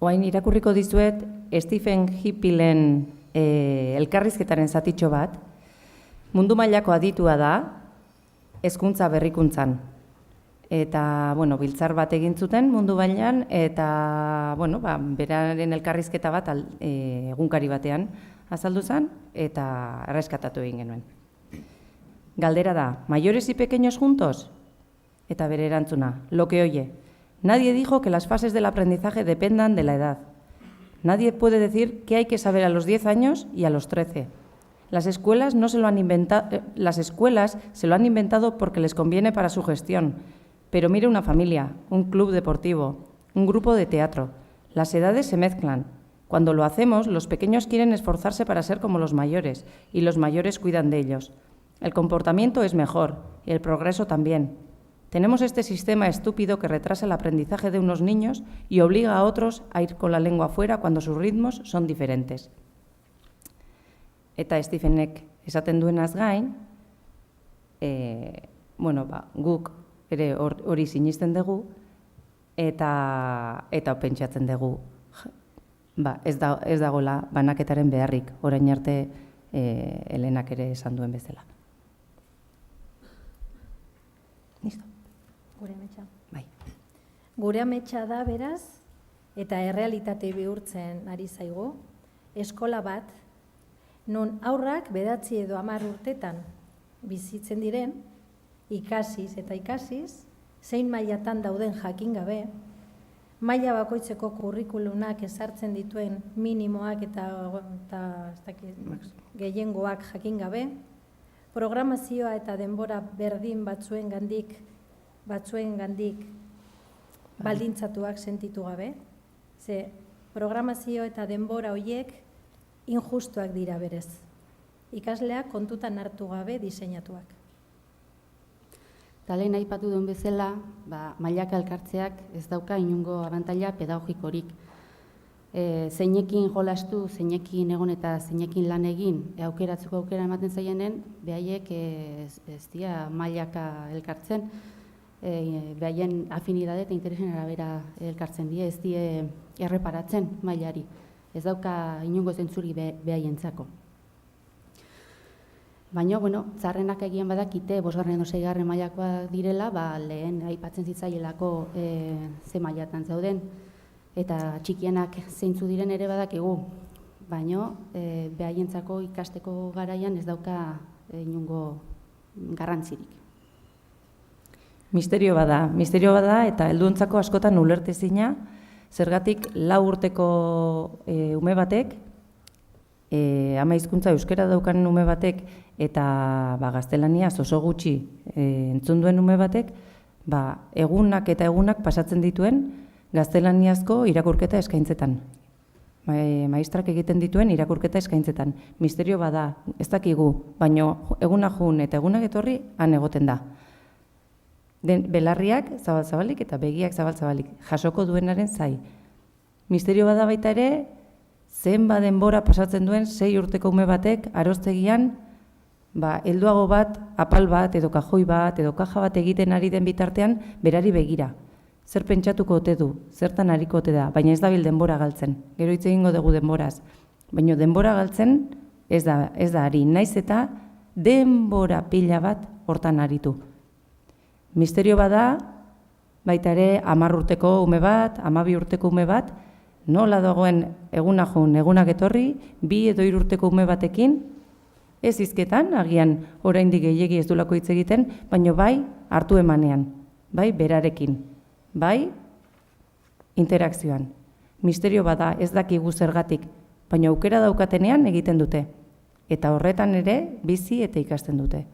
Oain irakurriko dizuet Stephen Hippilen elkarrizketaren zatitxo bat, mundu mailako aditua da, hezkuntza berrikuntzan. Eta, biltzar bat egin zuten mundu mailan eta, beraren elkarrizketa bat egunkari batean azaldu zen eta erreskatatu egin genuen. Galdera da, ¿mayores y pequeños juntos? Eta bere erantzuna, lo que oye. Nadie dijo que las fases del aprendizaje dependan de la edad. Nadie puede decir qué hay que saber a los 10 años y a los 13. Las escuelas se lo han inventado porque les conviene para su gestión. Pero mire una familia, un club deportivo, un grupo de teatro. Las edades se mezclan. Cuando lo hacemos, los pequeños quieren esforzarse para ser como los mayores y los mayores cuidan de ellos. El comportamiento es mejor y el progreso también. Tenemos este sistema estúpido que retrasa el aprendizaje de unos niños y obliga a otros a ir con la lengua afuera cuando sus ritmos son diferentes. Eta Stephenek esaten duenaz gain, guk ere hori sinisten dugu eta pentsatzen dugu ez dagoela banaketaren beharrik, orain arte Helenak ere esan duen bezala. Listo. Gure ametsa. Bai. Gure ametsa da beraz, eta errealitate bihurtzen ari zaigu, eskola bat, non aurrak 9 edo 10 urtetan bizitzen diren, ikasiz eta ikasiz, zein mailatan dauden jakin gabe, maila bakoitzeko kurrikulunak ezartzen dituen minimoak eta gehiengoak jakin gabe, programazioa eta denbora berdin batzuengandik baldintzatuak sentitu gabe, ze programazio eta denbora horiek injustuak dira berez. Ikasleak kontutan hartu gabe diseinatuak. Eta lehen aipatu duen bezala, mailaka elkartzeak ez dauka inungo abantaila pedagogikorik. Zeinekin jolastu, zeinekin egon eta zeinekin lan egin, aukeratzeko aukera ematen zaienen, behaiek ez dira mailaka elkartzen, behaien afinidade eta interesen arabera elkartzen die, ez die erreparatzen mailari. Ez dauka inungo zentzuri behaientzako. Baina, txarrenak egien badakite, 5. edo 6. mailakoak direla, lehen aipatzen zitzaielako ze mailatan zauden, eta txikienak zeintzu diren ere badakigu. Baina, behaientzako ikasteko garaian ez dauka inungo garrantzirik. Misterio bada eta helduentzako askotan ulertezina, zergatik 4 urteko ume batek, ama hizkuntza euskara daukanen ume batek eta gaztelaniaz oso gutxi entzun duen ume batek, egunak eta egunak pasatzen dituen gaztelaniazko irakurketa eskaintzetan. Maistrak egiten dituen irakurketa eskaintzetan. Misterio bada, ez dakigu, baina egunak jun eta egunak etorri han egoten da. Belarriak zabal-zabalik eta begiak zabal-zabalik, jasoko duenaren zai. Misterio bada baita ere, zenba denbora pasatzen duen 6 urteko ume batek aroztegian, helduago bat, apal bat, edo kajoi bat, edo kaja bat egiten ari den bitartean, berari begira. Zer pentsatuko ote du, zertan hariko ote da, baina ez dabil denbora galtzen. Gero hitz egingo dugu denboraz. Baina denbora galtzen ez da ari, naiz eta denbora pila bat hortan aritu. Misterio bada, baita ere 10 urteko ume bat, 12 urteko ume bat, nola dagoen eguna jun, egunak etorri, 2 edo 3 urteko ume batekin, ez hizketan, agian oraindik gehiegi ez dulako hitz egiten, baina bai hartu emanean, bai berarekin, bai interakzioan. Misterio bada, ez dakigu zergatik, baina aukera daukatenean egiten dute, eta horretan ere bizi eta ikasten dute.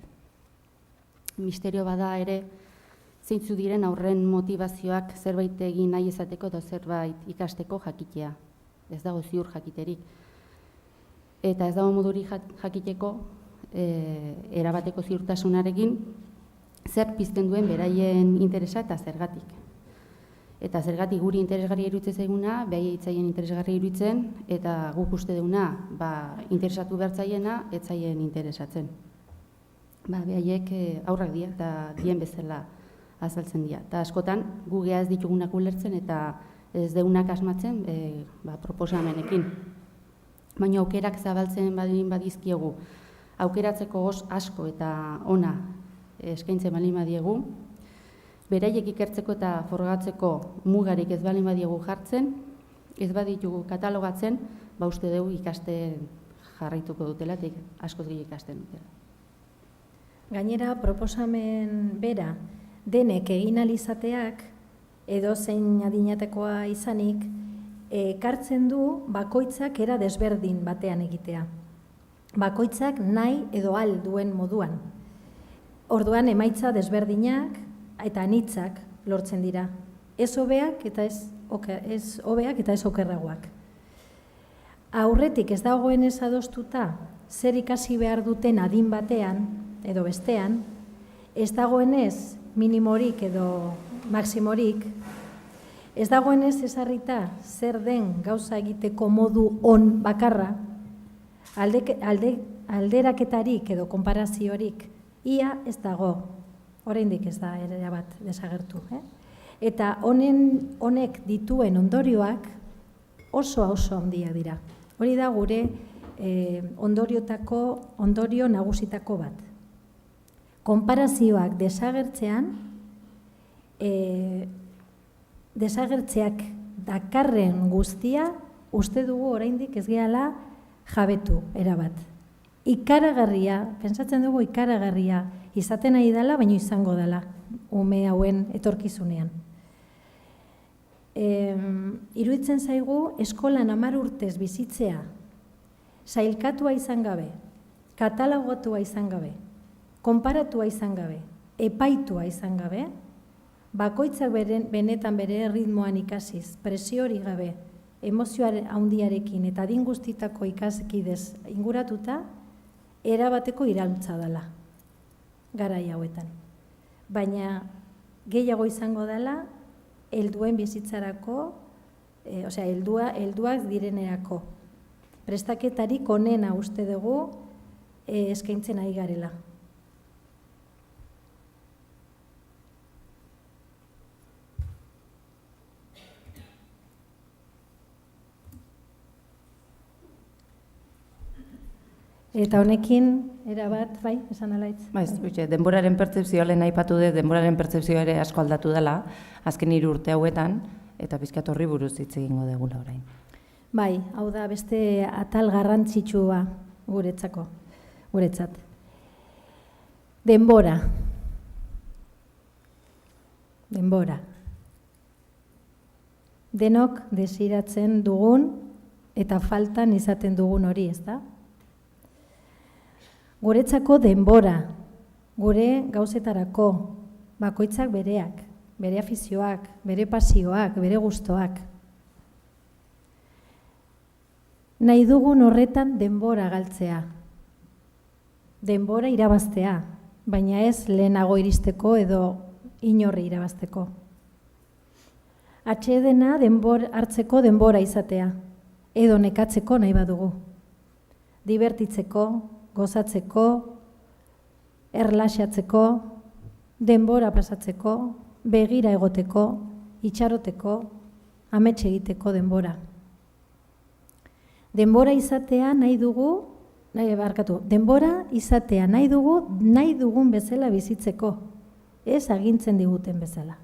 Misterio bada ere, zeintzu diren aurren motivazioak zerbait egin nahi izateko edo zerbait ikasteko jakitea. Ez dago ziur jakiterik. Eta ez dago modurik jakiteko erabateko ziurtasunarekin zer pizten duen beraien interesa eta zergatik. Eta zergatik guri interesgarria iruditzen zaiguna, behai hitzaien interesgarria iruditzen, eta guk uste duguna interesatu bertzaiena, etzaien interesatzen. Behaiek aurrak dira eta dien bezala azaltzen dira. Eta askotan, gu geha ez ditugunak ulertzen eta ez deunak asmatzen proposamenekin. Baina aukerak zabaltzen badizkiegu, aukeratzeko asko eta ona eskaintzen balin badiegu, beraiek ikertzeko eta forgatzeko mugarik ez balin badiegu jartzen, ez baditugu katalogatzen, uste dugu ikasten jarraituko dutela eta askoz gehiago ikasten dutela. Gainera, proposamen bera, denek egin alizateak, edo zein adinatekoa izanik, ekartzen du bakoitzak era desberdin batean egitea. Bakoitzak nahi edo al duen moduan. Orduan emaitza desberdinak eta anitzak lortzen dira. Ez hobeak eta ez okerragoak. Aurretik ez dagoen ez adostuta, zer ikasi behar duten adin batean edo bestean, ez dagoenez minimorik edo maximorik, ez dagoenez ezarrita zer den gauza egiteko modu on bakarra, alderaketarik edo konparaziorik, ia ez dago, oraindik ez da ere bat desagertu. Eta honek dituen ondorioak oso handiak dira. Hori da gure ondorio nagusitako bat. Konparazioak desagertzeak dakarren guztia uste dugu oraindik ez gehala jabetu erabat. ikaragarria, pentsatzen dugu ikaragarria, izaten nahi dela, baino izango dela, ume hauen etorkizunean. Iruditzen zaigu, eskolan 10 urtez bizitzea, sailkatua izan gabe, katalogatua izan gabe, konparatua izan gabe, epaitua izan gabe, bakoitzak benetan bere ritmoan ikasiz, presio hori gabe, emozioaren handiarekin eta adin guztitako ikaskidez inguratuta, erabateko iraultza dela, garai hauetan. Baina gehiago izango dela, helduen bizitzarako, helduak direnerako. Prestaketarik onena uste dugu eskaintzen ari garela. Eta honekin, erabat, bai, esan alaitz? Denboraren pertzepzioa lehen aipatu dut, denboraren pertzepzioa ere asko aldatu dela, azken 3 urte hauetan, eta pixkat horri buruz hitz egingo degula orain. Bai, hau da beste atal garrantzitsua guretzat. Denbora. Denok desiratzen dugun eta faltan izaten dugun hori, ez da? Guretzako denbora, gure gauzetarako, bakoitzak bereak, bere afizioak, bere pasioak, bere gustoak. Nahi dugun horretan denbora galtzea, denbora irabaztea, baina ez lehenago iristeko edo inorri irabazteko. Atsedena hartzeko denbora izatea, edo nekatzeko nahi badugu. Divertitzeko, gozatzeko, erlaxatzeko, denbora pasatzeko, begira egoteko, itxaroteko, amets egiteko denbora. Denbora izatea nahi dugu nahi dugun bezala bizitzeko, ez agintzen diguten bezala.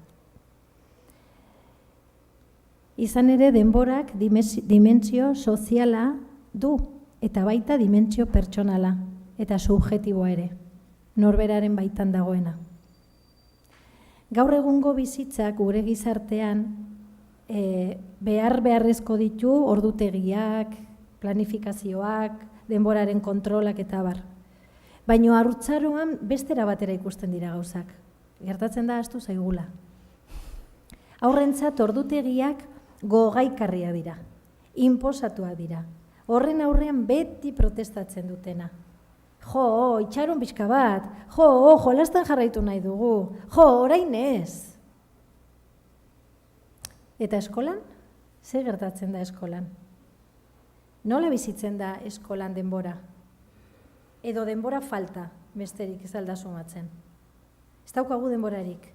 Izan ere denborak dimentsio soziala du, eta baita dimentsio pertsonala, eta subjektiboa ere, norberaren baitan dagoena. Gaur egungo bizitzak gure gizartean beharrezko ditu ordutegiak, planifikazioak, denboraren kontrolak eta abar. Baina haurtzaroan bestera batera ikusten dira gauzak. Gertatzen da ahaztu zaigula. Haurrentzat ordutegiak gogaikarria dira, inposatuak dira. Horren aurrean beti protestatzen dutena. Jo, itxaron pixka bat, jolastan jarraitu nahi dugu, orain ez. Eta eskolan? Zer gertatzen da eskolan? Nola bizitzen da eskolan denbora? Edo denbora falta, besterik ez alda sumatzen. Ez daukagu denborarik.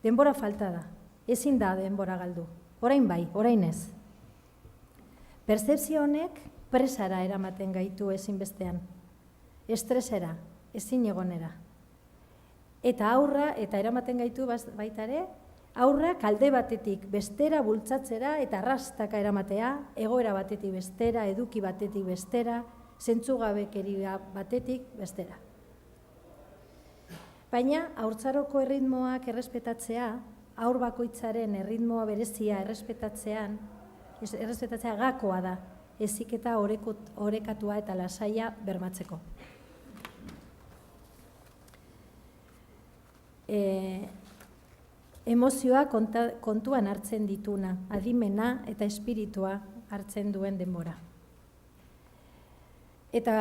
Denbora falta da. Ezin da denbora galdu. Orain bai, orain ez. Pertzepzio honek presara eramaten gaitu ezinbestean. Estresera, ezin egonera. Eta aurra, eta eramaten gaitu baita ere, aurrak alde batetik bestera bultzatzera eta arrastaka eramatea, egoera batetik bestera, eduki batetik bestera, zentzugabekeria batetik bestera. Baina, haurtzaroko erritmoak errespetatzea, haur bakoitzaren erritmoa berezia errespetatzea gakoa da, heziketa orekatua eta lasaia bermatzeko. Emozioa kontuan hartzen dituna, adimena eta espiritua hartzen duen denbora. Eta,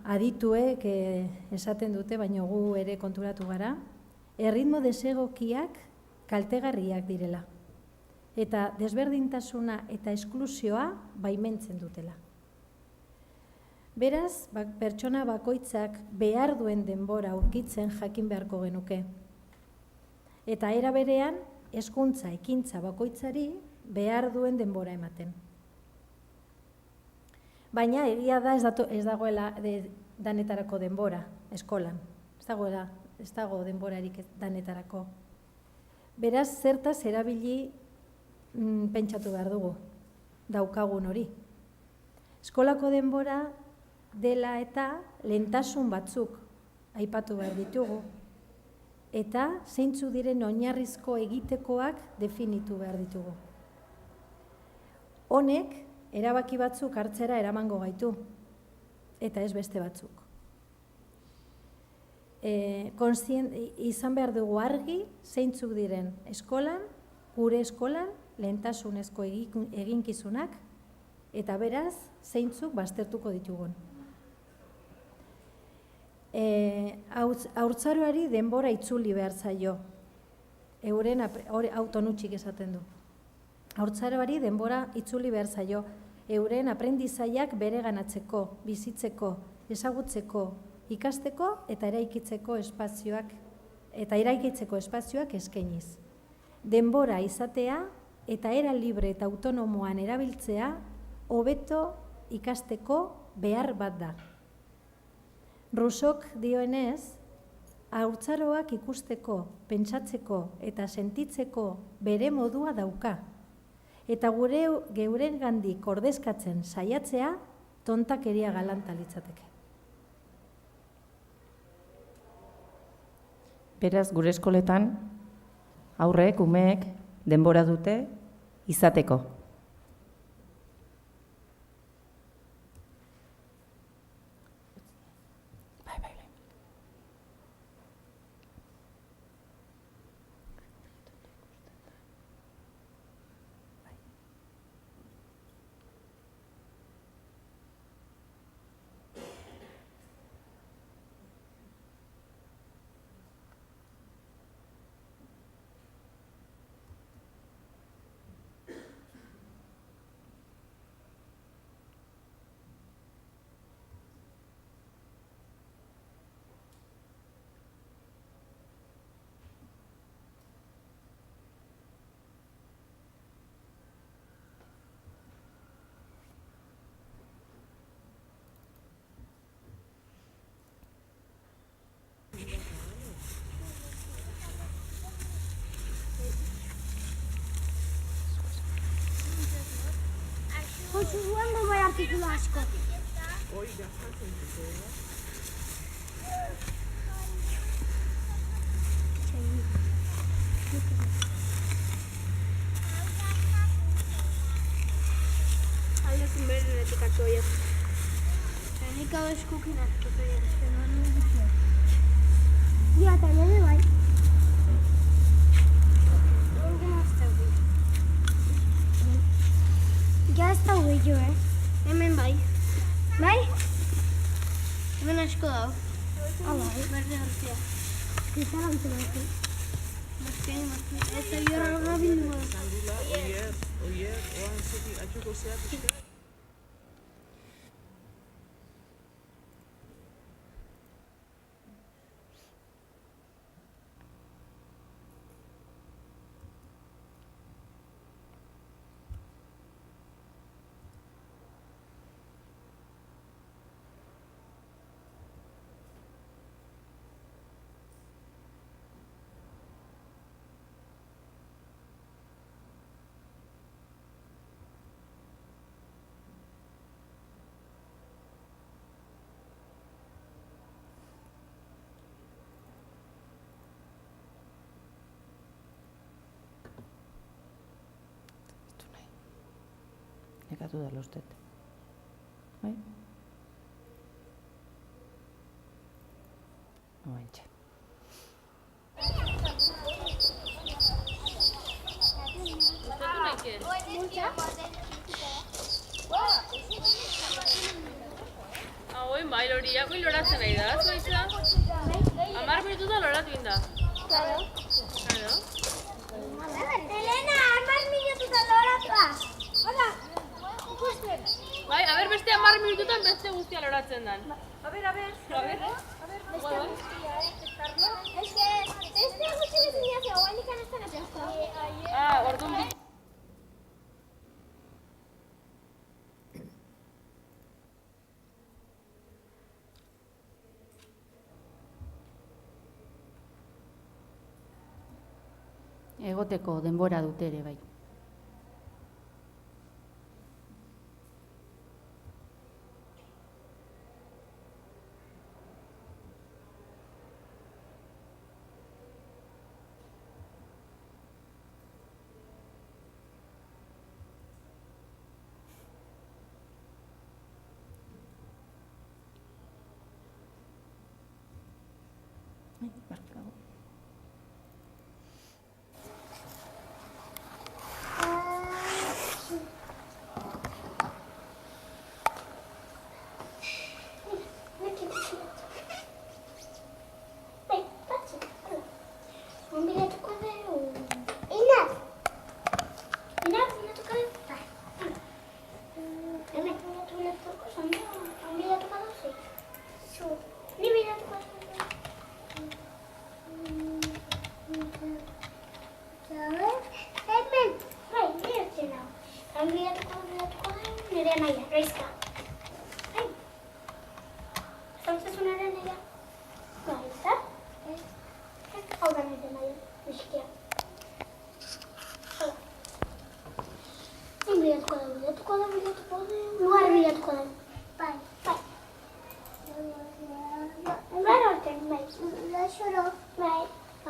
adituek esaten dute, baina gu ere konturatu gara, erritmo desegokiak kaltegarriak direla. Eta desberdintasuna eta esklusioa baimentzen dutela. Beraz, pertsona bakoitzak behar duen denbora aurkitzen jakin beharko genuke. Eta era berean, hezkuntza ekintza bakoitzari behar duen denbora ematen. Baina egia da ez dagoela danetarako denbora eskolan. Ez dago denborarik danetarako. Beraz, zertaz erabili pentsatu behar dugu, daukagun hori. Eskolako denbora dela eta lehentasun batzuk aipatu behar ditugu. Eta zeintzu diren oinarrizko egitekoak definitu behar ditugu. Honek, erabaki batzuk hartzera eramango gaitu, eta ez beste batzuk. Izan behar dugu argi, zeintzuk diren eskolan, gure eskolan, lehentasunezko eginkizunak, eta beraz, zeintzuk baztertuko ditugun. Haurtzaroari denbora itzuli behar zaio, euren autonutxik esaten du. Haurtzaroari denbora itzuli behar zaio, euren aprendizaiak bereganatzeko, bizitzeko, ezagutzeko, ikasteko eta eraikitzeko espazioak eskainiz. Denbora izatea eta era libre eta autonomoan erabiltzea hobeto ikasteko behar bat da. Rousseauk dioenez, haurtzaroak ikusteko, pentsatzeko eta sentitzeko bere modua dauka. Eta geurengandik ordezkatzen saiatzea tontakeria galanta litzateke. Beraz, gure eskoletan, aurrek, umeek, denbora dute izateko. Zuen bai artikulu asko. Aldezen berenetik hartu horiek. Nik hau eskukin hartu horiek, ezken noan guztiak. Ia, eta nire bai. Ja ez da gehiago, Hemen bai. Bai? Hemen asko dago. Hala, berde hartzea. Eskizara antzera dut. Bazkain, eta jora horra bildu da. Oier, oan zeti atxoko zea pixka. Nekatu da lostet. Bai? Oaintxe. Hauen bai, horiak loratzen nahi da, zuaitza? 10 minututa loratu inda. Claro. Elena, 10 minututa loratua. Hola. Bai, a ber, beste 10 minututan beste guztia loratzen dan. A ver. Beste guztia, Ez que, beste guztia desinazio, guain ikan ez da Orduan bi. Egoteko denbora dute ere bai. nire naia, Gaizka. Zautzezun ere naia? Gaizka? Hau da nire naia, neskia. Hala. Bilatuko da. Lugar bilatuko da. Bai. Gara horten, bai. Laxoro. Bai.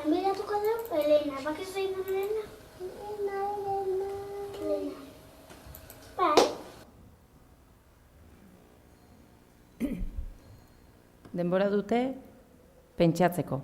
Bilatuko da, Elena. Bakizu egin da Elena? Elena. Bai. Denbora dute pentsatzeko.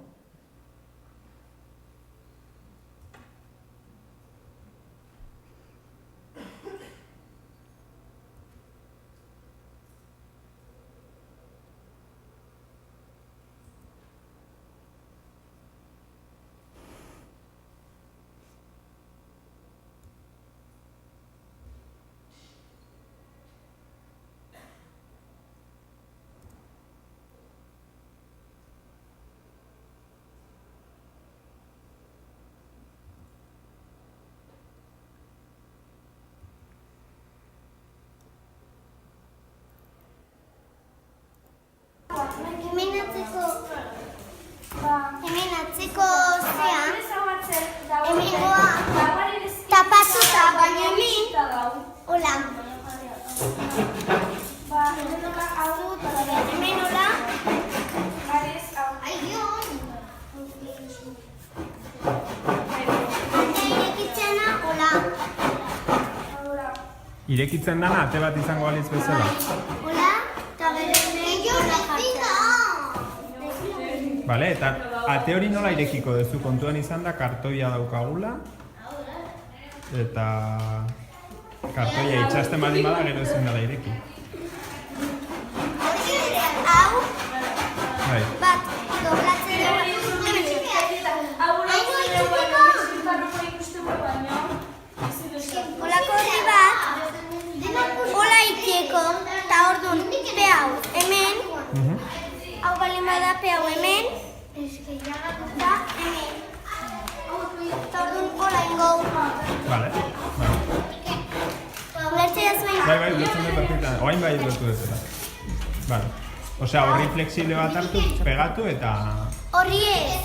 Hemen atzeko zean, hemengoa tapatuta, baina hemen, hola. Hemen hola. Irekitzena, hola. Irekitzen dana ate bat izango balitz bezala. Hola, eta gehiago jartzen. Bale, eta ate hori nola irekiko duzu? Kontuan izan da kartoia daukagula. Eta kartoia itxasten baldin bada gero ezin dela ireki. Hau, Bai. bat, doblatzen dugu. Holako horri bat, hola iteko, eta orduan, pe hau, hemen, hau balin bada pe hau hemen, eta hemen. Eta orduan, hola ingo. Bale. Ulertzea zuen. Bai, ulertzen dut perfectan. Oain bai ulertu dut eta. Bale. Osea, horri flexible bat hartu, pegatu eta... Horri ez.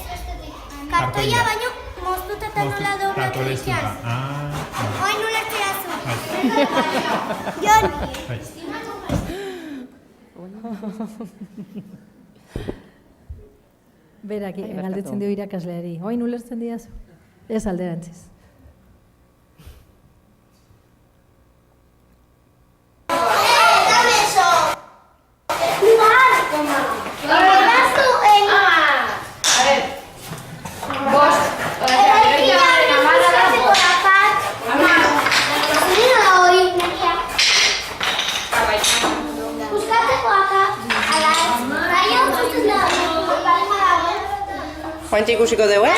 Kartoia baino moztuta eta nola doblatu lezuta. izan. Vale. Oain ulertzea zuen. Jon. Bai. Berak galdetzen dio irakasleari. Oain ulertzen diazu? Ez alderantziz. Joantxe ikusiko dugu,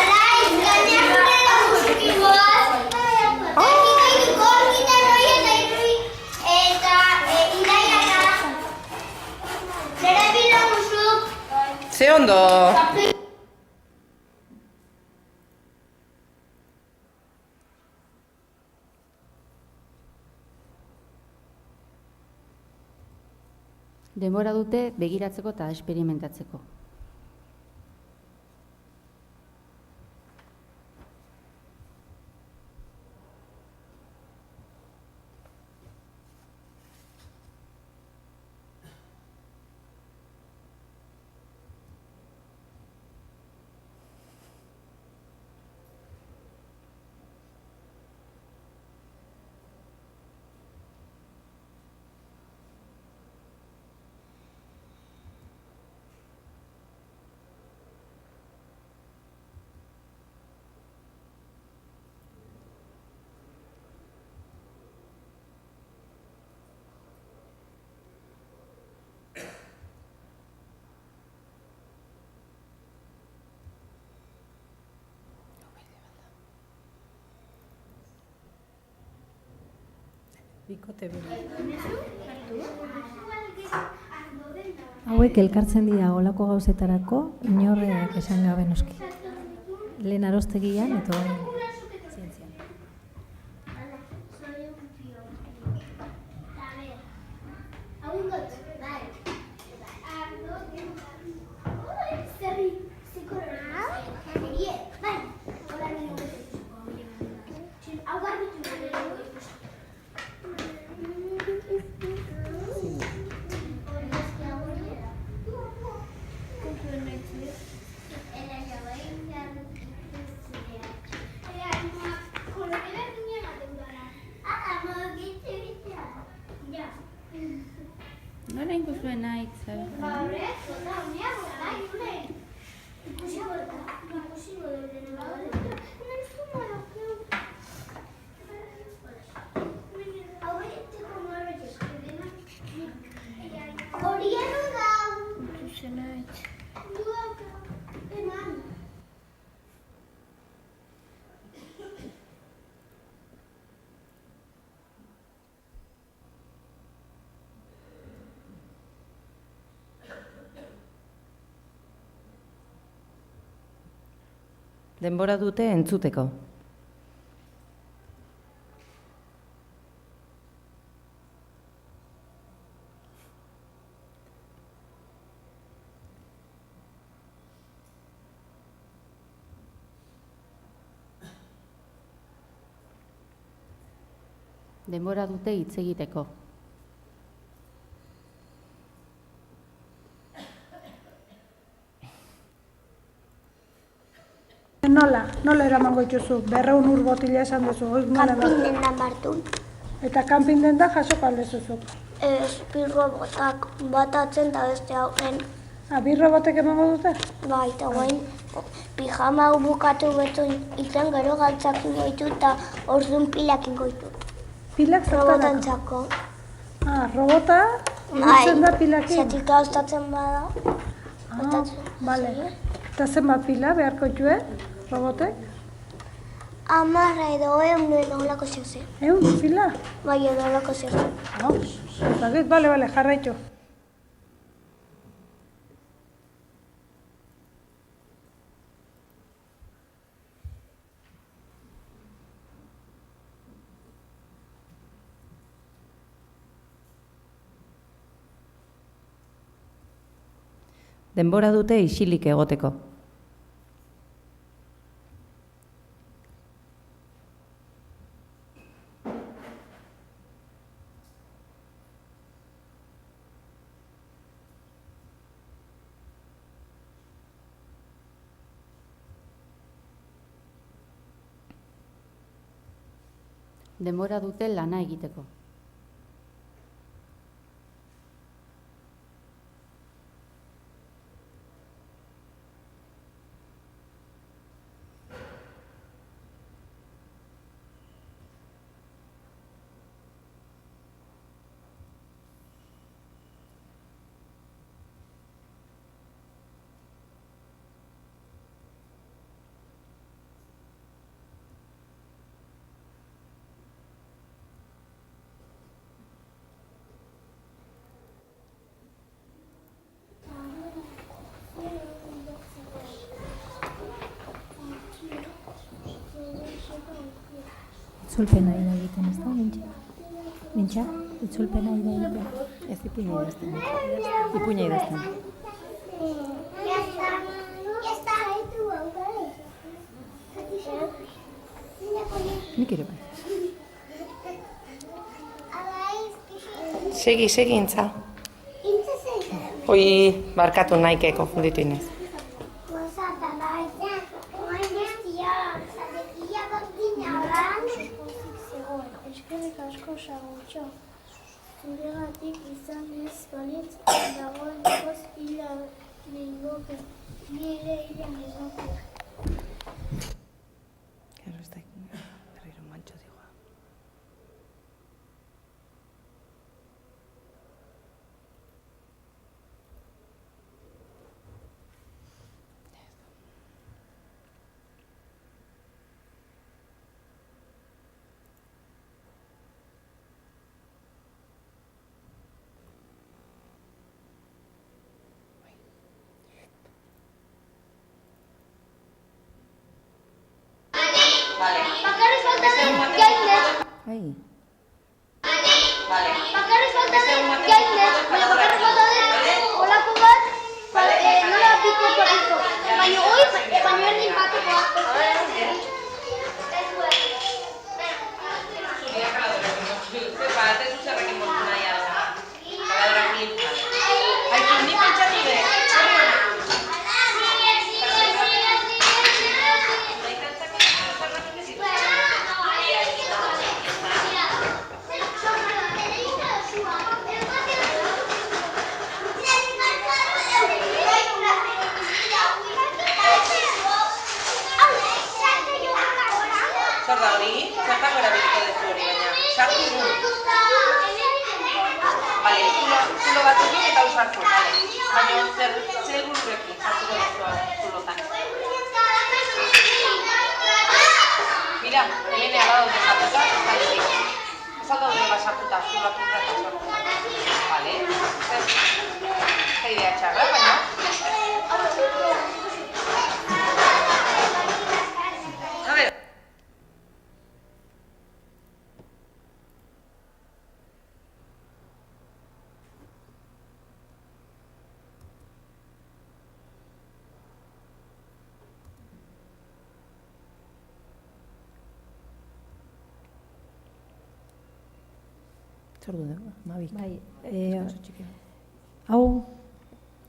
Ze ondo! Denbora dute begiratzeko eta esperimentatzeko. Bikote bera. Hauek elkartzen dira olako gauzetarako, inorreak esan gabe noski. Lehen arostegian eta orain zientzian. Nola ingo zuen nahi, Denbora dute entzuteko. Denbora dute hitz egiteko. Nola eramango dituzu? 200 ur botila esan duzu. Kanpin dendan bartun. Eta kanpin denda jasoko aldezuzuk. Birrobotak batatzen eta beste hauen. Birrobotek emango dute? Bai, eta guain pijama hau bukatu betu itzen gero galtzakin goitu eta orduan pilak ingoitu. Pilak zertarako? Robotantzako. Robota irutzen da pilakin? Zetik gauztatzen bada. Bale. Eta zenbat pila beharko ditue, robotek? 10 edo 100 edo olako zeuze. 100 pila? Bai, edo olako zeuze. Bale, jarraitu. Denbora dute isilik egoteko. Denbora dute lana egiteko. Itzulpena ida egiten, ez da, Mintxa? Itzulpena ida egiten. Ez ipuina idazten. Ipuina idazten. Nik ere bai. Segi, intza. Hoi, barkatu nahike konfunditu inez. Eskerrik asko sagutxo. Zuregatik izan ez balitz dagoen koz hila lehigoke. Ni ere hilen lehigoke. Gero ez da berriro mantxo digoa. Bakarrik falta gainez. Ai. Bakarrik falta gainez. Baina hoi, baina erdin batekoa. Zer da hori? Zertako erabiliko duzu hori baina? Sartu du. Bale, zulo batzukin eta usartu. Baina zer helbururekin sartuko duzu zulotan. Mira, Elene badaude sartuta, ez daude basartuta, zuloak intzatu sartuta. Bale, zer idea txarra, baina? A ver. Zordu dugu, mabik. Bai, hau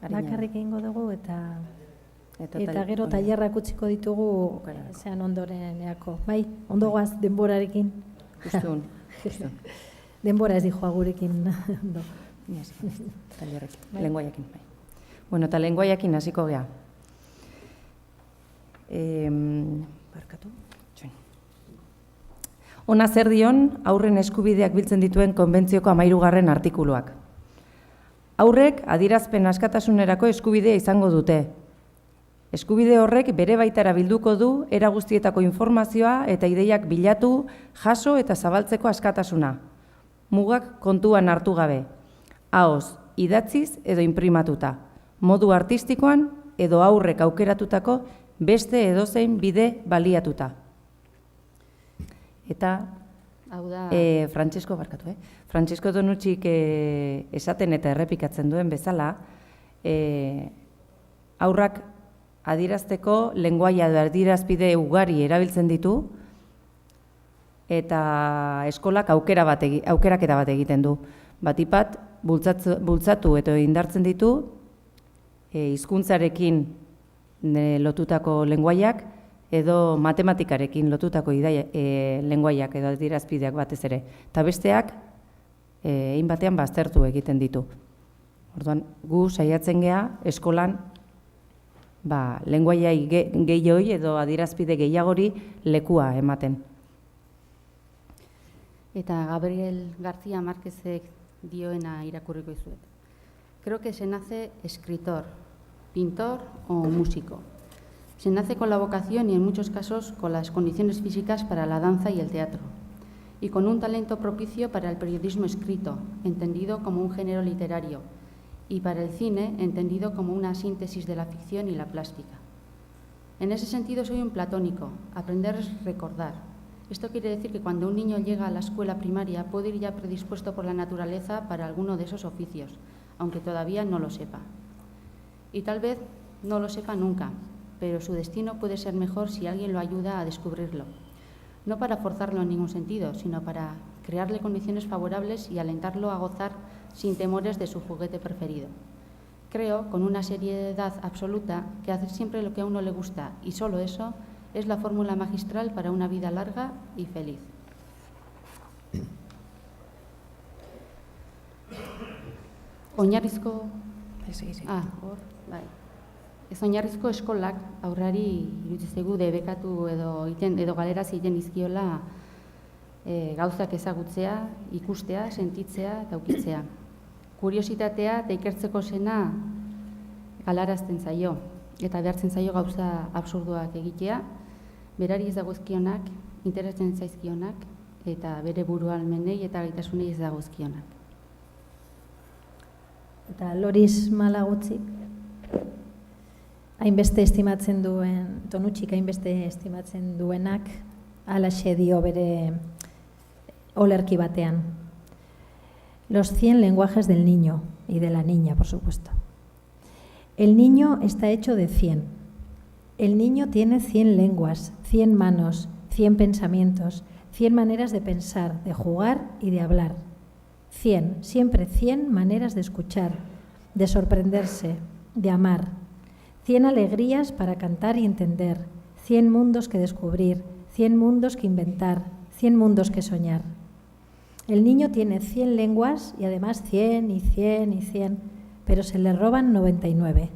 bakarrik egingo dugu eta gero tailerrak utziko ditugu zean ondoreneako. Bai, ondo goaz denborarekin. Justun. Denbora ez dijoa gurekin. Tailerrekin, lenguaiakin. Bueno, eta lenguaiakin hasiko gea. Barkatu. Ona zer dion haurren eskubideak biltzen dituen konbentzioko 13. artikuluak. Haurrek adierazpen askatasunerako eskubidea izango dute. Eskubide horrek bere baitara bilduko du era guztietako informazioa eta ideiak bilatu, jaso eta zabaltzeko askatasuna. Mugak kontuan hartu gabe. Ahoz, idatziz edo inprimatuta. Modu artistikoan edo haurrek aukeratutako beste edozein bide baliatuta. Eta Francesco barkatu, Francesco Donutxik esaten eta errepikatzen duen bezala, haurrak adierazteko lenguaia edo adierazpide ugari erabiltzen ditu eta eskolak aukeraketa bat egiten du. Batipat bultzatu eta indartzen ditu hizkuntzarekin lotutako lenguaiak edo matematikarekin lotutako lenguaiak edo adierazpideak batez ere. Eta besteak egin batean baztertu egiten ditu. Orduan, gu saiatzen gea eskolan lenguaiai gehioi edo adierazpide gehiagori lekua ematen. Eta Gabriel García Márquezek dioena irakurriko izuet. Creo que se nace escritor, pintor o músico. Se nace con la vocación y en muchos casos con las condiciones físicas para la danza y el teatro, y con un talento propicio para el periodismo escrito, entendido como un género literario, y para el cine, entendido como una síntesis de la ficción y la plástica. En ese sentido soy un platónico, aprender es recordar. Esto quiere decir que cuando un niño llega a la escuela primaria puede ir ya predispuesto por la naturaleza para alguno de esos oficios, aunque todavía no lo sepa. Y tal vez no lo sepa nunca, pero su destino puede ser mejor si alguien lo ayuda a descubrirlo. No para forzarlo en ningún sentido, sino para crearle condiciones favorables y alentarlo a gozar sin temores de su juguete preferido. Creo, con una seriedad absoluta, que hacer siempre lo que a uno le gusta, y solo eso, es la fórmula magistral para una vida larga y feliz. Oinarrizko... Ez oinarrizko eskolak aurrari iruditzegu debekatu edo galerazi egiten dizkiola gauzak ezagutzea, ikustea, sentitzea eta ukitzea. Kuriositatea eta ikertzeko zena galarazten zaio eta behartzen zaio gauza absurduak egitea, berari ez dagozkionak, interesatzen zaizkionak eta bere burualmenei eta gaitasunei ez dagozkionak. Eta Loris Malagutzik hainbeste estimatzen duen, Donutxik hainbeste estimatzen duenak, halaxe dio bere olerki batean. Los 100 lenguajes del niño y de la niña, por supuesto. El niño está hecho de 100. El niño tiene 100 lenguas, 100 manos, 100 pensamientos, 100 maneras de pensar, de jugar y de hablar. 100, siempre 100 maneras de escuchar, de sorprenderse, de amar. 100 alegrías para cantar y entender, 100 mundos que descubrir, 100 mundos que inventar, 100 mundos que soñar. El niño tiene 100 lenguas y además 100 y 100 y 100, pero se le roban 99.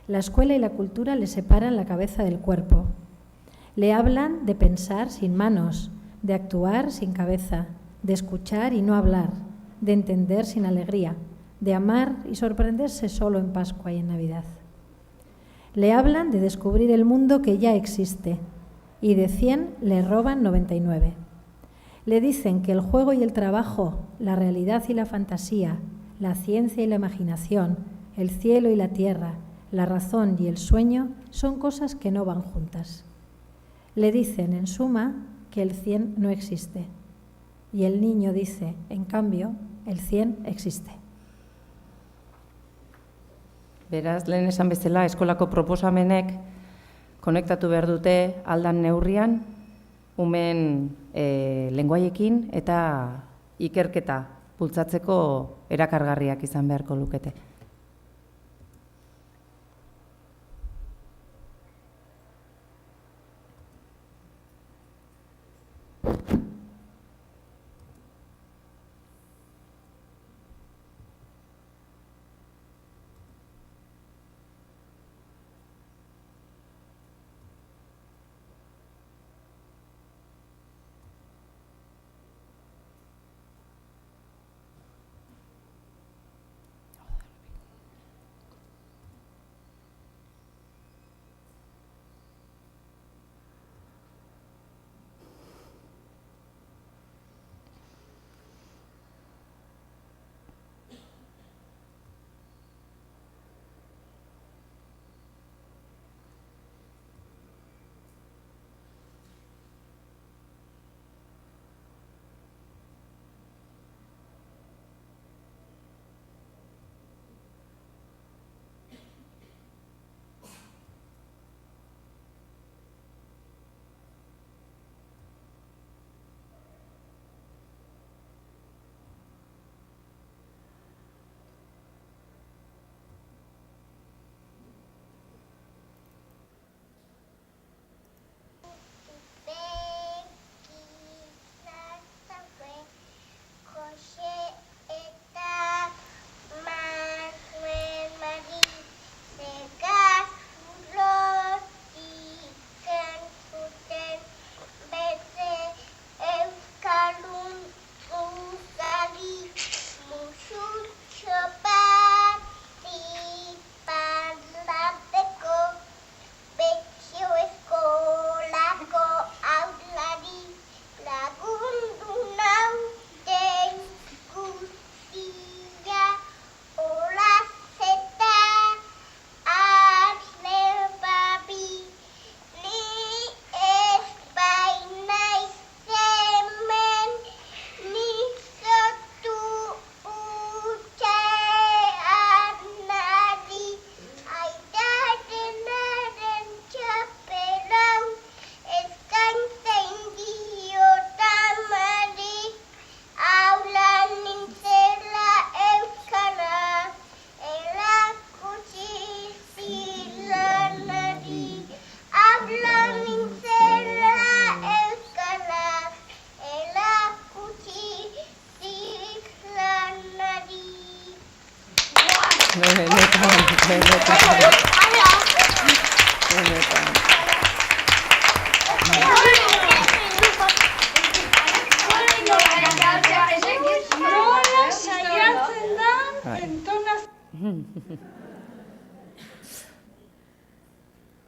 La escuela y la cultura le separan la cabeza del cuerpo. Le hablan de pensar sin manos, de actuar sin cabeza, de escuchar y no hablar, de entender sin alegría, de amar y sorprenderse solo en Pascua y en Navidad. Le hablan de descubrir el mundo que ya existe y de 100 le roban 99. Le dicen que el juego y el trabajo, la realidad y la fantasía, la ciencia y la imaginación, el cielo y la tierra, la razón y el sueño son cosas que no van juntas. Le dicen, en suma, que el 100 no existe. Y el niño dice, en cambio, el 100 existe. Beraz, lehen esan bezala, eskolako proposamenek konektatu behar dute aldan neurrian, umen lenguaiekin eta ikerketa bultzatzeko erakargarriak izan beharko lukete.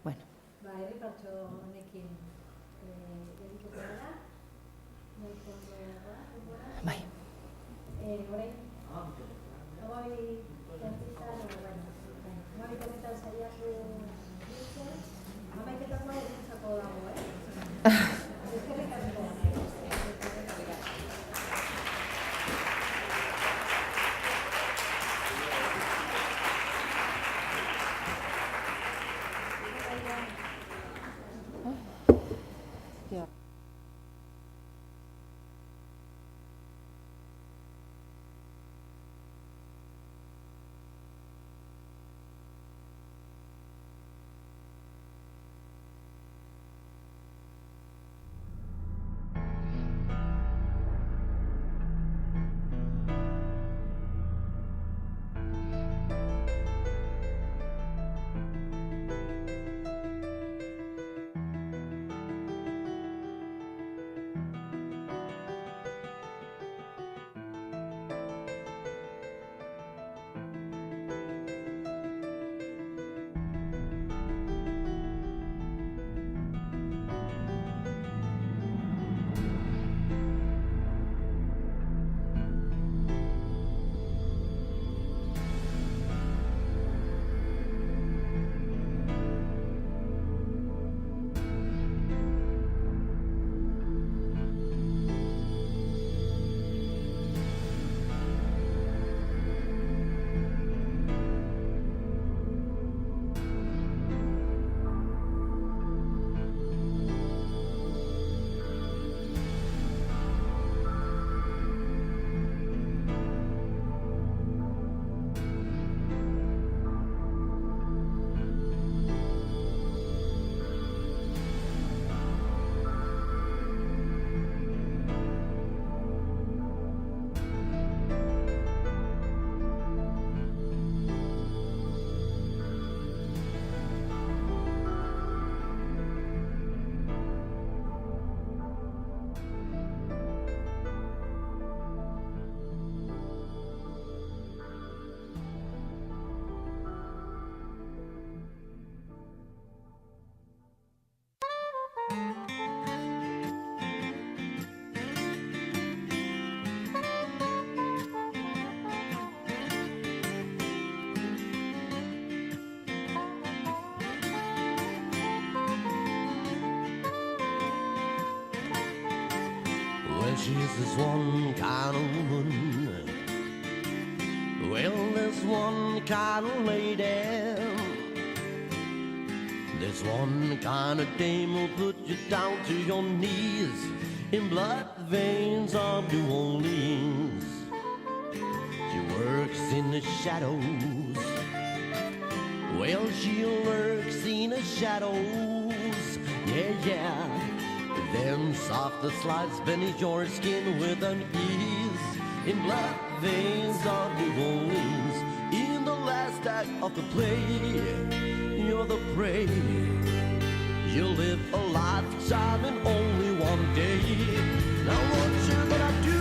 Bueno. Bai. She's this one kind of woman. Well, there's one kind of lady. There's one kind of dame who'll put you down to your knees in blood veins of New Orleans. She works in the shadows. Well, she lurks in the shadows. Yeah. Then softly slides beneath your skin with an ease in blood veins of New Orleans. In the last act of the play, you're the prey. You live a lifetime in only one day. Now what you gonna do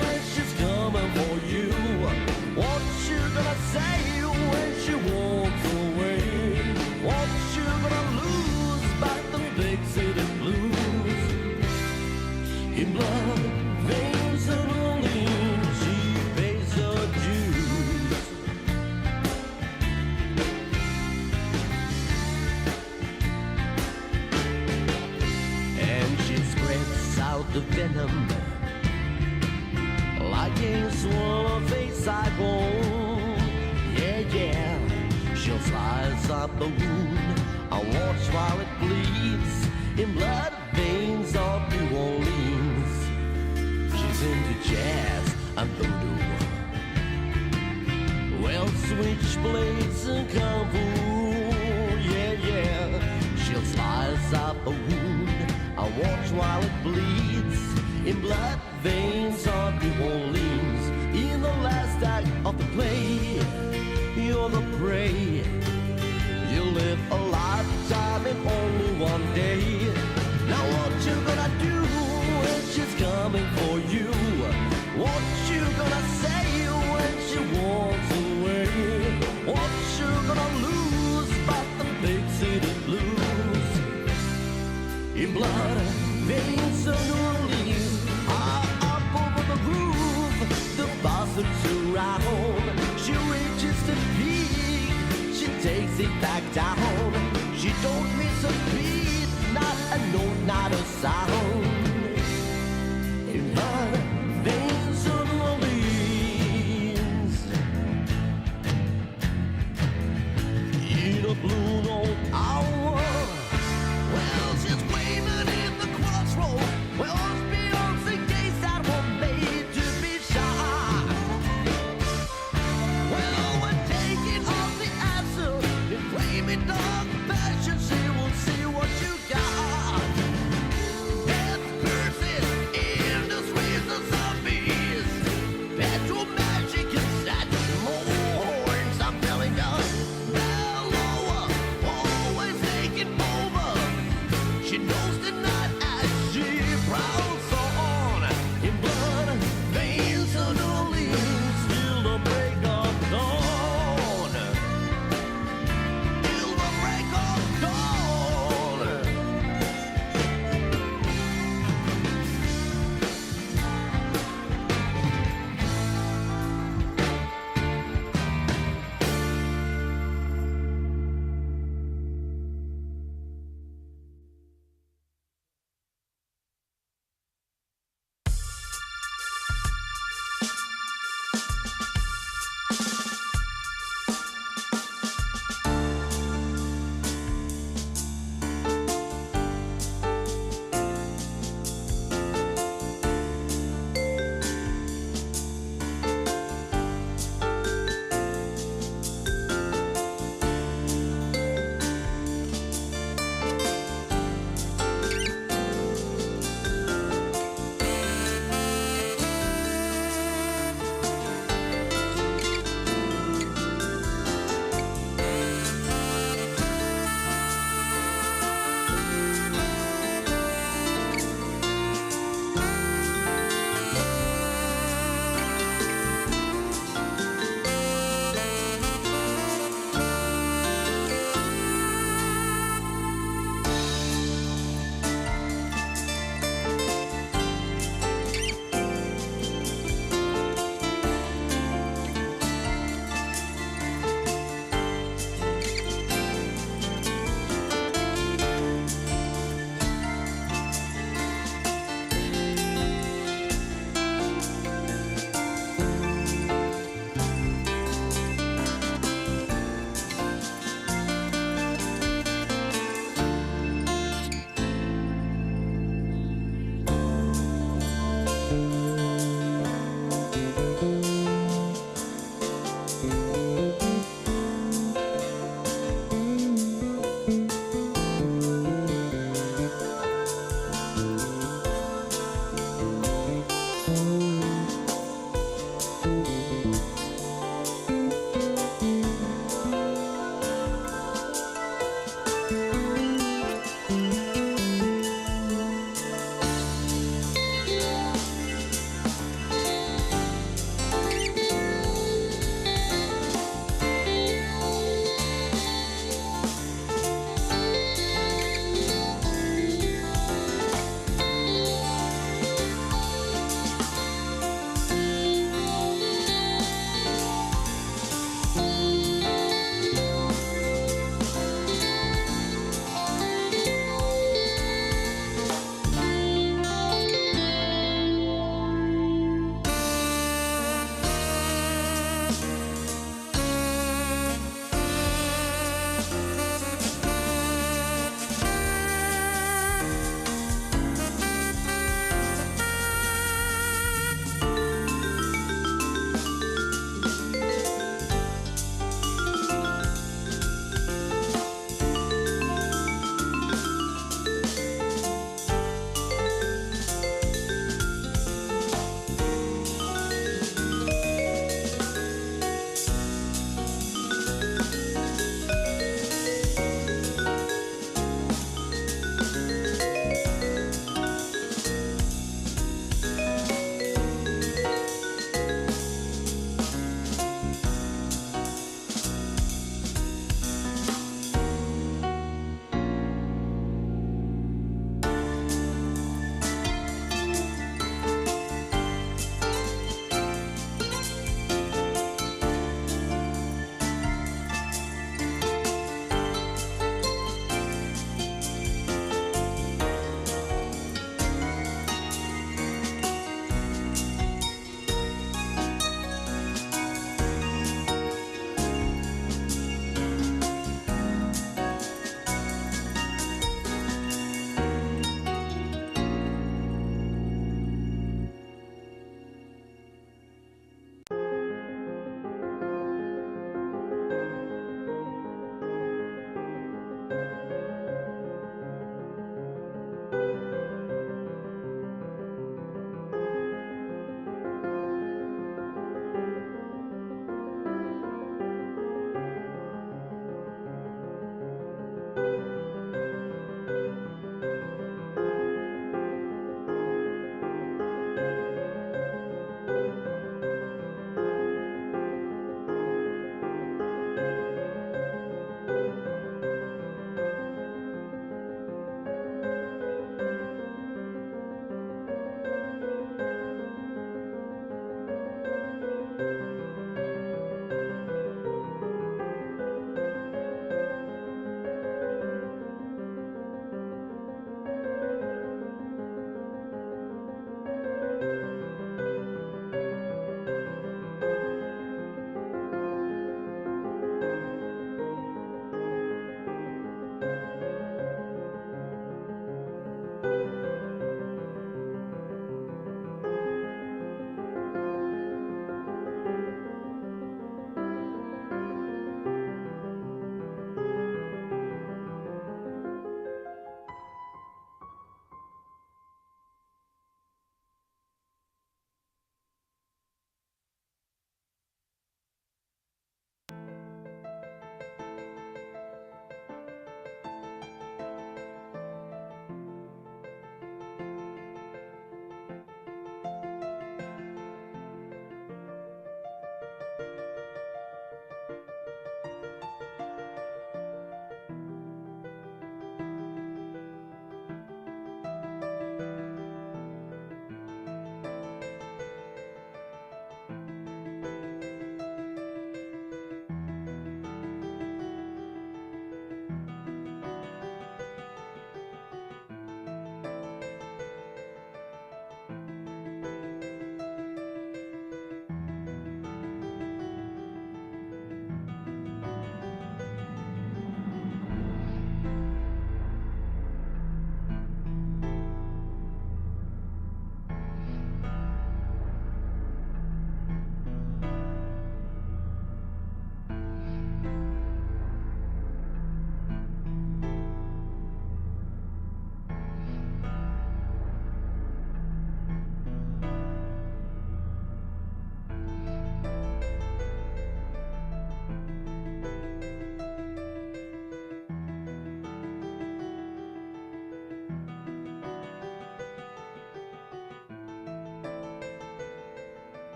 when she's coming for you? What you gonna say when she walks away? What you gonna lose by the big city blues? In blood veins of New Orleans, she pays her dues. And she spreads out the venom like a swallow face cyclone. Yeah. She'll slice up the wound and watch while it bleeds in blood veins of New Orleans. She's into jazz and voodoo. Well, switchblades and kung fu. Yeah. She'll slice up a wound and watch while it bleeds in blood veins of New Orleans. In the last act of the play, you're the prey. You live a lifetime in only one day. Now what you gonna do when she's coming for you? What you gonna say when she walks away? What you gonna lose but the big city blues? In blood veins of New Orleans, up over the roof, the buzzards around. She reaches the peak, she takes it back down. She don't miss a beat, not a note, not a sound. In blood veins of New Orleans, in a blue note hour. Well, she's waving in the crossroads. Well, it's beyond the gates that were made to be shot. Well, we're taking off the answer and flaming dark passion. She will see what you got. Death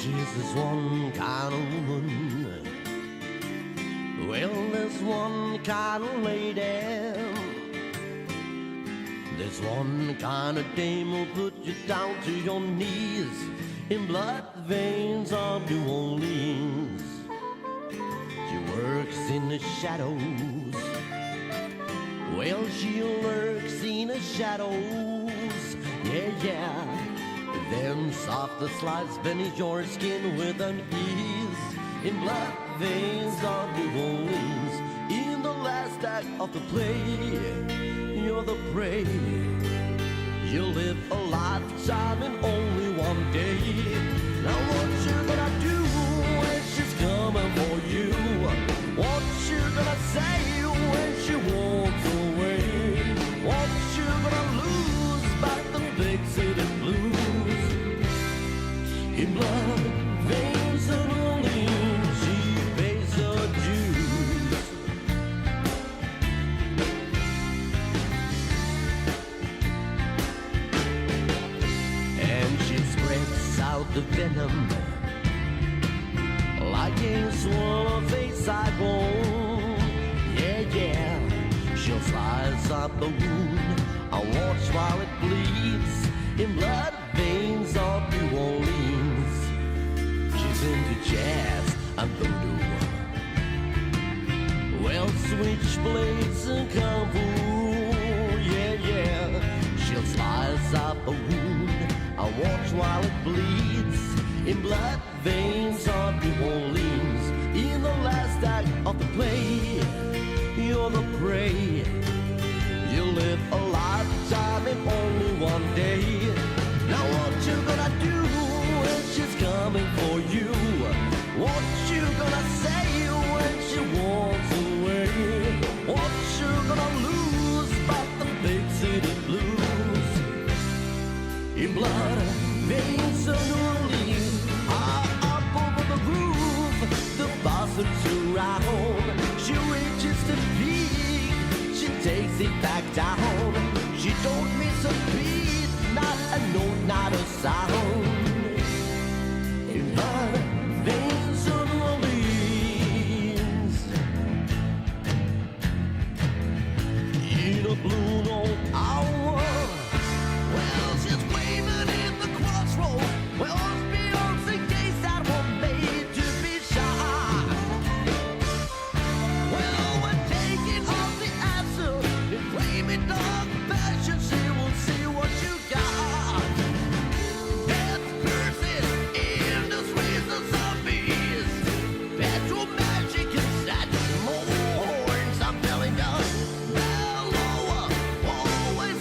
She's this one kind of woman. Well, there's one kind of lady. There's one kind of dame who'll put you down to your knees in blood veins of New Orleans. She works in the shadows. Well, she lurks in the shadows. Yeah. Then softly slides beneath your skin with an ease in blood veins of New Orleans. In the last act of the play, you're the prey. You live a lifetime in only one day. Now what you gonna do when she's coming for you? What you gonna say when she walks away? What you gonna lose by the big city blues? In blood veins of New Orleans, she pays her dues. And she spreads out the venom like a swallow face cyclone. Yeah. She'll slice up the wound and watch while it bleeds in blood veins of New Orleans. She's into jazz and voodoo. Well, switchblades and kung fu. Yeah. She'll slice up a wound and watch while it bleeds in blood veins of New Orleans. In the last act of the play, you're the prey. You live a lifetime in only one day. Now what you gonna do when she's coming for you? What you gonna say when she walks away? What you gonna lose but the big city blues? In blood veins of New Orleans, up over the roof, the buzzards around. She reaches the peak, she takes it back down. She don't miss a beat, not a note, not a sound. In blood veins of New Orleans, in a blue note hour. Well, she's waving in the crossroads. Well, it's Beyonce gates that were made to be shot. Well, we're taking off the answer and flaming dark passion. She will see what you got. Death curses, industries and zombies. Petrol magic and statues, more horns, I'm telling you. Bellow, always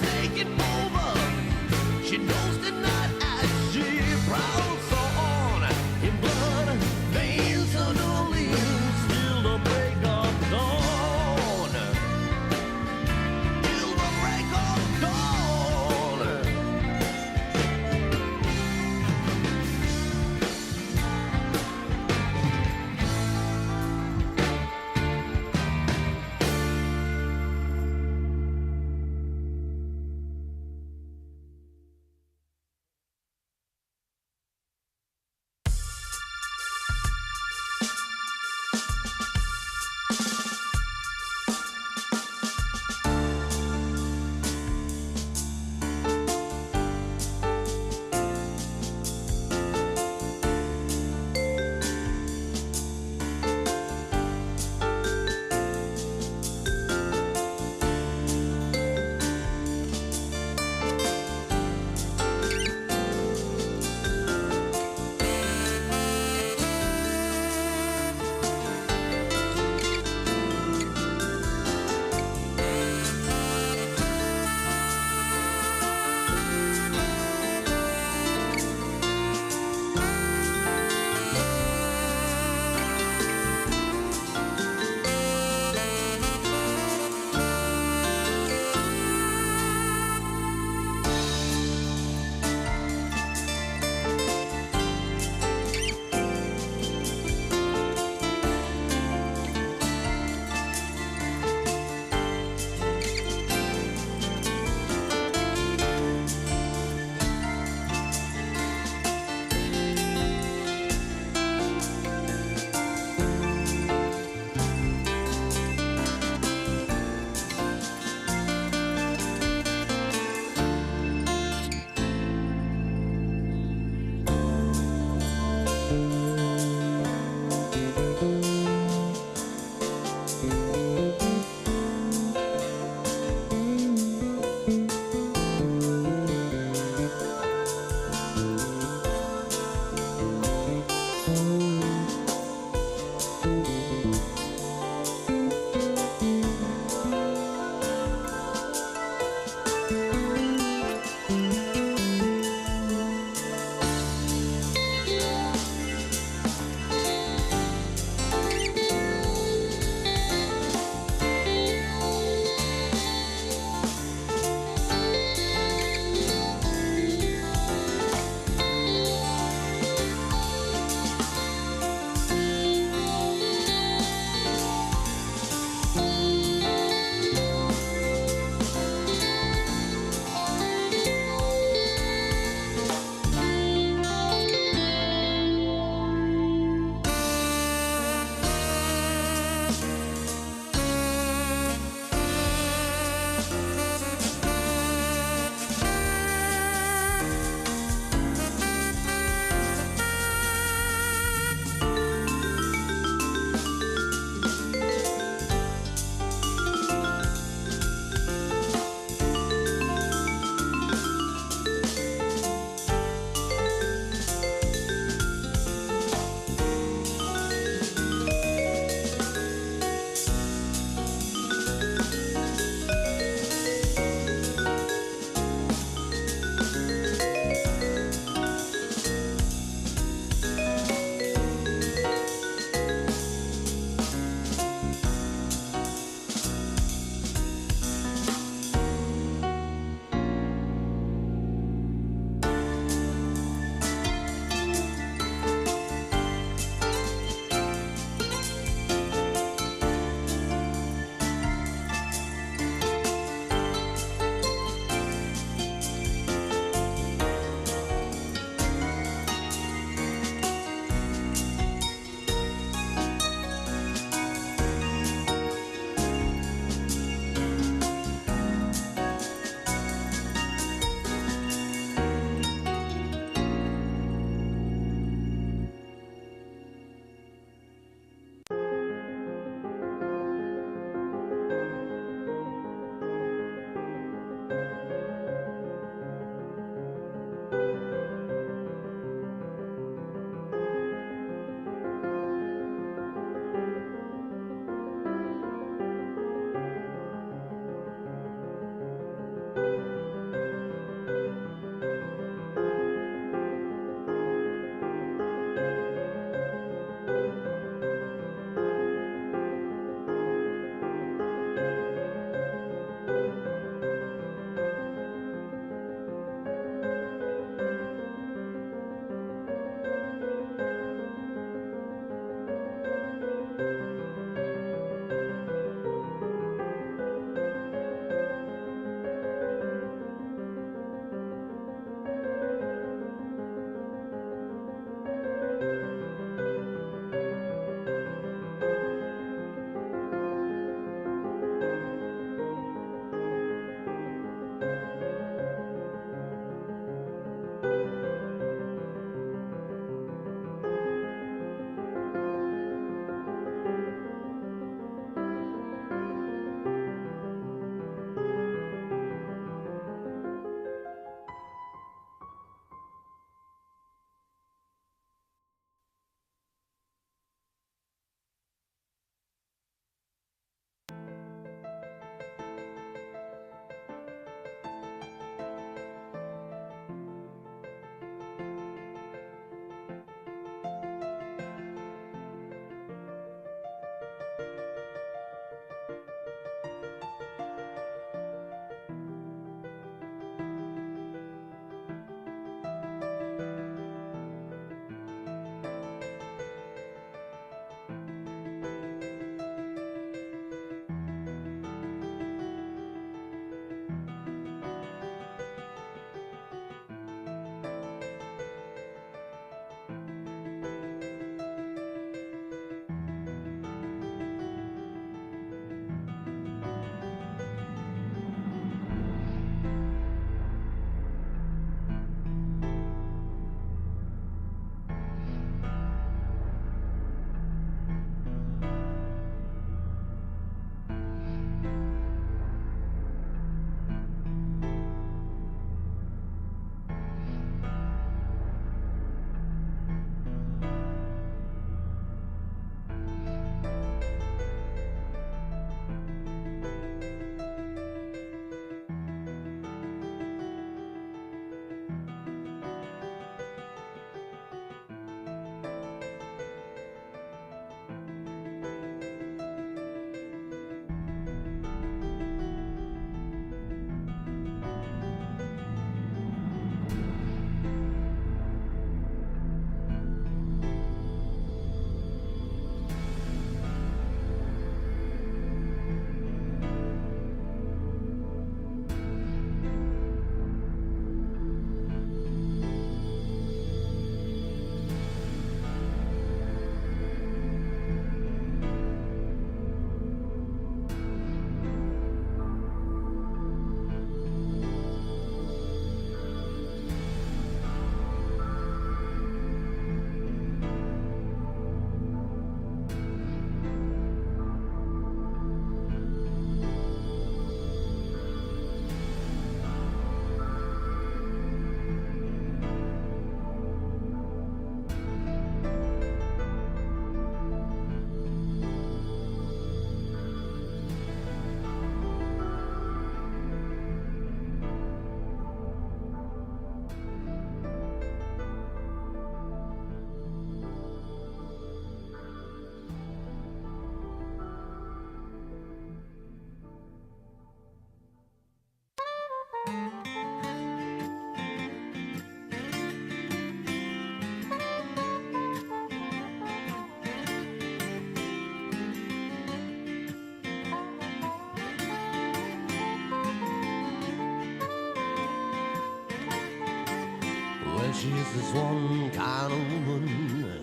Well, she's this one kind of woman.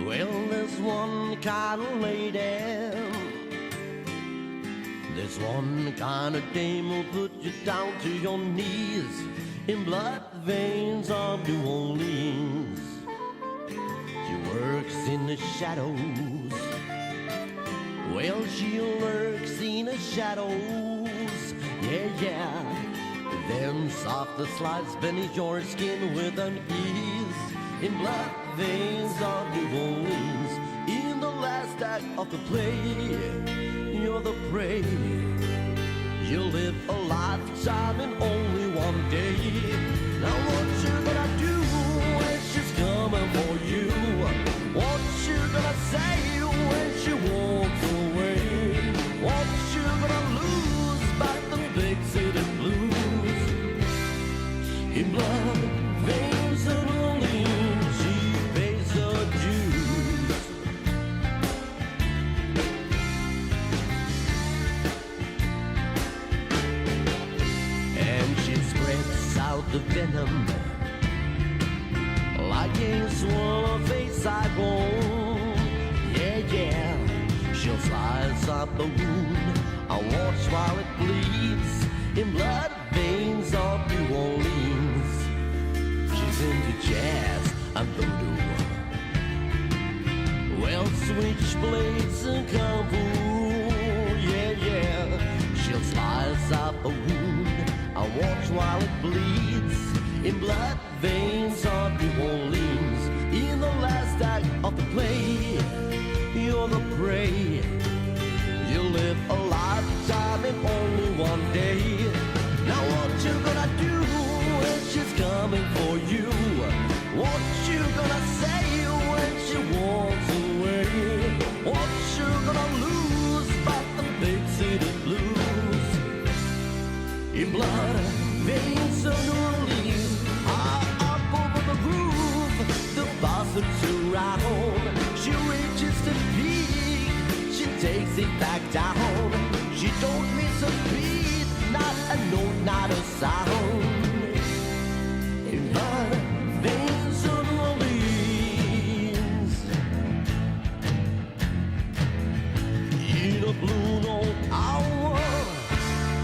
Well, there's one kind of lady. There's one kind of dame who'll put you down to your knees in blood veins of New Orleans. She works in the shadows. Well, she lurks in the shadows. Yeah. Then softly slides beneath your skin with an ease in blood veins of New Orleans. In the last act of the play, you're the prey. You live a lifetime in only one day. Now what you gonna do when she's coming for you? What you gonna say when she walks away? What you gonna lose by the big city blues? In blood veins of New Orleans, she pays her dues. And she spreads out the venom like a swallow face cyclone. Yeah. She'll slice up the wound and watch while it bleeds in blood veins of New Orleans. She's into jazz and voodoo. Well, switchblades and kung fu. Yeah. She'll slice up a wound and watch while it bleeds in blood veins of New Orleans. In the last act of the play, you're the prey. You live a lifetime in only one day. Now what you gonna do when she's coming for you? What you gonna say when she walks away? What you gonna lose but the big city blues? In blood veins of New Orleans, up over the roof, the buzzards around. She reaches the peak, she takes it back down. She don't miss a beat, not a note, not a sound. In blood veins of New Orleans, in a blue note hour.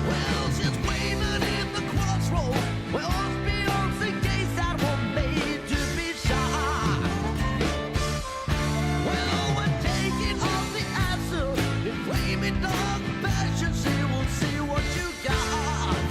Well, she's waving in the crossroads. Well, beyond the gates that were made to be shot. Well, we're taking off the answer in flaming dark passion. She will see what you got.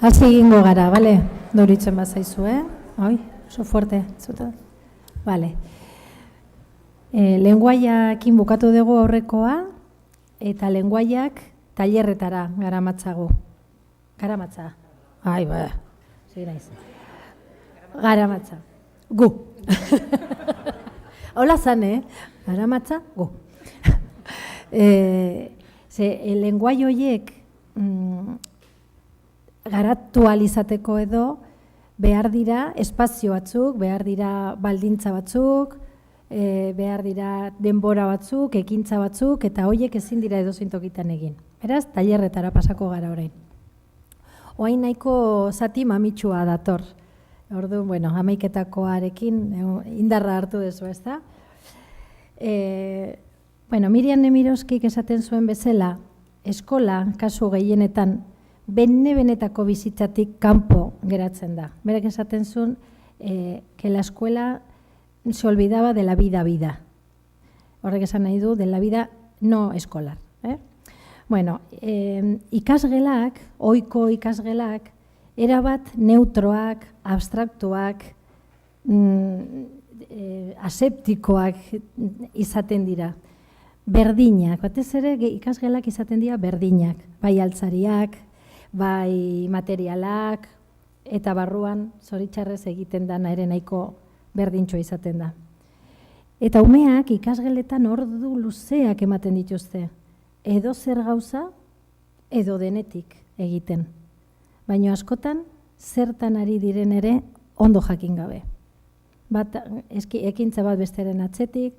Hasi egingo gara, bale? Doritzen bat zaizu, Oi, oso fuerte, zuta. Bale. Lenguaiakin bukatu dugu aurrekoa, eta lenguaiak tailerretara garamatzagu. Garamatza. Ai, ba, zira izan. Garamatza. Gu. Hola zan, Garamatza, gu. Lenguai horiek garatu alizateko edo behar dira espazio batzuk, behar dira baldintza batzuk, behar dira denbora batzuk, ekintza batzuk, eta horiek ezin dira edozein tokitan egin. Beraz, tailerretara pasako gara orain. Oain nahiko zati mamitsua dator. Orduan, bueno, 11:00arekin indarra hartu dezu, ezta? Bueno, Miriam Nemiroskik esaten zuen bezala, eskola, kasu gehienetan, benetako bizitzatik kanpo geratzen da. Berak esaten zuen, que la escuela se olvidaba de la vida. Horrek esan nahi du, de la vida no escolar. Bueno, ikasgelak, ohiko ikasgelak, erabat neutroak, abstraktuak, aseptikoak izaten dira. Berdinak, batez ere ikasgelak izaten dira berdinak, bai altzariak, bai materialak, eta barruan zoritxarrez egiten dana ere nahiko berdintxo izaten da. Eta umeak ikasgeletan ordu luzeak ematen dituzte, edo zer gauza, edo denetik egiten. Baina askotan, zertan ari diren ere ondo jakin gabe. Ekintza bat besteren atzetik,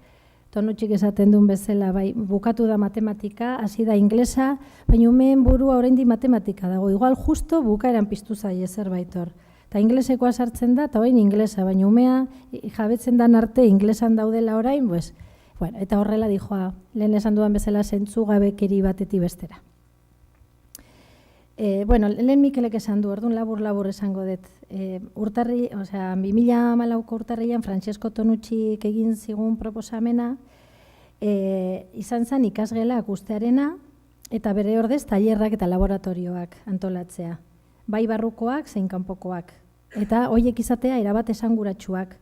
Tonutxik esaten duen bezala, bai, bukatu da matematika, hasi da inglesa, baina umeen burua oraindik matematika dago. Igual justo bukaeran piztu zaie zerbait hor. Eta inglesekoa sartzen da, eta orain inglesa, baina umea jabetzen dan arte inglesan daudela orain, pues, bueno, eta horrela dijoa, lehen esan dudan bezala zentzugabekeri batetik bestera. Bueno, lehen Mikelek esan du, orduan labur esango dut. Urtarri, osea, 2014ko urtarrian Francesco Tonutxik egin zigun proposamena, izan zen ikasgelak ustearena, eta bere ordez tailerrak eta laboratorioak antolatzea. Bai barrukoak, zein kanpokoak. Eta horiek izatea erabat esanguratsuak.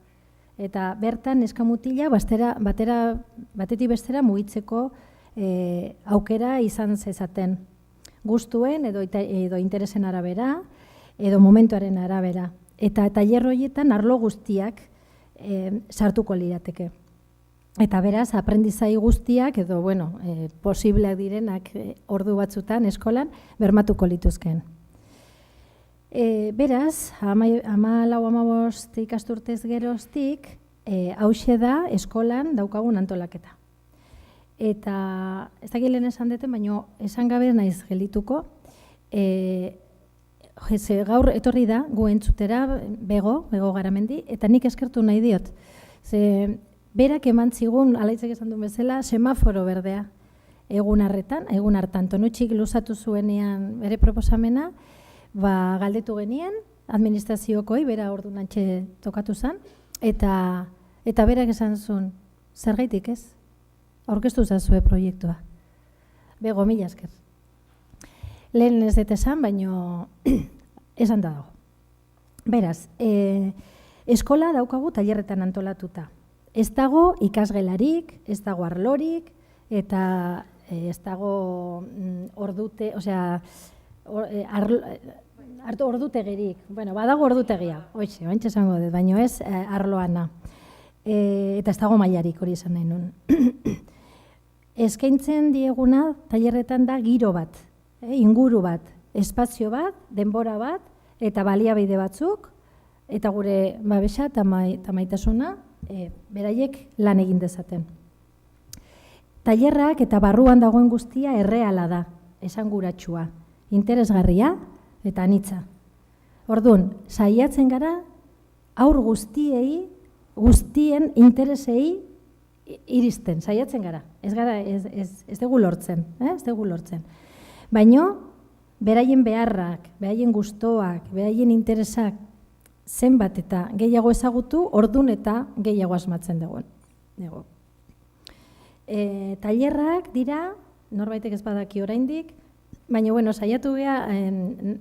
Eta bertan eskamutila batetik bestera mugitzeko aukera izan zezaten. Gustuen edo interesen arabera, edo momentuaren arabera. Eta tailer horietan arlo guztiak sartuko lirateke. Eta beraz, aprendizai guztiak, edo, bueno, posibleak direnak ordu batzutan eskolan, bermatuko lituzken. Beraz, 14-15 ikasturtez geroztik, hauxe da eskolan daukagun antolaketa. Eta, ez dakit lehen esan deten, baina esan gabe naiz gelituko, gaur etorri da gu entzutera Bego Garamendi, eta nik eskertu nahi diot. Berak eman zigun, alaitzek esan duen bezala, semaforo berdea egun hartan. Tonutxik luzatu zuenean bere proposamena, galdetu genien, administraziokoi, bera ordu nantxe tokatu zen, eta berak esan zuen, zergaitik ez? Aurkeztu zazue proiektua. Bego, mila esker. Lehen ez dut esan, baino esan da dago. Beraz, eskola daukagu tailerretan antolatuta. Ez dago ikasgelarik, ez dago arlorik, eta ez dago ordutegirik. Bueno, badago ordutegia, oitxe esango dut, baino ez arloana. Eta ez dago mailarik hori esan nahi nun. Eskaintzen dieguna tailerretan da giro bat, inguru bat, espazio bat, denbora bat, eta baliabide batzuk, eta gure babesa eta maitasuna, beraiek lan egin dezaten. Tailerrak eta barruan dagoen guztia erreala da, esanguratsua, interesgarria eta anitza. Orduan, saiatzen gara, haur guztien interesei iristen, saiatzen gara. Ez dugu lortzen, Baina, beraien beharrak, beraien gustoak, beraien interesak zenbat eta gehiago ezagutu, ordun eta gehiago asmatzen dugu. Tailerrak dira, norbaitek ez badaki oraindik, Baina, bueno, saiatu gea,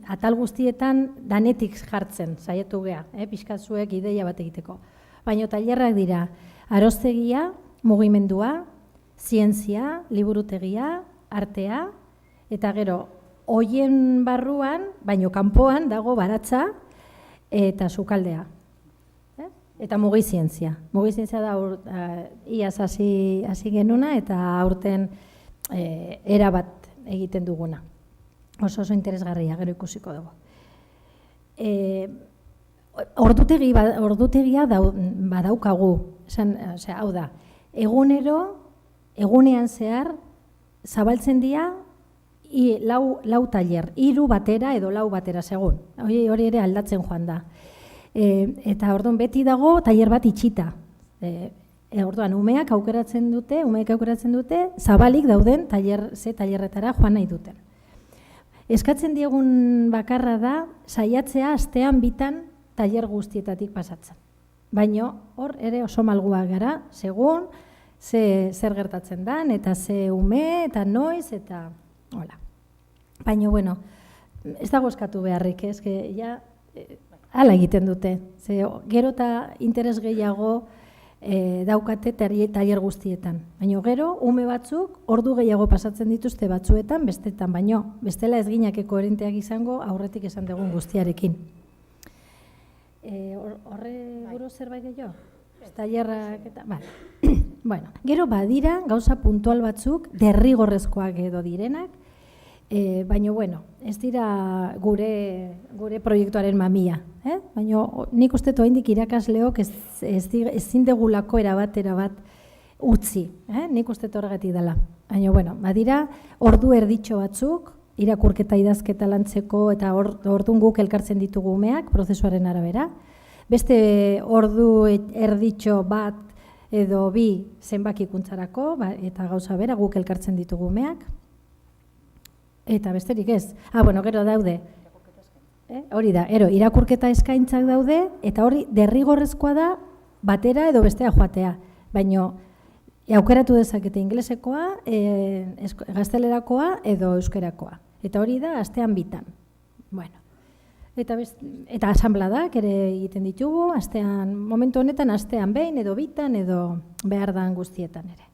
atal guztietan danetik jartzen, saiatu gea, pixkat zuek ideia bat egiteko. Baina tailerrak dira, aroztegia, mugimendua, zientzia, liburutegia, artea, eta gero, hoien barruan, baino kanpoan dago baratza eta sukaldea. Eta mugizientzia. Mugizientzia da iaz hasi genuna eta aurten erabat egiten duguna. Oso interesgarria, gero ikusiko dugu. Ordutegia badaukagu, hau da, egunean zehar, zabaltzen dira lau tailer, 3 batera edo 4 batera segun. Hori ere aldatzen joan da. Eta orduan beti dago tailer bat itxita. Orduan umeak aukeratzen dute, zabalik dauden tailerretara joan nahi duten. Eskatzen diegun bakarra da, saiatzea astean 2 tailer guztietatik pasatzen. Baina hor ere oso malguak gara, segun zer gertatzen dan, eta ze ume, eta noiz, eta hola. Baina, bueno, ez dago eskatu beharrik, ja, hala egiten dute. Gero eta interes gehiago daukate tailer guztietan. Baina gero, ume batzuk, ordu gehiago pasatzen dituzte batzuetan, bestetan, baino, bestela ez ginake koherenteak izango aurretik esan dugun guztiarekin. Horre buruz zerbait gehiago? Tailerrak eta... Bueno, gero badira gauza puntual batzuk, derrigorrezkoak edo direnak, baina, bueno, ez dira gure proiektuaren mamia. Baina nik uste oraindik irakasleok ezin degulako erabat utzi. Nik uste horregatik dela. Baina, bueno, badira ordu erditxo batzuk, irakurketa idazketa lantzeko eta ordun guk elkartzen ditugu umeak, prozesuaren arabera. Beste ordu erditxo bat edo 2 zenbakikuntzarako, eta gauza bera guk elkartzen ditugu umeak. Eta besterik ez. Bueno, gero daude. Hori da, irakurketa eskaintzak daude, eta hori derrigorrezkoa da batera edo bestea joatea. Baina aukeratu dezakete inglesekoa, gaztelerakoa edo euskerakoa. Eta hori da astean 2. Bueno. Eta asanbladak ere egiten ditugu, momentu honetan astean 1 edo 2 edo behar dan guztietan ere.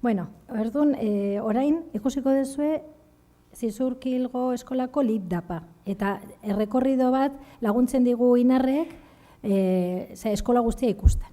Bueno, orduan, orain ikusiko duzue Zizurkilgo eskolako lipdapa. Eta errekorrido bat laguntzen digu Inarrek eskola guztia ikusten.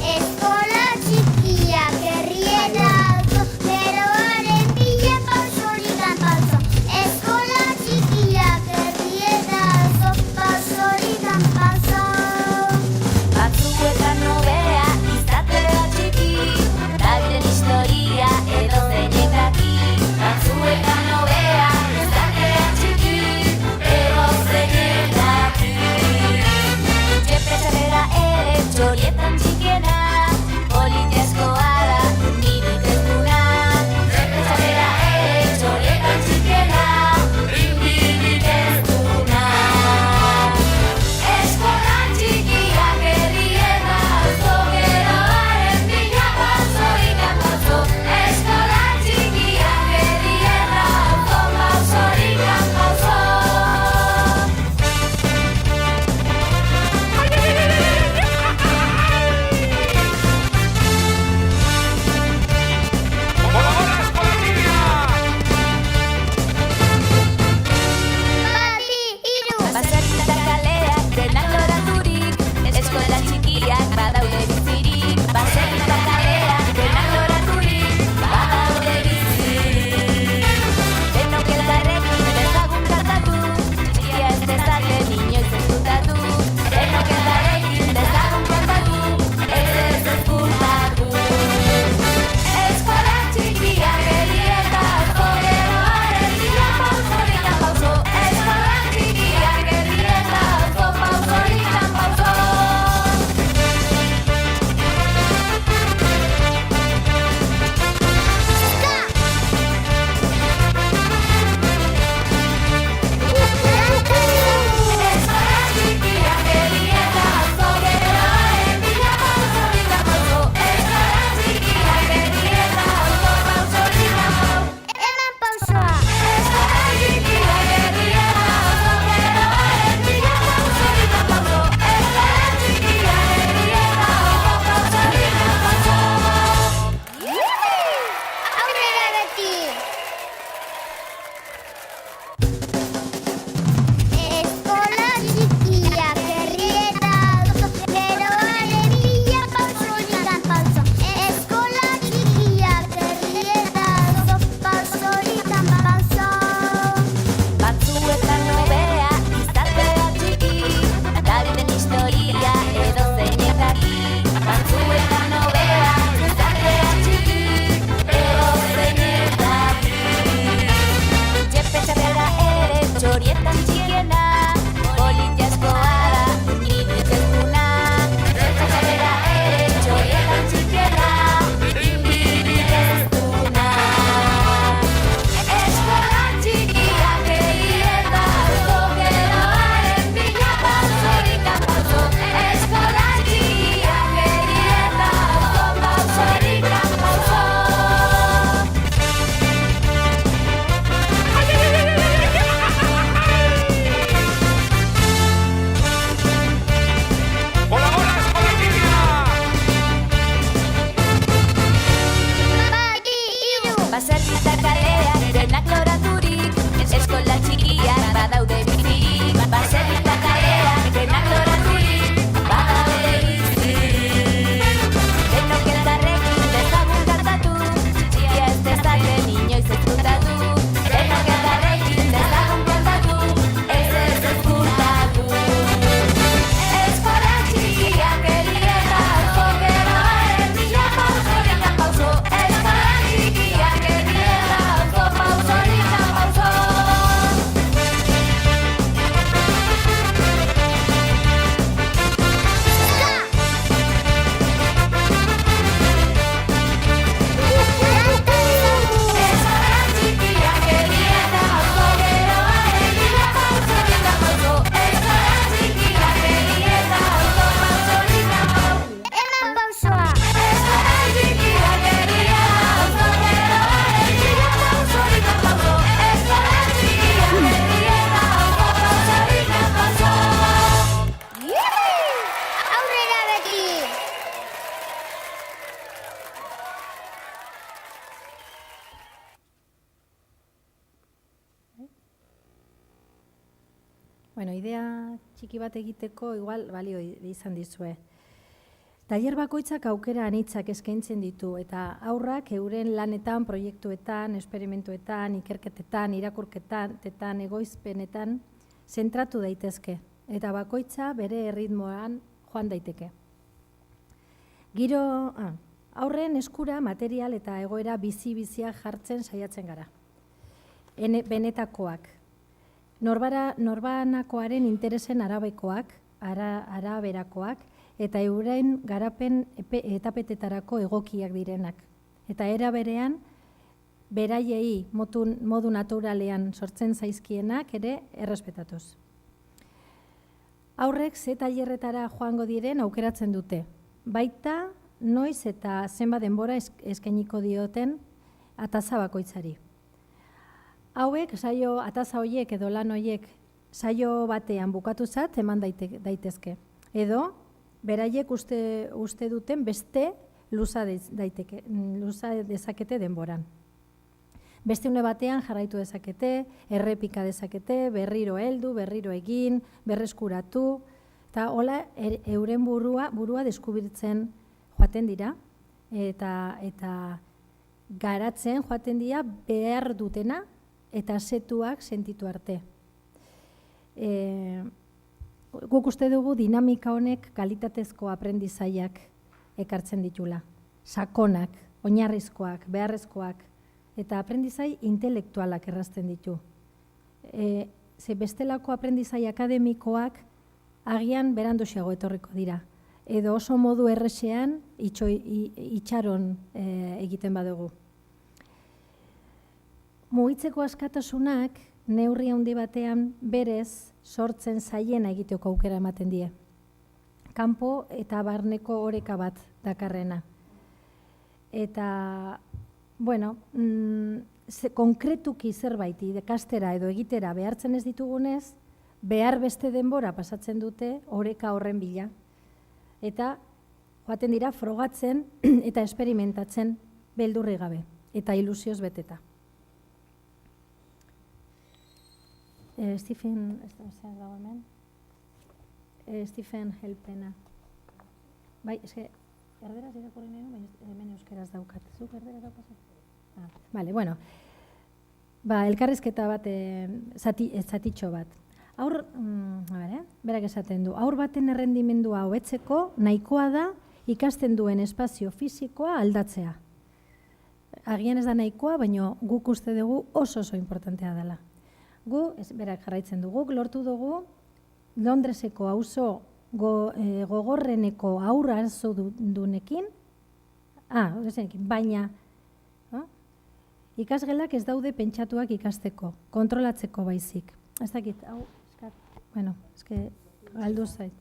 Eskola txikiak herrietako, geroaren bila pausorikan pauso. Eskola txikiak herrietako, pausorikan pauso. Batzuetan nobea izatea txiki, talden historia edo zeinetaki. Batzuetan nobea izatea txiki, edo zeinetaki. Txepetxarera ere txorietan txikiera. Bueno, idea txiki bat egiteko igual balio izan dizue. Tailer bakoitzak aukera anitzak eskaintzen ditu eta haurrak euren lanetan, proiektuetan, esperimentuetan, ikerketetan, irakurketan, egoizpenetan zentratu daitezke eta bakoitza bere erritmoan joan daiteke. Aurren eskura material eta egoera bizi-biziak jartzen saiatzen gara. Benetakoak. Norbanakoaren interesen araberakoak eta euren garapen etapetetarako egokiak direnak. Eta era berean, beraiei modu naturalean sortzen zaizkienak ere errespetatuz. Aurrek ze tailerretara joango diren aukeratzen dute. Baita, noiz eta zenbat denbora eskainiko dioten ataza bakoitzari. Hauek, ataza horiek edo lan horiek saio batean bukatuzat eman daitezke. Edo, beraiek uste duten beste luza dezakete denboran. Beste une batean jarraitu dezakete, errepika dezakete, berriro heldu, berriro egin, berreskuratu, eta hola euren burua deskubirtzen joaten dira, eta garatzen joaten dira behar dutena eta setuak sentitu arte. Guk uste dugu dinamika honek kalitatezko aprendizaiak ekartzen ditula. Sakonak, oinarrizkoak, beharrezkoak, eta aprendizai intelektualak errazten ditu. Ze bestelako aprendizai akademikoak agian beranduxeago etorriko dira. Edo oso modu erresean itxaron egiten badugu. Mugitzeko askatasunak neurri handi batean berez sortzen zaiena egiteko aukera ematen die. Kanpo eta barneko oreka bat dakarrena. Eta, bueno, konkretuki zerbait ikastera edo egitera behartzen ez ditugunez, behar beste denbora pasatzen dute oreka horren bila. Eta joaten dira frogatzen eta esperimentatzen beldurri gabe eta ilusioz beteta. Stephen Helpena. Bai, eske, erderaz irakurri nahi, baina hemen euskeraz daukat. Zuk erderaz daukazu? Bale, bueno. Elkarrizketa bat, zatitxo bat. Berak esaten du, haur baten errendimendua hobetzeko nahikoa da ikasten duen espazio fisikoa aldatzea. Agian ez da nahikoa, baina guk uste dugu oso importantea dela. Berak jarraitzen dugu, lortu dugu Londreseko auzo gogorreneko aurra arzo dunekin, baina ikasgelak ez daude pentsatuak ikasteko, kontrolatzeko baizik. Ez dakit, hau, eske, galdu zait.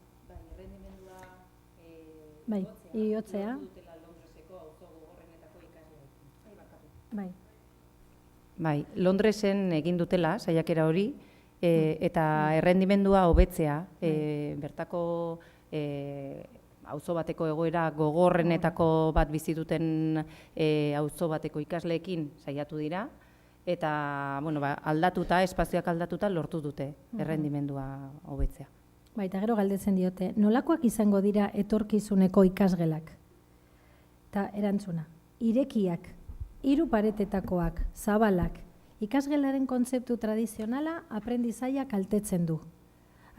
Bai, iotzea. Bai, Londresen egin dutela, saiakera hori, eta errendimendua hobetzea, bertako auzo bateko egoera gogorrenetako bat bizi duten auzo bateko ikasleekin saiatu dira, eta aldatuta, espazioak aldatuta lortu dute errendimendua hobetzea. Eta gero galdetzen diote, nolakoak izango dira etorkizuneko ikasgelak? Eta erantzuna, irekiak, 3 paretetakoak, zabalak, ikasgelaren kontzeptu tradizionala aprendizaia kaltetzen du.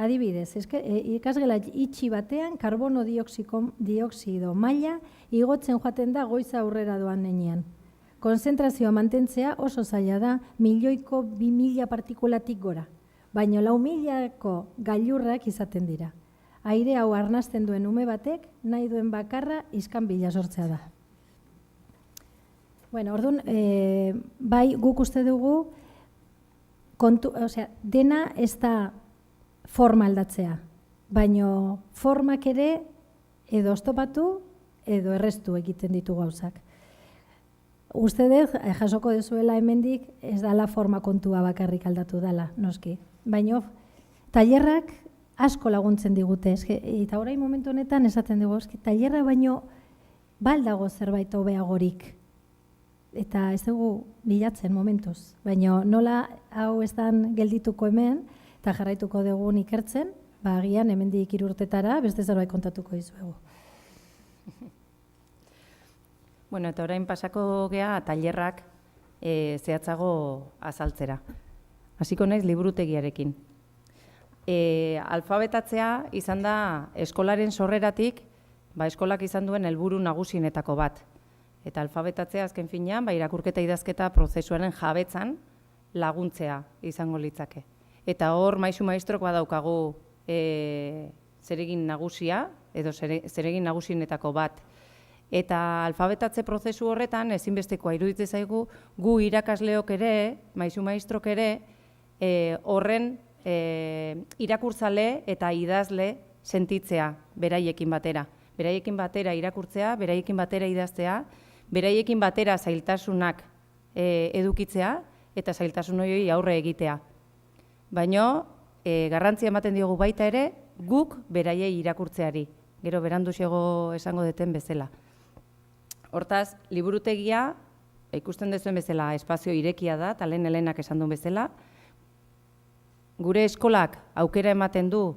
Adibidez, ikasgela itxi batean karbono dioxido maila igotzen joaten da goiza aurrera doan nenean. Konzentrazioa mantentzea oso zaila da 1.000.000 partikulatik gora, baina 4.000ko gailurrak izaten dira. Aire hau arnasten duen ume batek nahi duen bakarra iskanbila sortzea da. Orduan, bai guk uste dugu, dena ez da forma aldatzea, baina formak ere edo oztopatu edo errestu egiten ditu gauzak. Uste dut, jasoko dezuela hemendik ez dala forma kontua bakarrik aldatu dela, noski. Baina tailerrak asko laguntzen digute, eta orain momentu honetan esaten dugu, tailerra baino baldago zerbait hobeagorik. Eta ez dugu bilatzen momentuz, baina nola hau ez dan geldituko hemen, eta jarraituko dugun ikertzen, agian hemendik 3 urtetara beste zerbait kontatuko dizuegu. Bueno, eta orain pasako gea tailerrak zehatzago azaltzera. Hasiko naiz liburutegiarekin. Alfabetatzea izan da eskolaren sorreratik, eskolak izan duen helburu nagusienetako bat. Eta alfabetatzea azken finean, irakurketa idazketa prozesuaren jabetzan laguntzea izango litzake. Eta hor maisu maestrok badaukagu zeregin nagusia, edo zeregin nagusienetako bat. Eta alfabetatze prozesu horretan ezinbestekoa iruditzen zaigu gu irakasleok ere, maisu maestrok ere, horren irakurtzale eta idazle sentitzea beraiekin batera. Beraiekin batera irakurtzea, beraiekin batera idaztea, beraiekin batera zailtasunak edukitzea eta zailtasun horiei aurre egitea. Baina garrantzia ematen diogu baita ere guk beraiei irakurtzeari, gero beranduxego esango deten bezala. Hortaz, liburutegia, ikusten duzuen bezala, espazio irekia da, talen helenak esan duen bezala. Gure eskolak aukera ematen du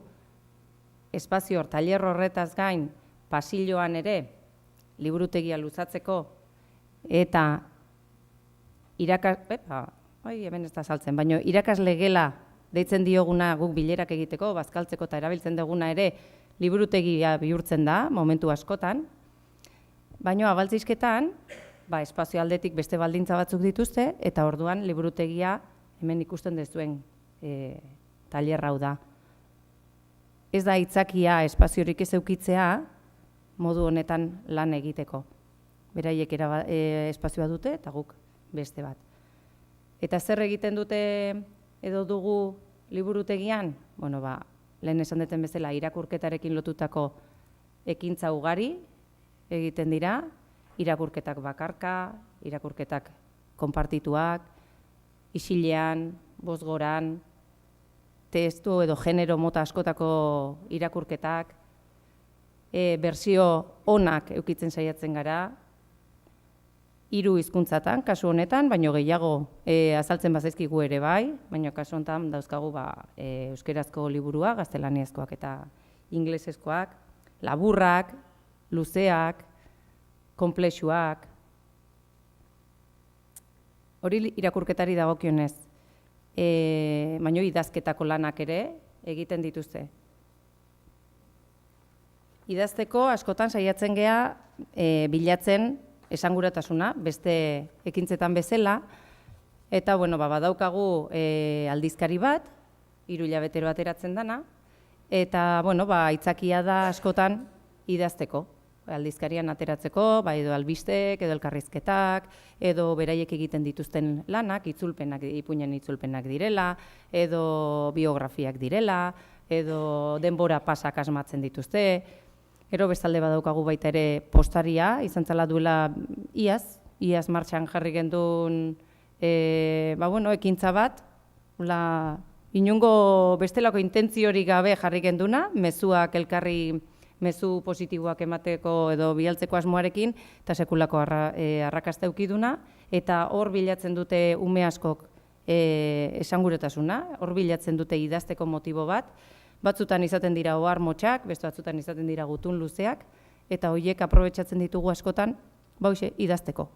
espazio tailer horretaz gain pasilloan ere liburutegia luzatzeko eta hemen ez da saltzen, baina irakasle gela deitzen dioguna guk bilerak egiteko, bazkaltzeko eta erabiltzen duguna ere liburutegia bihurtzen da, momentu askotan. Baina abaltzizketan, espazio aldetik beste baldintza batzuk dituzte, eta orduan liburutegia hemen ikusten dezuen tailer hau da. Ez da hitzakia espaziorik ez eukitzea modu honetan lan egiteko. Beraiek espazioa dute eta guk beste bat. Eta zer egiten dute edo dugu liburutegian? Lehen esan duten bezala irakurketarekin lotutako ekintza ugari egiten dira, irakurketak bakarka, irakurketak konpartituak, isilean, bosgoran, testu edo genero mota askotako irakurketak, bersio onak eukitzen saiatzen gara, 3 hizkuntzatan, kasu honetan, baino gehiago azaltzen bazaizkigu ere bai, baina kasu honetan dauzkagu euskerazko liburua, gaztelaniazkoak eta ingelesezkoak, laburrak, luzeak, konplexuak. Hori irakurketari dagokionez, baino idazketako lanak ere egiten dituzte. Idazteko askotan saiatzen gea bilatzen esanguratasuna, beste ekintzetan bezala, eta badaukagu aldizkari bat, 3 hilabetero ateratzen dana, eta aitzakia da askotan idazteko, aldizkarian ateratzeko, edo albistek, edo elkarrizketak, edo beraiek egiten dituzten lanak, ipuinen itzulpenak direla, edo biografiak direla, edo denbora pasak asmatzen dituzte. Gero bestalde badaukagu baita ere postaria, izan zela duela iaz martxan jarri gendun ekintza bat, inungo bestelako intentziorik gabe jarri genduna, mezuak elkarri mezu positiboak emateko edo bialtzeko asmoarekin, eta sekulako arrakasta eukiduna, eta hor bilatzen dute ume askok esanguretasuna, hor bilatzen dute idazteko motibo bat, batzutan izaten dira ohar motxak, beste batzutan izaten dira gutun luzeak, eta horiek aprobetxatzen ditugu askotan, idazteko,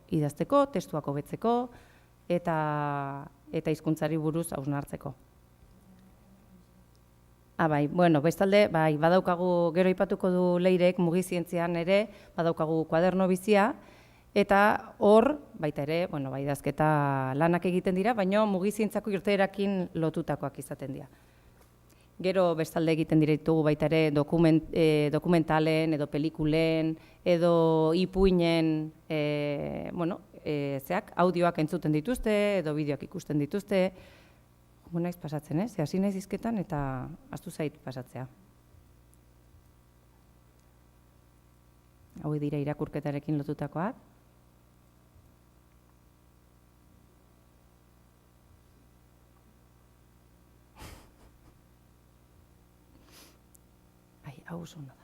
testuak hobetzeko, eta hizkuntzari buruz hausnartzeko. Bestalde, badaukagu, gero aipatuko du Leirek, mugizientzian ere, badaukagu kuaderno bizia, eta hor, baita ere, idazketa lanak egiten dira, baina mugizientzako irteerakin lotutakoak izaten dira. Gero bestalde egiten ditugu baita ere dokumentalen, edo pelikulen, edo ipuinen, audioak entzuten dituzte, edo bideoak ikusten dituzte. Naiz pasatzen, hasi naiz hizketan eta ahaztu zait pasatzea. Hauek dira irakurketarekin lotutakoak. Hau oso ona da.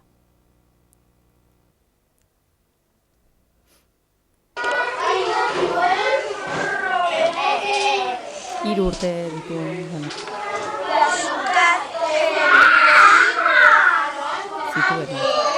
Hiru urte ditu. sortu genuen.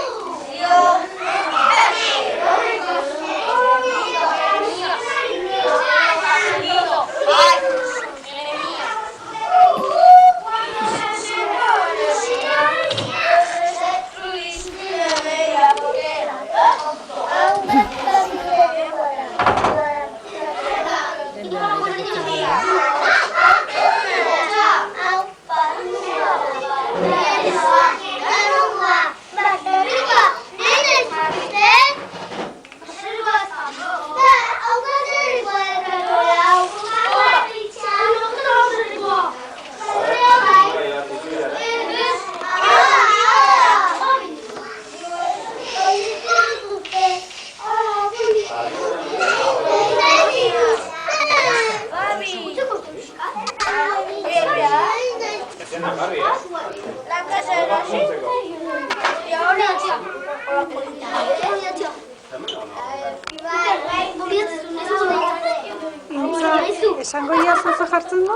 Esango ia zuzu jartzen du?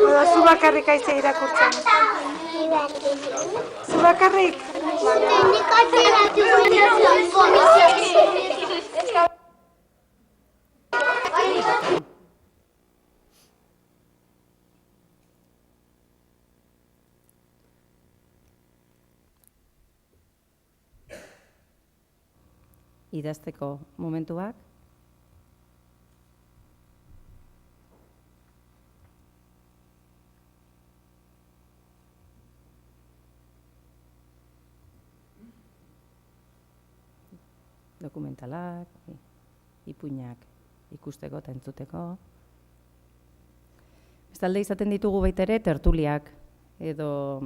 Oda zu bakarrik aize irakurtzen? Zu bakarrik? Idazteko momentuak. Dokumentalak, ipuinak ikusteko eta entzuteko. Bestalde izaten ditugu baita ere tertuliak edo,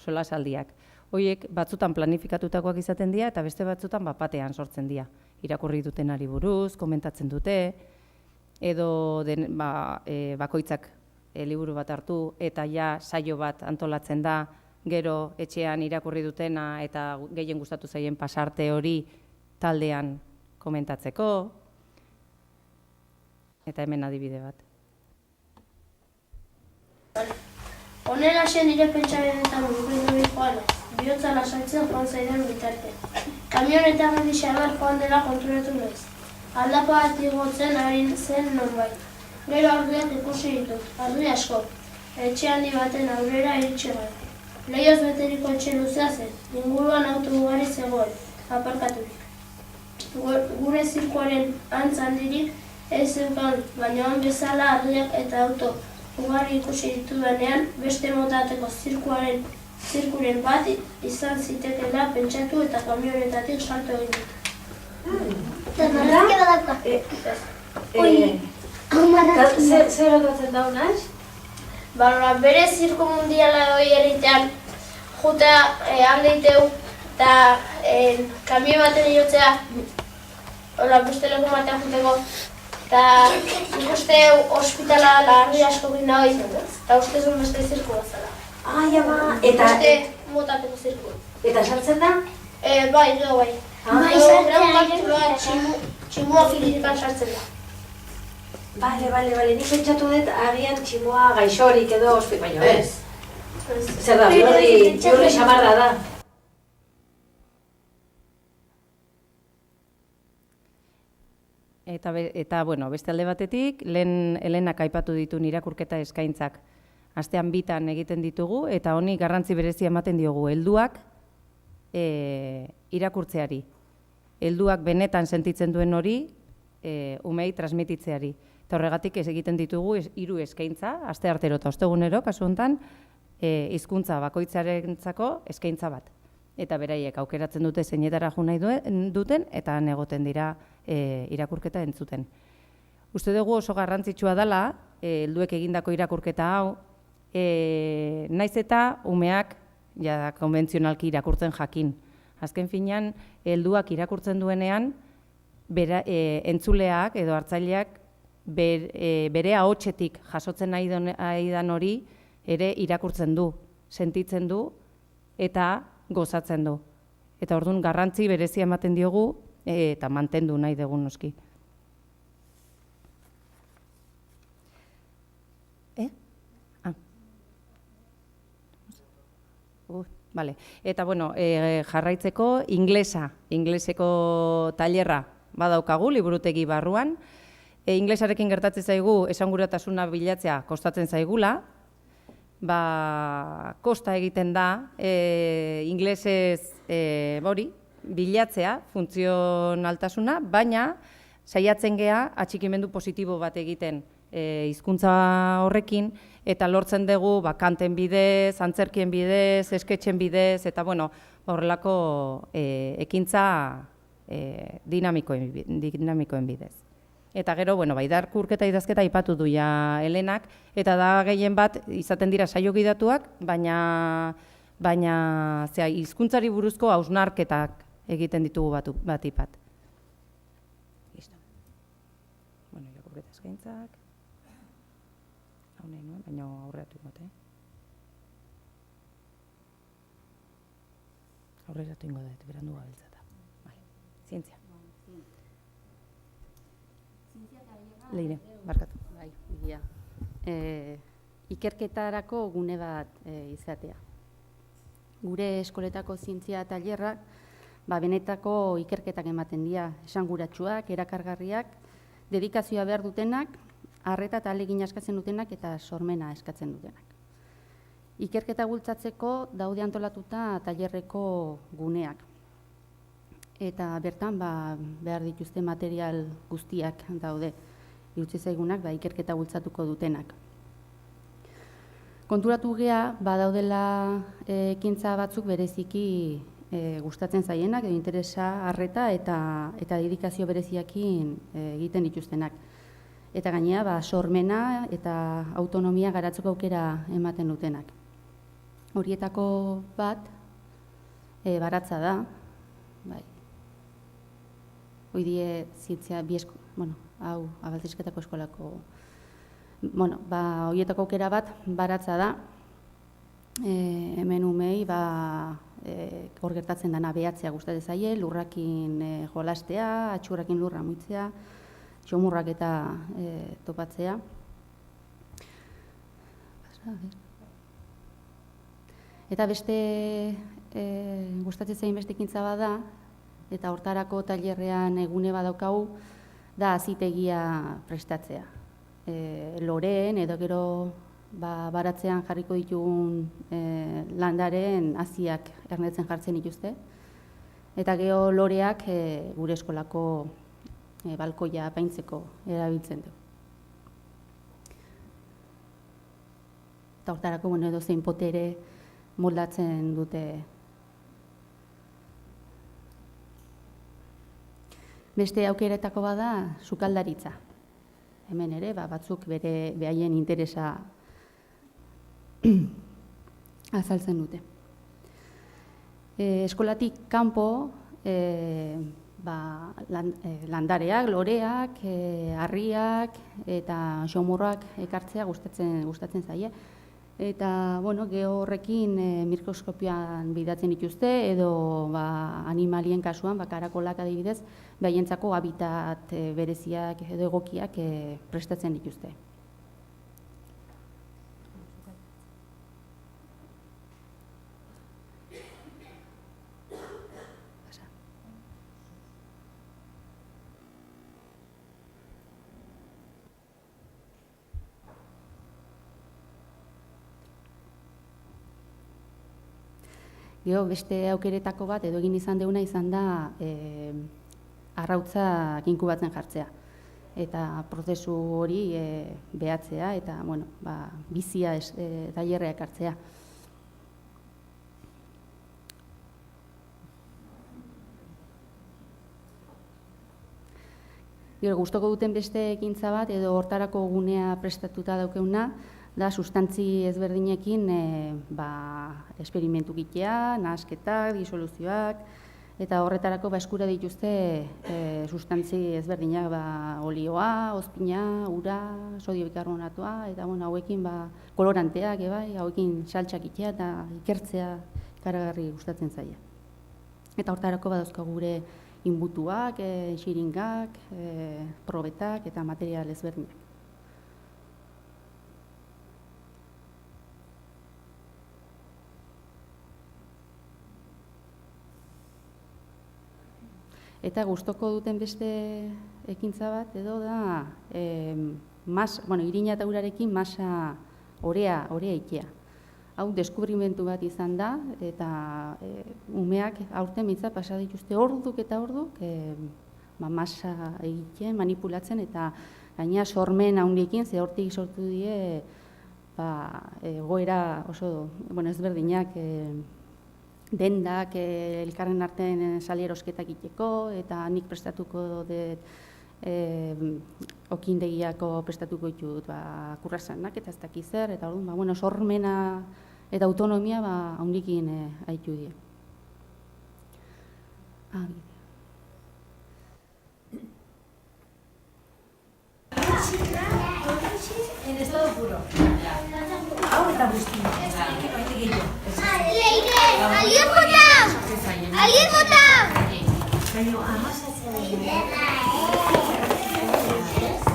solasaldiak. Hoiek batzutan planifikatutakoak izaten dira eta beste batzutan batean sortzen dira. Irakurri dutenari buruz, komentatzen dute, edo bakoitzak liburu bat hartu eta ja saio bat antolatzen da, gero etxean irakurri dutena eta gehien gustatu zaien pasarte hori taldean komentatzeko, eta hemen adibide bat. Honela zen nire pentsamenetan mugimendu joan, bihotza lasaitzen joan zaidan bitarte. Kamionetan handixabar joan dela konturatu naiz. Aldapa bat igotzen ari zen norbait. Gero argiak ikusi ditut, argi asko. Etxe handi baten aurrera iritsi gara. Leioz beteriko etxe luzea zen, inguruan auto ugari zegoen, aparkaturik. Gure zirkuaren antz handirik ez zeukan, baina han bezala argiak eta auto ugari ikusi ditudanean, beste motateko zirkuren bat izan zitekeela pentsatu eta kamionetatik salto egin dut. Eta marrazke badauka? Zer otatzen daun, naiz? Bere zirku mundiala hori erritean juta handeiteu eta kamioi baten irotzea, beste leku batean juteko, eta ikuste ospitala larri asko gina hori zen, eta uste zuen beste zirku bat zela. Ai, ama, eta... Beste motateko zirku. Eta saltzen da? Bai, gero bai. Tximua filizikan sartzen da. Bale, nik pentsatu dut agian tximoa gaixorik edo baino ez. Zer da, biurri xamarra da. Eta beste alde batetik, lehen Helenak aipatu dituen irakurketa eskaintzak. Astean bitan egiten ditugu, eta honi garrantzi berezia ematen diogu, helduak irakurtzeari. Helduak benetan sentitzen duen hori, umei transmititzeari. Eta horregatik egiten ditugu 3 eskaintza, asteartero eta ostegunero, kasu honetan, hizkuntza bakoitzarentzako eskaintza bat. Eta beraiek aukeratzen dute zeinetara jo nahi duten, eta han egoten dira irakurketa entzuten. Uste dugu oso garrantzitsua dela, helduek egindako irakurketa hau, naiz eta umeak konbentzionalki irakurtzen jakin. Azken finean, helduak irakurtzen duenean, entzuleak edo hartzaileak bere ahotsetik jasotzen nahi dan hori ere irakurtzen du, sentitzen du eta gozatzen du. Eta orduan garrantzi berezia ematen diogu eta mantendu nahi dugu noski. Vale. Eta, bueno, jarraitzeko ingleseko tailerra badaukagu, liburutegi barruan. Inglesarekin gertatzen zaigu, esanguratasuna bilatzea kostatzen zaigula, kosta egiten da, inglesez bilatzea, funtzionaltasuna, baina saiatzen gea atxikimendu positibo bat egiten hizkuntza horrekin, eta lortzen dugu kanten bidez, antzerkien bidez, esketxen bidez, eta horrelako ekintza dinamikoen bidez. Eta gero, irakurketa idazketa aipatu du ja Helenak, eta da gehien bat izaten dira saio gidatuak, baina hizkuntzari buruzko hausnarketak egiten ditugu batipat. Listo. Irakurketa eskaintzak. Hau nahi nuen, baina aurreratu ingote. Aurreratu ingote, berandu gabiltzata. Zientzia. Leire, barkatu. Bai, egia. Ikerketarako gune bat izatea. Gure eskoletako zientzia tailerrak benetako ikerketak ematen dira, esanguratsuak, erakargarriak, dedikazioa behar dutenak, arreta eta ahalegina eskatzen dutenak eta sormena eskatzen dutenak. Ikerketa bultzatzeko daude antolatuta tailerreko guneak. Eta bertan behar dituzte material guztiak daude. Irutzi zaigunak ikerketa bultzatuko dutenak. Konturatu gea, badaudela ekintza batzuk bereziki gustatzen zaienak, edo interesa, arreta eta dedikazio bereziakin egiten dituztenak. Eta gainera, sormena eta autonomia garatzeko aukera ematen dutenak. Horietako bat, baratza da, Hoidie zientzia hau Abaltzisketako eskolako, horietako aukera bat baratza da, hemen umei hor gertatzen dena behatzea gustatzen zaie, lurrakin jolastea, atxurrakin lurra muitzea, txomurrak eta topatzea. Eta beste gustatzen zaien beste ekintza bada, eta hortarako tailerrean egune badaukagu, da azitegia prestatzea. Loreen edo gero baratzean jarriko ditugun landaren haziak ernetzen jartzen dituzte. Eta gero loreak gure eskolako balkoia apaintzeko erabiltzen du. Eta hortarako edo zein potere moldatzen dute. Beste aukeretako bada sukaldaritza. Hemen ere, batzuk behaien interesa azaltzen dute. Eskolatik kanpo, landareak, loreak, harriak eta xomurrak ekartzea gustatzen zaie. Eta, geho horrekin mikroskopioan bidatzen dituzte, edo animalien kasuan, karakolak adibidez, behientzako habitat bereziak edo egokiak prestatzen dituzte. Gero, beste aukeretako bat, edo egin izan deuna izan da arrautzak inkubatzen jartzea. Eta prozesu hori behatzea eta bizia tailerreak hartzea. Gero, gustoko duten beste ekintza bat, edo hortarako gunea prestatuta daukeuna, da sustantzi ezberdinekin esperimentu gitea, nahasketak, disoluzioak, eta horretarako eskura dituzte sustantzi ezberdinak, olioa, ozpina, ura, sodio bikarbonatua, eta hauekin koloranteak, hauekin saltsak gitea eta ikertzea ikaragarri gustatzen zaie. Eta hortarako badauzka gure inbutuak, xiringak, probetak eta material ezberdinak. Eta gustoko duten beste ekintza bat edo da irina eta urarekin masa orea ikia. Hau deskubrimentu bat izan da eta umeak aurten behintzat pasa dituzte orduk eta orduk masa egiten, manipulatzen eta gaina sormen handiekin ze hortik sortu die egoera oso ezberdinak dendak elkarren artean salierosketak egiteko eta nik prestatuko dut okindegiako prestatuko ditut kurrasanak eta ez dakiz zer eta orduan sormena eta autonomia handikin aitu die. En estado puro. Hau eta guztia. Alguien vota! Alguien vota!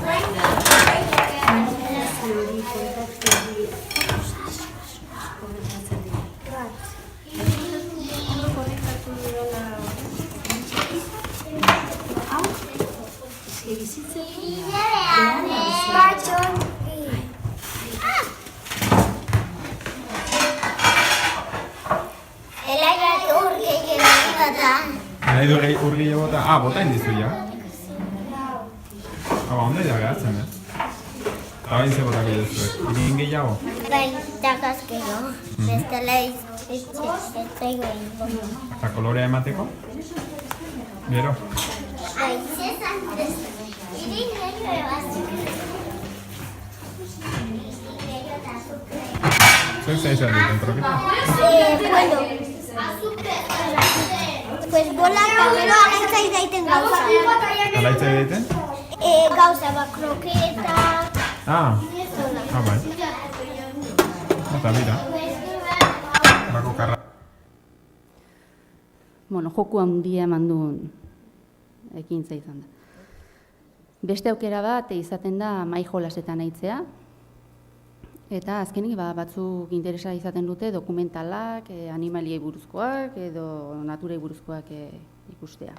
Baina, nahi du urgile bota? Bota indizu ja. Onda da geratzen, Eta bain ze botako duzuek. Irigin gehiago? Bai, dakazkero. Bestela etzaigo egingo. Eta kolorea emateko? Gero? Bai, zezan irigin gehiago ebazuk. Zuek zaizan duten troketa? Bueno. Pues bola primero alaitzai daiten gauza. Alaitzai daiten? Gauza, kroketa. Bai. Eta bira. Bako karra. Joku handia eman duen ekintza izan da. Beste aukera bat izaten da mahai jolasetan aitzea. Eta azkenik batzuk interesa izaten dute dokumentalak, animaliei buruzkoak edo naturei buruzkoak ikustea.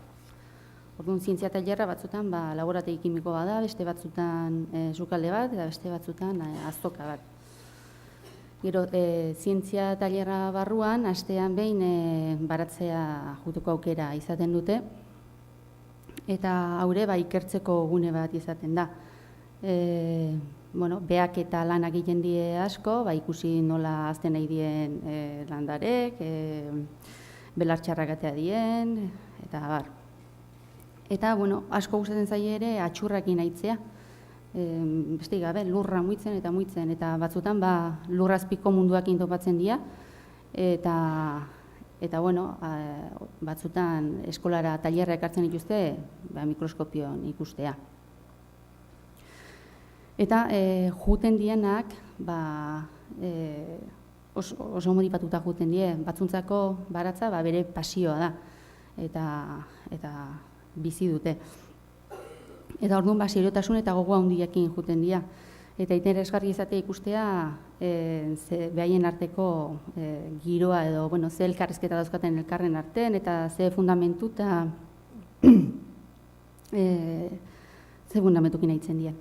Orduan zientzia tailerra batzutan laborategi kimiko bada, beste batzutan sukalde bat eta beste batzutan azoka bat. Gero zientzia tailerra barruan astean behin baratzea juteko aukera izaten dute eta haure ikertzeko gune bat izaten da. Beak eta lanak egiten die asko, ikusi nola hazten nahi dien landarek, belartxarrak atea dien, eta bar. Eta, asko gustatzen zaie ere atxurrakin aitzea. Beste gabe, lurra muitzen, eta batzutan lurrazpiko munduakin topatzen dira, eta batzutan eskolara tailerra ekartzen dituzte mikroskopion ikustea. Eta juten dienak oso modipatuta juten die, batzuntzako baratza bere pasioa da eta bizi dute. Eta orduan seriotasun eta gogoa handiakin juten dira. Eta interesgarri izatea ikustea behaien arteko giroa edo ze elkarrizketa dauzkaten elkarren artean eta ze fundamentu eta ze fundamentukin aitzen dira.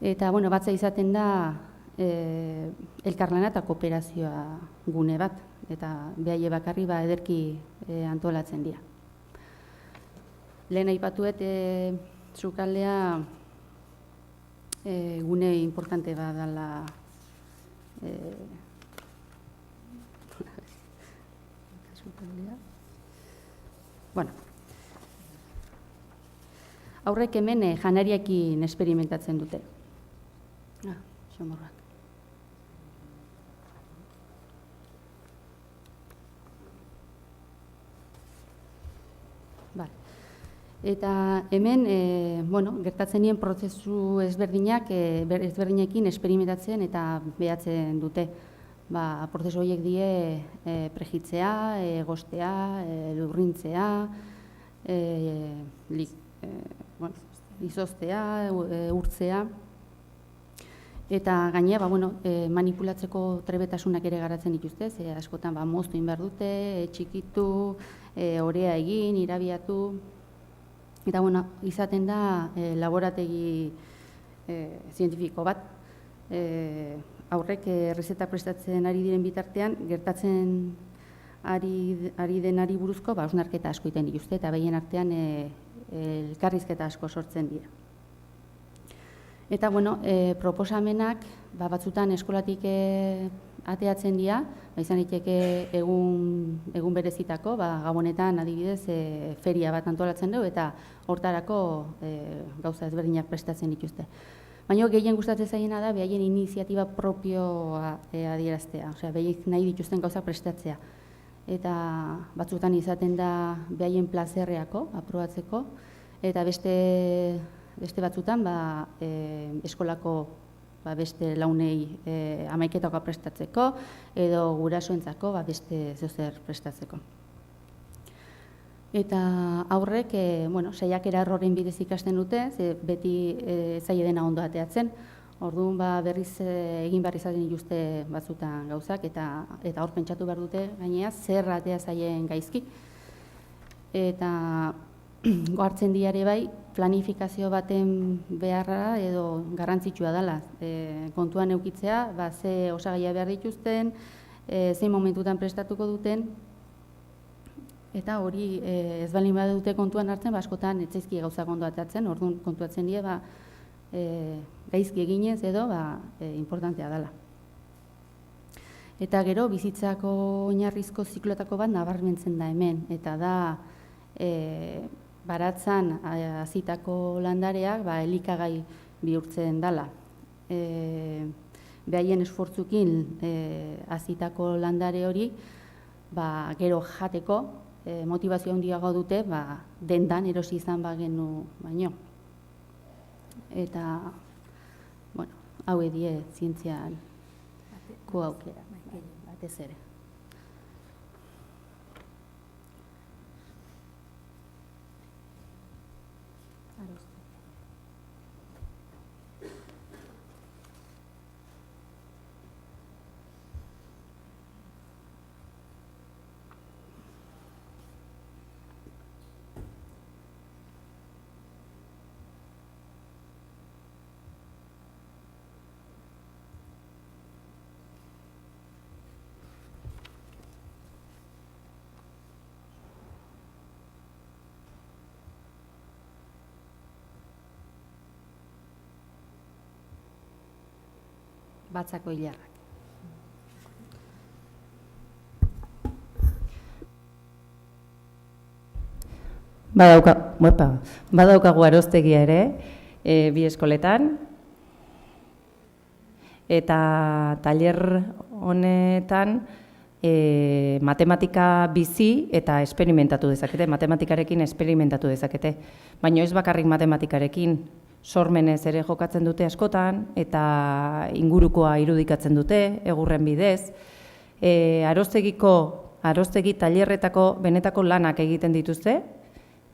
Eta, batza izaten da elkarlana eta kooperazioa gune bat, eta behaie bakarri ederki antolatzen dira. Lehen aipatuet, sukaldea gune importante bat dela aurrek hemen janariakin esperimentatzen dute. Xomorrak. Eta hemen, gertatzen nien prozesu ezberdinekin esperimentatzen eta behatzen dute. Prozesu horiek die prejitzea, egostea, lurrintzea, izoztea, urtzea. Eta gainea, manipulatzeko trebetasunak ere garatzen dituzte, ze askotan moztu egin behar dute, txikitu, orea egin, irabiatu, Eta, bueno, izaten da laborategi zientifiko bat. Aurrek errezeta prestatzen ari diren bitartean, gertatzen ari denari buruzko hausnarketa asko egiten dituzte, eta behien artean elkarrizketa asko sortzen dira. Eta, bueno, proposamenak batzutan eskolatik ateatzen dira, izan liteke egun berezitako, Gabonetan adibidez feria bat antolatzen dugu, eta hortarako gauza ezberdinak prestatzen dituzte. Baina gehien gustatzen zaiena da behaien iniziatiba propioa adieraztea, osea, behaik nahi dituzten gauza prestatzea. Eta batzutan izaten da behaien plazerreako, aprobatzeko, eta beste batzutan eskolako beste launei hamaiketako prestatzeko, edo gurasoentzako beste zeozer prestatzeko. Eta aurrek, saiakera erroren bidez ikasten dute, beti zaila dena ondo ateatzen, orduan berriz egin behar izaten dituzte batzutan gauzak, eta hor pentsatu behar dute gainea zer atea zaien gaizki. Eta hartzen diare bai, planifikazio baten beharra edo garrantzitsua dela. Kontuan eukitzea, ze osagaia behar dituzten, zein momentutan prestatuko duten, eta hori ez baldin bada dute kontuan hartzen, askotan etzaizki gauzak ondo atatzen, orduan kontuatzen die, gaizki eginez edo importantea dela. Eta gero, bizitzako oinarrizko zikloetako bat nabarmentzen da hemen, eta da baratzan hazitako landareak elikagai bihurtzen dela. Behaien esfortzukin hazitako landare hori gero jateko motivazio handiago dute dendan erosi izan bagenu baino. Eta, hau edie zientzian aukera, batez ere. Batzako hilarrak. Badaukagu aroztegia ere, bi eskoletan, eta tailer honetan matematika bizi eta esperimentatu dezakete, matematikarekin esperimentatu dezakete, baina ez bakarrik matematikarekin, sormenez ere jokatzen dute askotan, eta ingurukoa irudikatzen dute, egurren bidez. Aroztegi tailerretako benetako lanak egiten dituzte,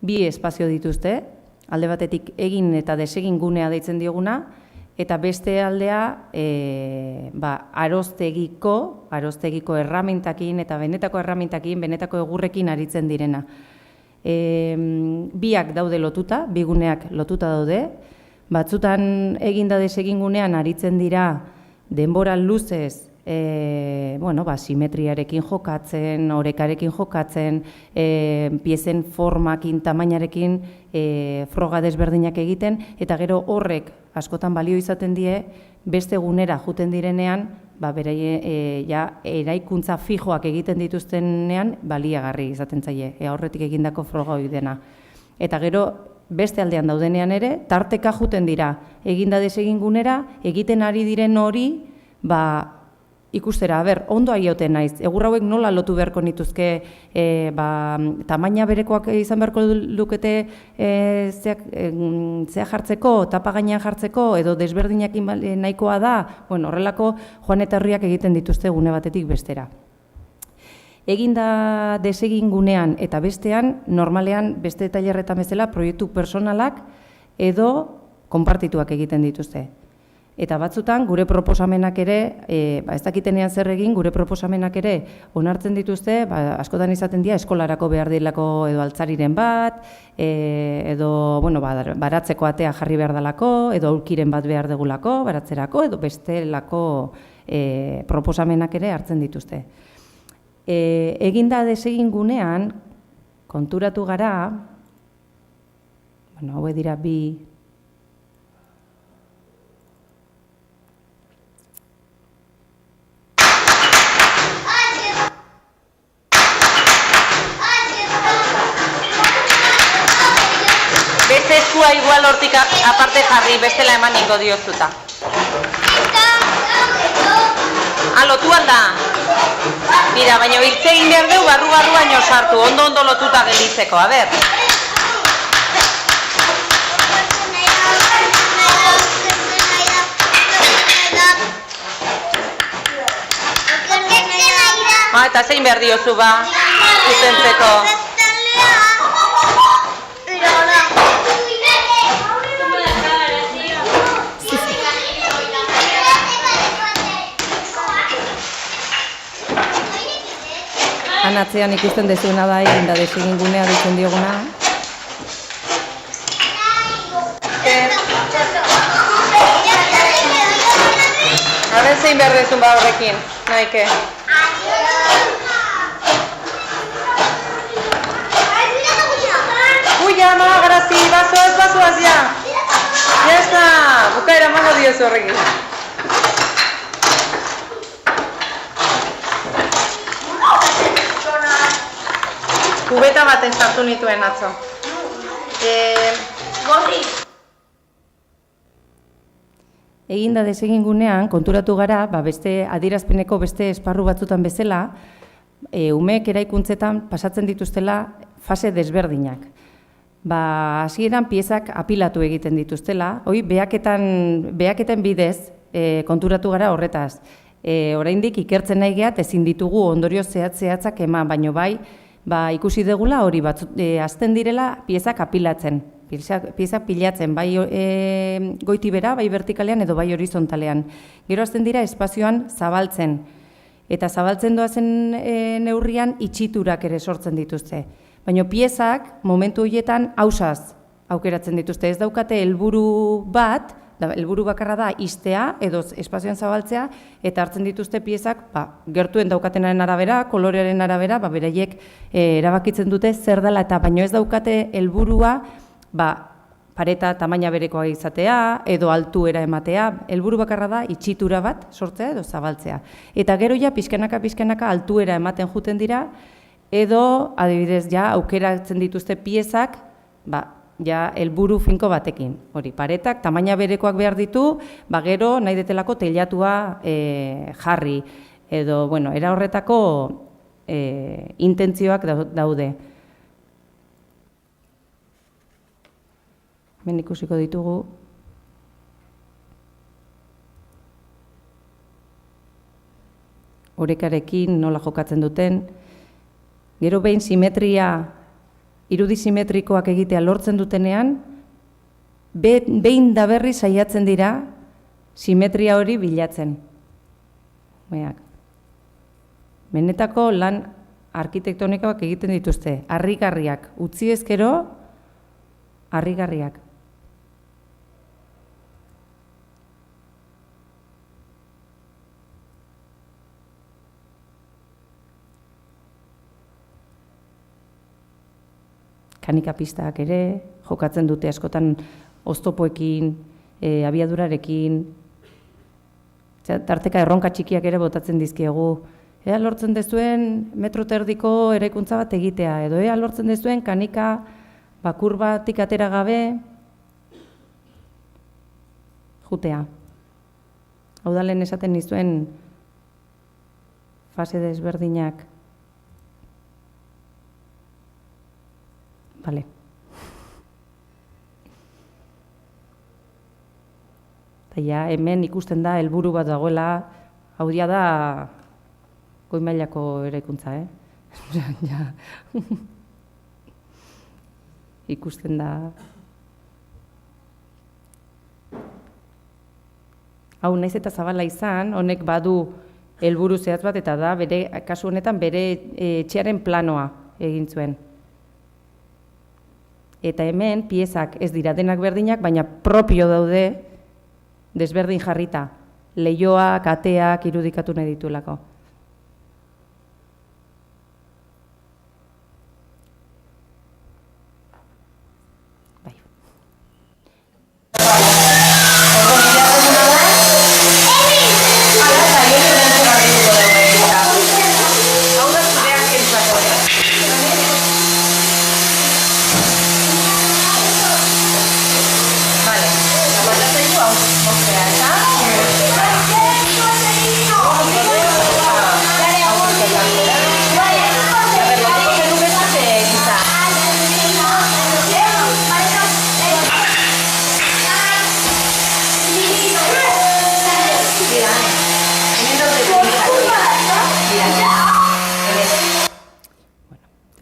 bi espazio dituzte, alde batetik egin eta desegin gunea deitzen dioguna, eta beste aldea aroztegiko erramintakin eta benetako erramintakin, benetako egurrekin aritzen direna. Biak daude lotuta, bi guneak lotuta daude, batzutan eginda desegin gunean aritzen dira denbora luzez, simetriarekin jokatzen, orekarekin jokatzen, piezen formakin, tamainarekin froga desberdinak egiten, eta gero horrek askotan balio izaten die, beste gunera juten direnean, eraikuntza fijoak egiten dituztenean baliagarri izaten zaie, horretik egindako froga hori dena. Eta gero, beste aldean daudenean ere, tarteka juten dira, eginda desegin gunera, egiten ari diren hori, ikustera, ondo aioten naiz, egur hauek nola lotu beharko nituzke, tamaina berekoak izan beharko lukete zea jartzeko, tapa gainean jartzeko, edo desberdinak nahikoa da, horrelako joan eta herriak egiten dituzte gune batetik bestera. Eginda desegin gunean eta bestean, normalean beste tailerretan bezala proiektu personalak edo konpartituak egiten dituzte. Eta batzutan gure proposamenak ere, ez dakitenean zer egin, gure proposamenak ere onartzen dituzte, askotan izaten dira eskolarako behar dilako edo altzariren bat, edo baratzeko atea jarri behar dalako, edo aulkiren bat behar degulako, baratzerako, edo bestelako proposamenak ere hartzen dituzte. Eginda desegin gunean, konturatu gara, hau dira bi, beste eskua igual hortik aparte jarri, bestela eman ingo diozuta. Lotu alda? Mira, baina hiltze egin behar dugu barru-barruan sartu, ondo lotuta gelditzeko, a ber. Eta zein behar diozu zuzentzeko? Atzean ikusten dezuena da eginda desegin gunea ditzen dioguna. Haben zein behar dezun horrekin, nahike. Uia, ma, grazi, bazoaz, ja. Ya está, bukaera mango diozu horrekin. Kubeta baten sartu nituen atzo. Gorri! Eginda desegin gunean, konturatu gara, beste adierazpeneko beste esparru batzutan bezala, umeek eraikuntzetan pasatzen dituztela fase desberdinak. Hasieran piezak apilatu egiten dituztela, behaketen bidez konturatu gara horretaz. Oraindik ikertzen nahi gehat ezin ditugu ondorio zehatzak eman, baino ikusi degula hori azten direla piezak apilatzen, piezak pilatzen, bai goitibera, bai vertikalean edo bai horizontalean. Gero azten dira espazioan zabaltzen, eta zabaltzen doazen neurrian itxiturak ere sortzen dituzte. Baina piezak momentu horietan hausaz aukeratzen dituzte, ez daukate helburu bat, helburu bakarra da iztea edo espazioan zabaltzea, eta hartzen dituzte piezak gertuen daukatenaren arabera, kolorearen arabera, beraiek erabakitzen dute zer dela, eta baino ez daukate helburua pareta tamaina berekoa izatea edo altuera ematea, helburu bakarra da itxitura bat sortzea edo zabaltzea. Eta gero ja pixkanaka altuera ematen juten dira, edo adibidez ja aukeratzen dituzte piezak ja helburu finko batekin. Hori, paretak tamaina berekoak behar ditu, gero nahi detelako teilatua jarri, edo, era horretako intentzioak daude. Hemen ikusiko ditugu. Orekarekin nola jokatzen duten. Gero behin simetria, irudi simetrikoak egitea lortzen dutenean, behin da berri saiatzen dira simetria hori bilatzen. Benetako lan arkitektonikoak egiten dituzte, harrigarriak, utzi ezkero, harrigarriak. Kanikapistak ere, jokatzen dute askotan oztopoekin, abiadurarekin, tarteka erronka txikiak ere botatzen dizkiegu. Ea lortzen dezuen metro terdiko eraikuntza bat egitea, edo ea lortzen dezuen kanika bakur batik atera gabe jutea. Hau da lehen esaten nizuen fase desberdinak. Bale. Eta ja, hemen ikusten da helburu bat dagoela, hau da goi mailako eraikuntza, Ja. Ikusten da. Hau naiz eta zabala izan, honek badu helburu zehatz bat eta da bere kasu honetan bere etxearen planoa egin zuen. Eta hemen piezak ez dira denak berdinak, baina propio daude desberdin jarrita. Leihoak, ateak irudikatu nahi dituelako.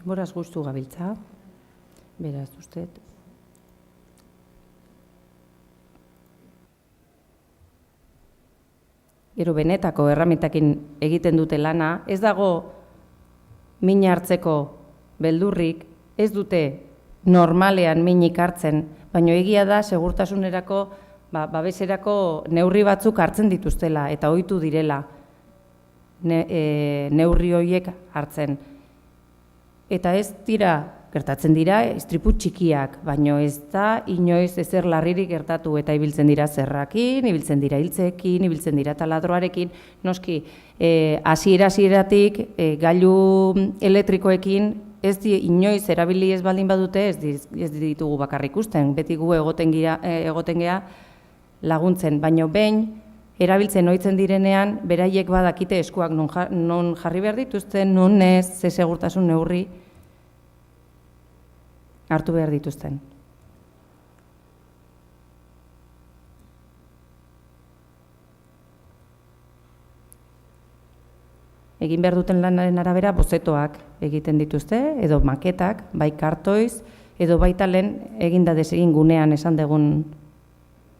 Denboraz gustu gabiltza, beraz ustez. Gero benetako erramentakin egiten dute lana, ez dago min hartzeko beldurrik, ez dute normalean minik hartzen, baina egia da segurtasunerako, babeserako neurri batzuk hartzen dituztela eta ohitu direla neurri horiek hartzen. Eta ez dira, gertatzen dira, istripu txikiak, baino ez da inoiz ezer larririk gertatu eta ibiltzen dira zerrakin, ibiltzen dira hiltzeekin, ibiltzen dira taladroarekin, noski, hasieratik gailu elektrikoekin ez inoiz erabili ez baldin badute ez ditugu bakarrik ikusten, beti gu egoten gea laguntzen, baino behin erabiltzen ohitzen direnean, beraiek badakite eskuak non jarri behar dituzten, non ez, ze segurtasun neurri hartu behar dituzten. Egin behar duten lanaren arabera bozetoak egiten dituzte, edo maketak, bai kartoiz, edo baita lehen eginda desegin gunean esan dugun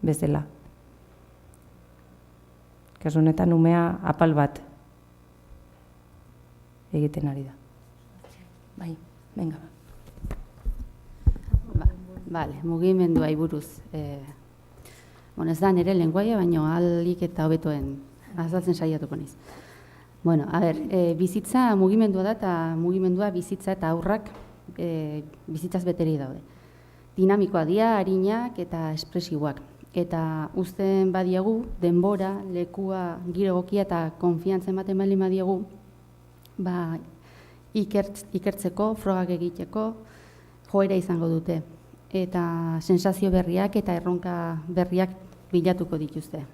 bezala. Kasu honetan umea apal bat egiten ari da. Bai, venga. Bale, mugimenduai buruz. Ez da nire lenguaia, baina ahalik eta hobetoen azaltzen saiatuko naiz. Bizitza mugimendua da eta mugimendua bizitza eta aurrak bizitzaz beteri daude. Dinamikoa dira, arinak eta espresiboak. Eta uzten badiagu, denbora, lekua, giro egokia eta konfiantza ematen baldin badiagu, ikertzeko, frogak egiteko, joera izango dute. Eta sensazio berriak eta erronka berriak bilatuko dituzte.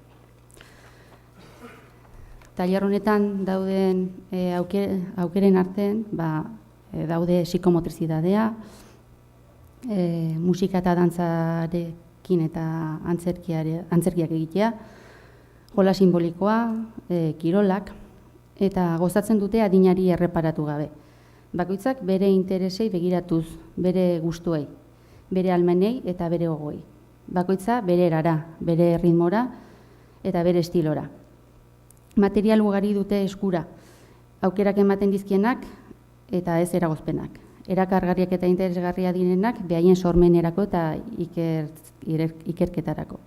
Tailer honetan dauden aukeren artean, daude psikomotrizidadea, musika eta dantzarekin eta antzerkiak egitea, jola simbolikoa, kirolak, eta gozatzen dute adinari erreparatu gabe. Bakoitzak bere interesei begiratuz, bere gustuei, bere almenei eta bere gogoei. Bakoitza bere erara, bere ritmora eta bere estilora. Material ugari dute eskura, aukerak ematen dizkienak eta ez eragozpenak. Erakargarriak eta interesgarria direnak behaien sormenerako eta ikerketarako.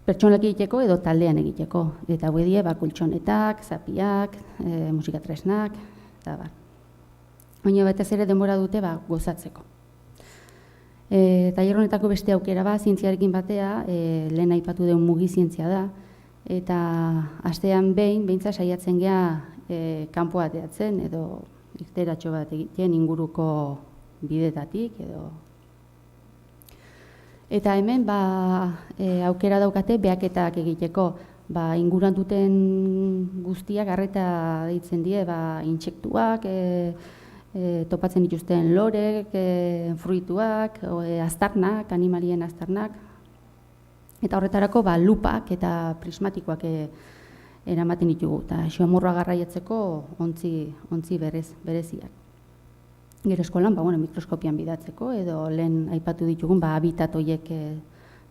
Pertsonak egiteko edo taldean egiteko. Eta hauedie kultxonetak, zapiak, musikatresnak, eta bar. Baina batez ere denbora dute gozatzeko. Tailer honetako beste aukera zientziarekin batea, lehen aipatu den mugi zientzia da, eta astean behintzat saiatzen gea kanpoa ateatzen edo irteratxo bat egiten inguruko bidetatik edo. Eta hemen aukera daukate behaketak egiteko, inguruan duten guztiak arreta deitzen die, intsektuak, topatzen dituzten lorek, fruituak, aztarnak, animalien aztarnak. Eta horretarako lupak eta prismatikoak eramaten ditugu, eta xamurroa garraiatzeko ontzi bereziak. Gero eskolan, mikroskopian bidatzeko, edo lehen aipatu ditugun habitat horiek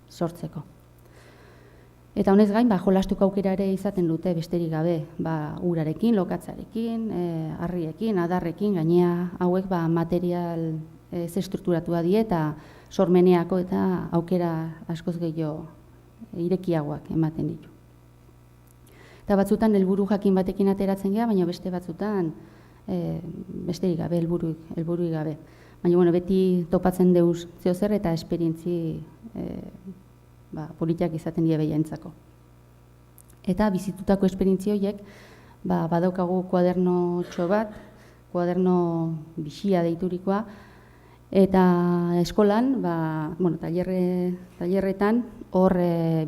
sortzeko. Eta honez gain, jolastuko aukera ere izaten dute besterik gabe, urarekin, lokatzarekin, harriekin, adarrekin, gainea hauek material estrukturatua die eta sormeneako eta aukera askoz gehiago irekiagoak ematen ditu. Eta batzutan helburu jakin batekin ateratzen gea, baina beste batzutan besterik gabe, helbururik gabe. Baina beti topatzen deuz zeozer eta esperientzi politiak izaten die behiaintzako. Eta bizitutako esperientzia horiek badaukagu kuadernotxo bat, kuaderno bixia deiturikoa, eta eskolan, tailerretan, hor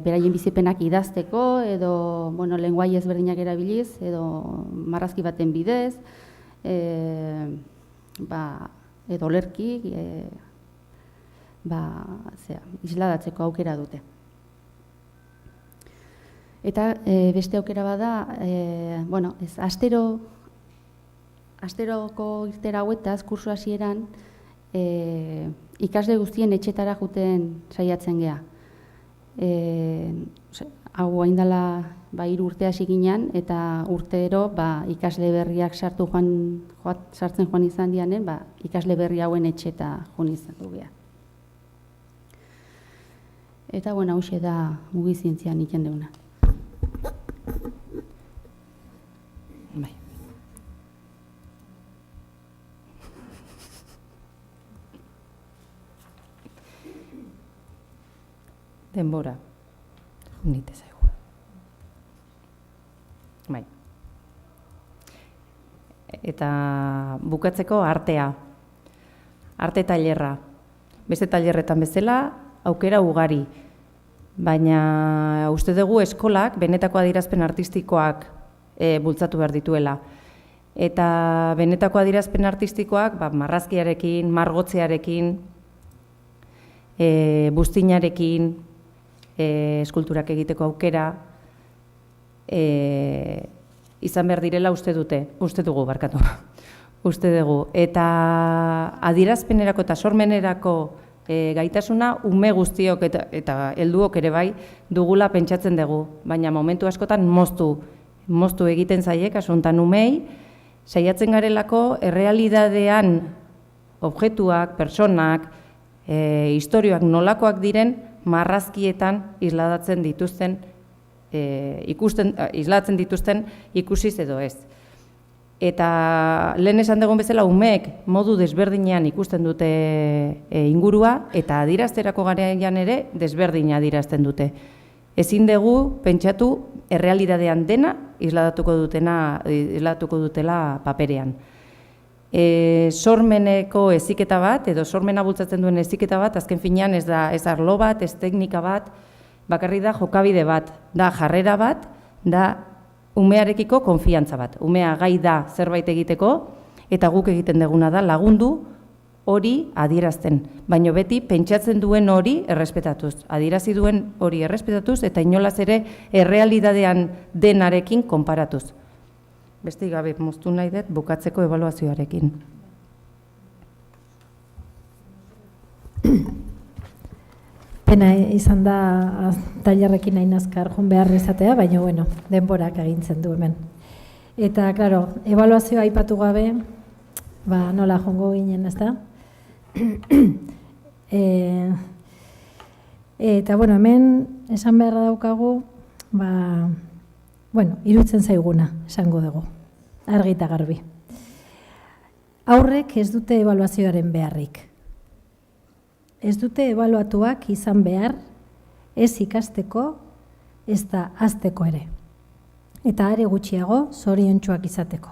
beraien bizipenak idazteko, edo lenguai ezberdinak erabiliz, edo marrazki baten bidez, edo olerki, isladatzeko aukera dute. Eta beste aukera bada, asteroko irtera hauetaz, kursu hasieran, ikasle guztien etxetara juten saiatzen gea. Hau hain dela 3 urte hasi ginen, eta urtero ikasle berriak sartzen joan izan dianen, ikasle berri hauen etxeta joan izan du gea. Eta, hauxe da mugizientzian iten deuna. Bai. Denbora. Nite zaigu. Bai. Eta bukatzeko artea. Arte tailerra. Beste tailerretan bezala, aukera ugari. Baina uste dugu eskolak benetako adierazpen artistikoak bultzatu behar dituela. Eta benetako adierazpen artistikoak marrazkiarekin, margotzearekin, buztinarekin, eskulturak egiteko aukera, izan behar direla uste dugu. Uste dugu. Eta adierazpenerako eta sormenerako gaitasuna ume guztiok eta helduok ere bai dugula pentsatzen dugu, baina momentu askotan moztu egiten zaiek, kasu honetan umei, saiatzen garelako errealidadean objektuak, personak, istorioak nolakoak diren marrazkietan isladatzen dituzten ikusiz edo ez. Eta lehen esan dugun bezala umeek modu desberdinean ikusten dute ingurua eta adierazterako garaian ere desberdina adierazten dute. Ezin dugu pentsatu errealidadean dena isladatuko dutela paperean. Sormeneko heziketa bat edo sormena bultzatzen duen heziketa bat azken finean ez da ez arlo bat, ez teknika bat, bakarrik da jokabide bat, da jarrera bat, da umearekiko konfiantza bat. Umea gai da zerbait egiteko, eta guk egiten duguna da lagundu hori adierazten. Baina beti pentsatzen duen hori errespetatuz. Adierazi duen hori errespetatuz, eta inolaz ere errealidadean denarekin konparatuz. Beste gabe moztu nahi dut bukatzeko ebaluazioarekin. Pena izan da tailerrekin nahi nazkar joan behar izatea, baina denborak agintzen du hemen. Eta, klaro, ebaluazioa aipatu gabe, nola jongo ginen, ez da? Eta, hemen esan beharra daukagu, irutzen zaiguna, esango dugu, argi eta garbi. Aurrek ez dute ebaluazioaren beharrik. Ez dute ebaluatuak izan behar, ez ikasteko, ez da hasteko ere. Eta are gutxiago, zoriontsuak izateko.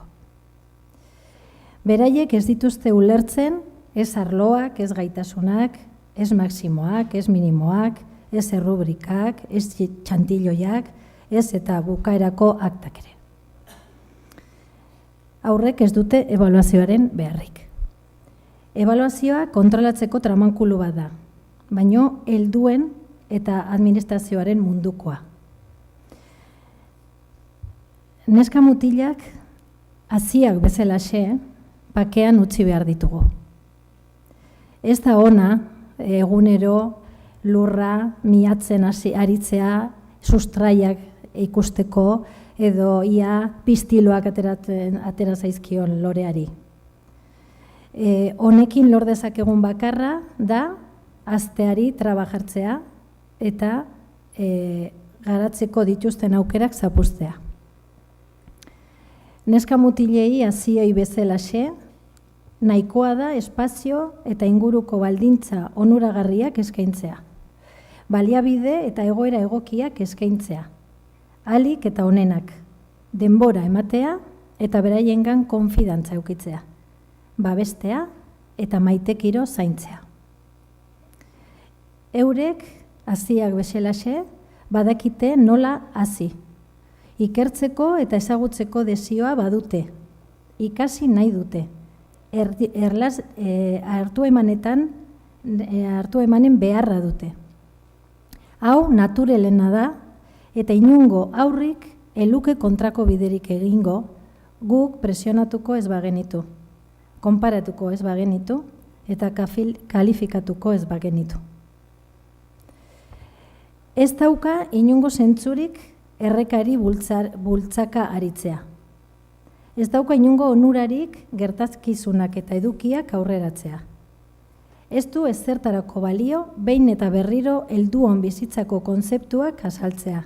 Beraiek ez dituzte ulertzen, ez arloak, ez gaitasunak, ez maximoak, ez minimoak, ez errubrikak, ez txantilloiak, ez eta bukaerako aktak ere. Aurrek ez dute ebaluazioaren beharrik. Ebaluazioa kontrolatzeko tramankulu bat da, baino helduen eta administrazioaren mundukoa. Neska mutilak haziak bezalaxe pakean utzi behar ditugu. Ez da ona egunero lurra miatzen aritzea sustraiak ikusteko edo ia pistiloak atera zaizkion loreari. Honekin lor dezakegun bakarra da hazteari traba jartzea eta garatzeko dituzten aukerak zapuztea. Neska mutilei hazioi bezalaxe, nahikoa da espazio eta inguruko baldintza onuragarriak eskaintzea. Baliabide eta egoera egokiak eskaintzea. Ahalik eta onenak, denbora ematea eta beraiengan konfidantza eukitzea. Babestea eta maitekiro zaintzea. Eurek, haziak bezalaxe, badakite nola hazi. Ikertzeko eta ezagutzeko desioa badute. Ikasi nahi dute. Hartu emanen beharra dute. Hau naturelena da eta inungo aurrik eluke kontrako biderik egingo guk presionatuko ez bagenitu, konparatuko ez bagenitu eta kalifikatuko ez bagenitu. Ez dauka inungo zentzurik errekari bultzaka aritzea. Ez dauka inungo onurarik gertazkizunak eta edukiak aurreratzea. Ez du ezertarako balio, behin eta berriro helduon bizitzako konzeptuak azaltzea.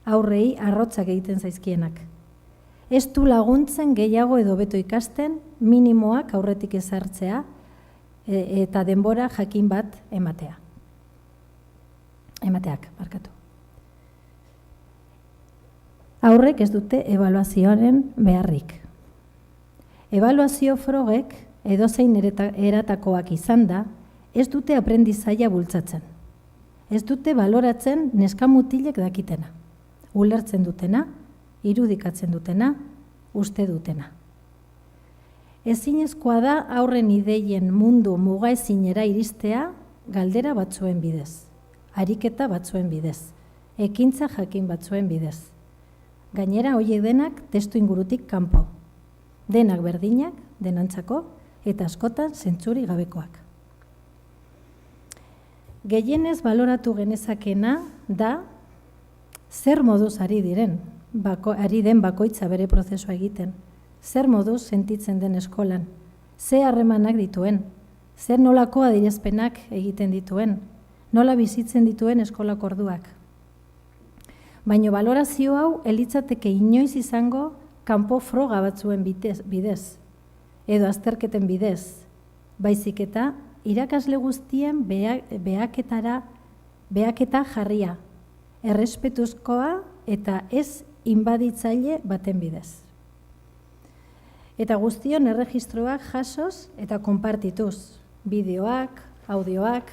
Aurrei arrotzak egiten zaizkienak. Ez du laguntzen gehiago edo beto ikasten, minimoak aurretik ezartzea eta denbora jakin bat emateak, barkatu. Aurrek ez dute ebaluazioaren beharrik. Ebaluazio frogek edozein eratakoak izan da, ez dute aprendizaia bultzatzen. Ez dute baloratzen neskamutilek dakitena. Ulertzen dutena, irudikatzen dutena, uste dutena. Ezinezkoa da aurren ideien mundu mugaezinera iristea galdera batzuen bidez, ariketa batzuen bidez, ekintza jakin batzuen bidez. Gainera, horiek denak testu ingurutik kanpo. Denak berdinak, denantzako, eta askotan zentzuri gabekoak. Gehienez baloratu genezakena da zer moduz ari den bakoitza bere prozesua egiten, zer moduz sentitzen den eskolan, ze harremanak dituen, zer nolako adierazpenak egiten dituen, nola bizitzen dituen eskolako orduak. Baina balorazio hau elitzateke inoiz izango kanpo froga batzuen bidez, edo azterketen bidez, baizik eta irakasle guztien behaketa jarria, errespetuzkoa eta ez inbaditzaile baten bidez. Eta guztion erregistroak jasoz eta konpartituz, bideoak, audioak,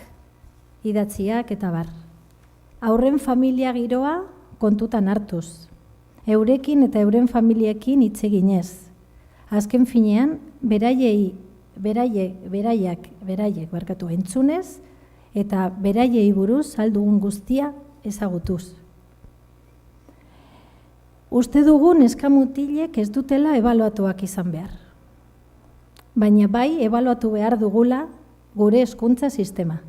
idatziak eta bar. Aurren familia giroa kontutan hartuz, eurekin eta euren familiekin hitz eginez. Azken finean, beraiek entzunez eta beraiei buruz aldugun guztia ezagutuz. Uste dugu neskamutilek ez dutela ebaluatuak izan behar. Baina bai ebaluatu behar dugula gure hezkuntza sistema.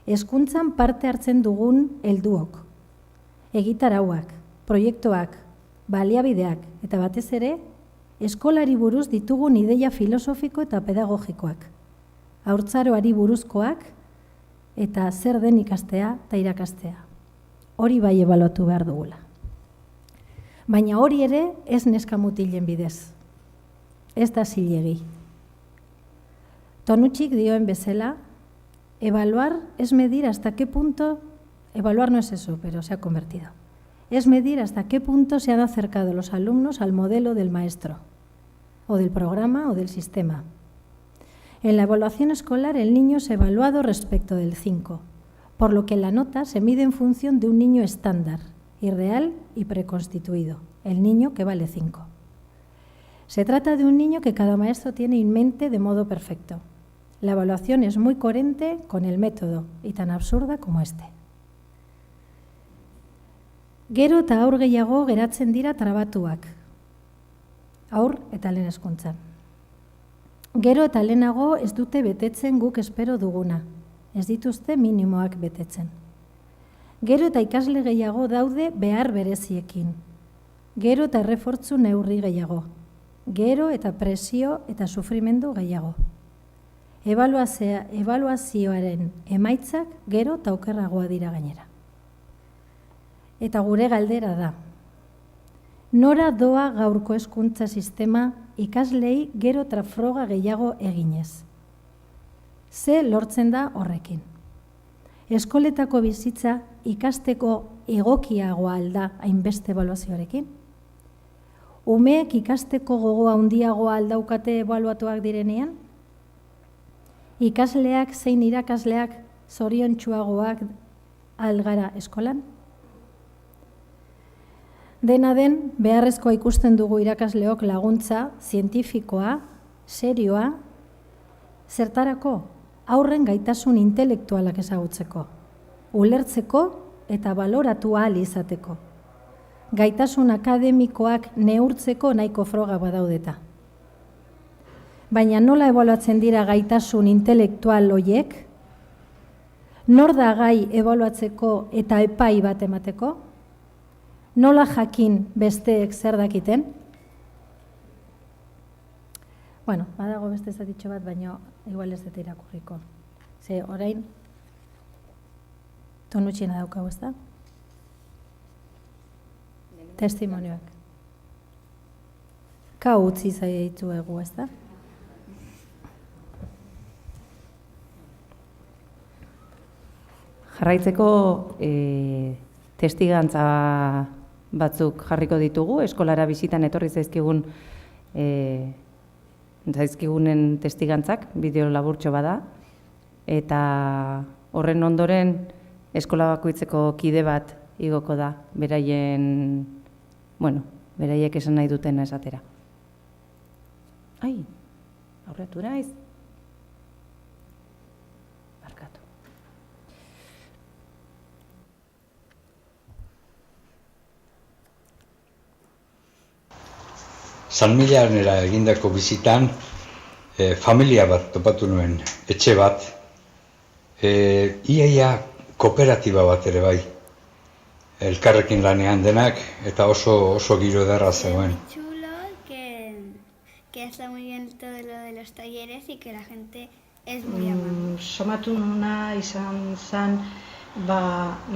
Hezkuntzan parte hartzen dugun helduok. Egitarauak, proiektuak, baliabideak eta batez ere, eskolari buruz ditugun ideia filosofiko eta pedagogikoak. Haurtzaroari buruzkoak eta zer den ikastea eta irakastea. Hori bai ebaluatu behar dugula. Baina hori ere ez neskamutilen bidez. Ez da zilegi. Tonutxik dioen bezala, evaluar es medir hasta qué punto, evaluar no es eso, pero se ha convertido. Es medir hasta qué punto se han acercado los alumnos al modelo del maestro, o del programa o del sistema. En la evaluación escolar el niño es evaluado respecto del 5, por lo que la nota se mide en función de un niño estándar, irreal y preconstituido, el niño que vale 5. Se trata de un niño que cada maestro tiene en mente de modo perfecto. La evaluación es muy coherente con el método y tan absurda como este. Gero eta aur gehiago geratzen dira trabatuak. Aur eta lehen hezkuntzan. Gero eta lehenago ez dute betetzen guk espero duguna. Ez dituzte minimoak betetzen. Gero eta ikasle gehiago daude behar bereziekin. Gero eta errefortzu neurri gehiago. Gero eta presio eta sufrimendu gehiago. Ebaluazioaren emaitzak gero eta okerragoa dira gainera. Eta gure galdera da. Nora doa gaurko hezkuntza sistema ikaslei gero eta froga gehiago eginez? Ze lortzen da horrekin? Eskoletako bizitza ikasteko egokiagoa alda hainbeste ebaluazioarekin? Umeek ikasteko gogoa handiagoa aldaukate ebaluatuak direnean? Ikasleak zein irakasleak zoriontsuagoak algara eskolan? Dena den, beharrezkoa ikusten dugu irakasleok laguntza, zientifikoa, serioa, zertarako aurren gaitasun intelektualak ezagutzeko, ulertzeko eta baloratu ahal izateko. Gaitasun akademikoak neurtzeko nahiko froga badaudeta. Baina nola ebaluatzen dira gaitasun intelektual horiek? Nor da gai ebaluatzeko eta epai bat emateko? Nola jakin besteek zer dakiten? Bueno, badago beste zatitxo bat, baina igual ez dut irakurriko. Ze, orain, tonutxiena daukagu, ez da? Testimonioak. Ka utzi zaitu egu, ez da? Jarraitzeko testigantza batzuk jarriko ditugu, eskolara bizitan etorri zaizkigunen testigantzak, bideo laburtxo bada, eta horren ondoren eskola bakoitzeko kide bat igoko da, beraiek esan nahi dutena esatera. Ai, aurretu naiz. Barkatu. San Milanera egindako bizitan, familia bat topatu nuen, etxe bat, iaia kooperatiba bat ere bai, elkarrekin lanean denak, eta oso giro ederra zegoen. Chulo que está muy bien todo lo de los talleres y que la gente es muy amable. Somatu nuna izan zen,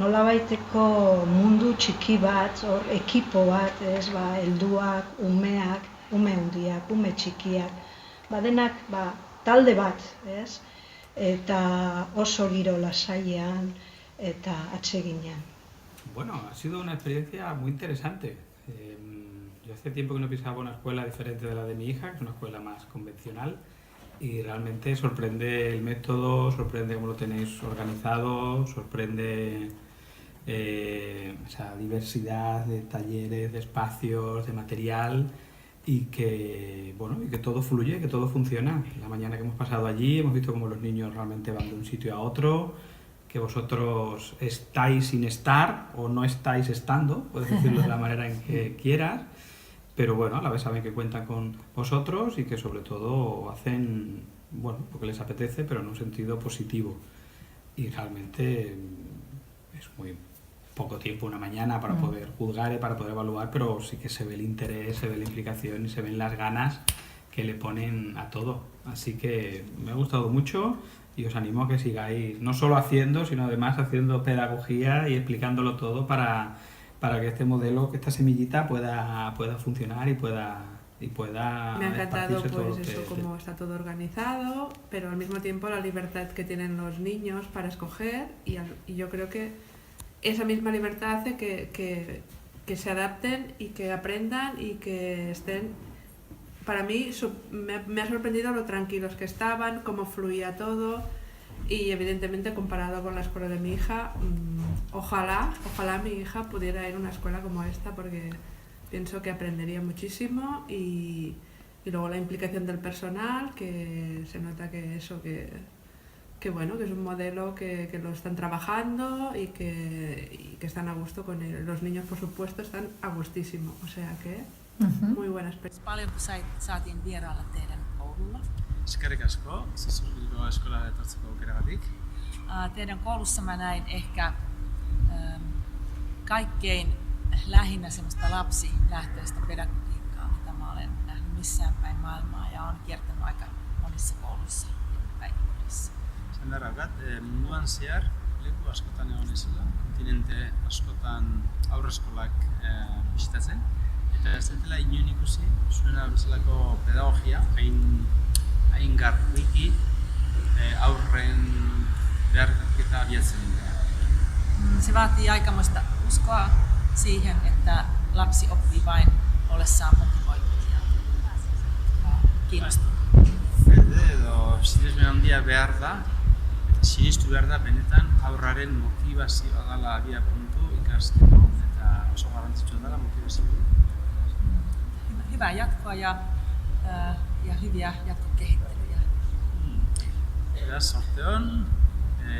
nolabaiteko mundu txiki bat, ekipo bat, helduak, umeak, ume handiak, ume txikiak, denak talde bat, eta oso giro lasaian eta atseginean. Bueno, ha sido una experiencia muy interesante. Yo hace tiempo que no pisaba una escuela diferente de la de mi hija, que es una escuela más convencional, y realmente sorprende el método, sorprende cómo lo tenéis organizado, sorprende esa diversidad de talleres, de espacios, de material, y que todo fluye, que todo funciona. La mañana que hemos pasado allí hemos visto cómo los niños realmente van de un sitio a otro, que vosotros estáis sin estar o no estáis estando, puedes decirlo de la manera en que quieras, pero bueno, a la vez saben que cuentan con vosotros y que sobre todo hacen, porque les apetece, pero en un sentido positivo. Y realmente es muy poco tiempo, una mañana, para poder juzgar y para poder evaluar, pero sí que se ve el interés, se ve la implicación y se ven las ganas que le ponen a todo. Así que me ha gustado mucho y os animo a que sigáis, no solo haciendo, sino además haciendo pedagogía y explicándolo todo para que este modelo, que esta semillita pueda funcionar y pueda Me ha encantado cómo está todo organizado, pero al mismo tiempo la libertad que tienen los niños para escoger, y yo creo que esa misma libertad hace que se adapten y que aprendan y que estén. Para mí me ha sorprendido lo tranquilos que estaban, cómo fluía todo, y evidentemente comparado con la escuela de mi hija, ojalá mi hija pudiera ir a una escuela como esta, porque pienso que aprendería muchísimo, y luego la implicación del personal, que se nota que es un modelo que lo están trabajando y que están a gusto con él. Los niños, por supuesto, están a gustísimo, o sea que muy buena experiencia. Paljonko saatiin vierailla teidän koululla? Eskerrik asko, Bilbao Eskola etortzeko aukeragatik. Teidän koulussa mä näin ehkä kaikkein lähinnä semmoista lapsilähtöistä pedagogiikkaa, mitä mä olen nähnyt missään päin maailmaa ja olen kiertänyt aika monissa kouluissa ja päiväkodissa. Sen verran, munduan zehar leku askotan egon izela, kontinente askotan aurreskolak bisitatzen, eta ez dela inoen ikusi zuena bezalako pedagogia hain garbiki aurren beharketa abiatzen dira. Se vaatii aikamoista uskoa siihen, että lapsi oppii vain ollessaan motivoitunut ja kiinnostunut. Fede edo sinesmen handia behar da, eta sinistu behar da benetan aurraren motivazioa dela abia puntu ikasteko, eta oso garrantzitsua dela motivazioa. Hyvää jatkoa ja hyviä jatkokehittelyjä. Beraz, sorte on,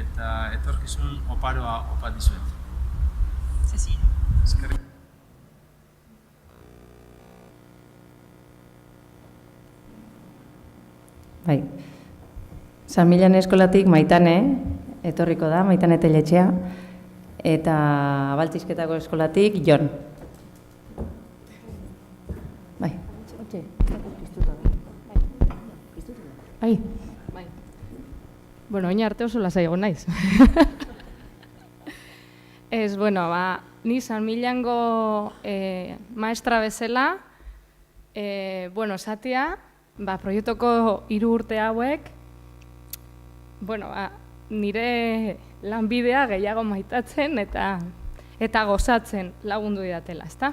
eta etorkizun oparoa opa dizuet. Se siinä. Eskerrik. Bai. San Milan eskolatik Maitane etorriko da, Maitane Teletxea, eta Baltzisketako eskolatik Jon. Bai. Bai. Bueno, oin arte oso lasai egon naiz. Ez, bueno, ni San Milango maestra bezala, bueno, esatea, proiektoko 3 urte hauek, bueno, nire lanbidea gehiago maitatzen eta gozatzen lagundu didatela, ezta?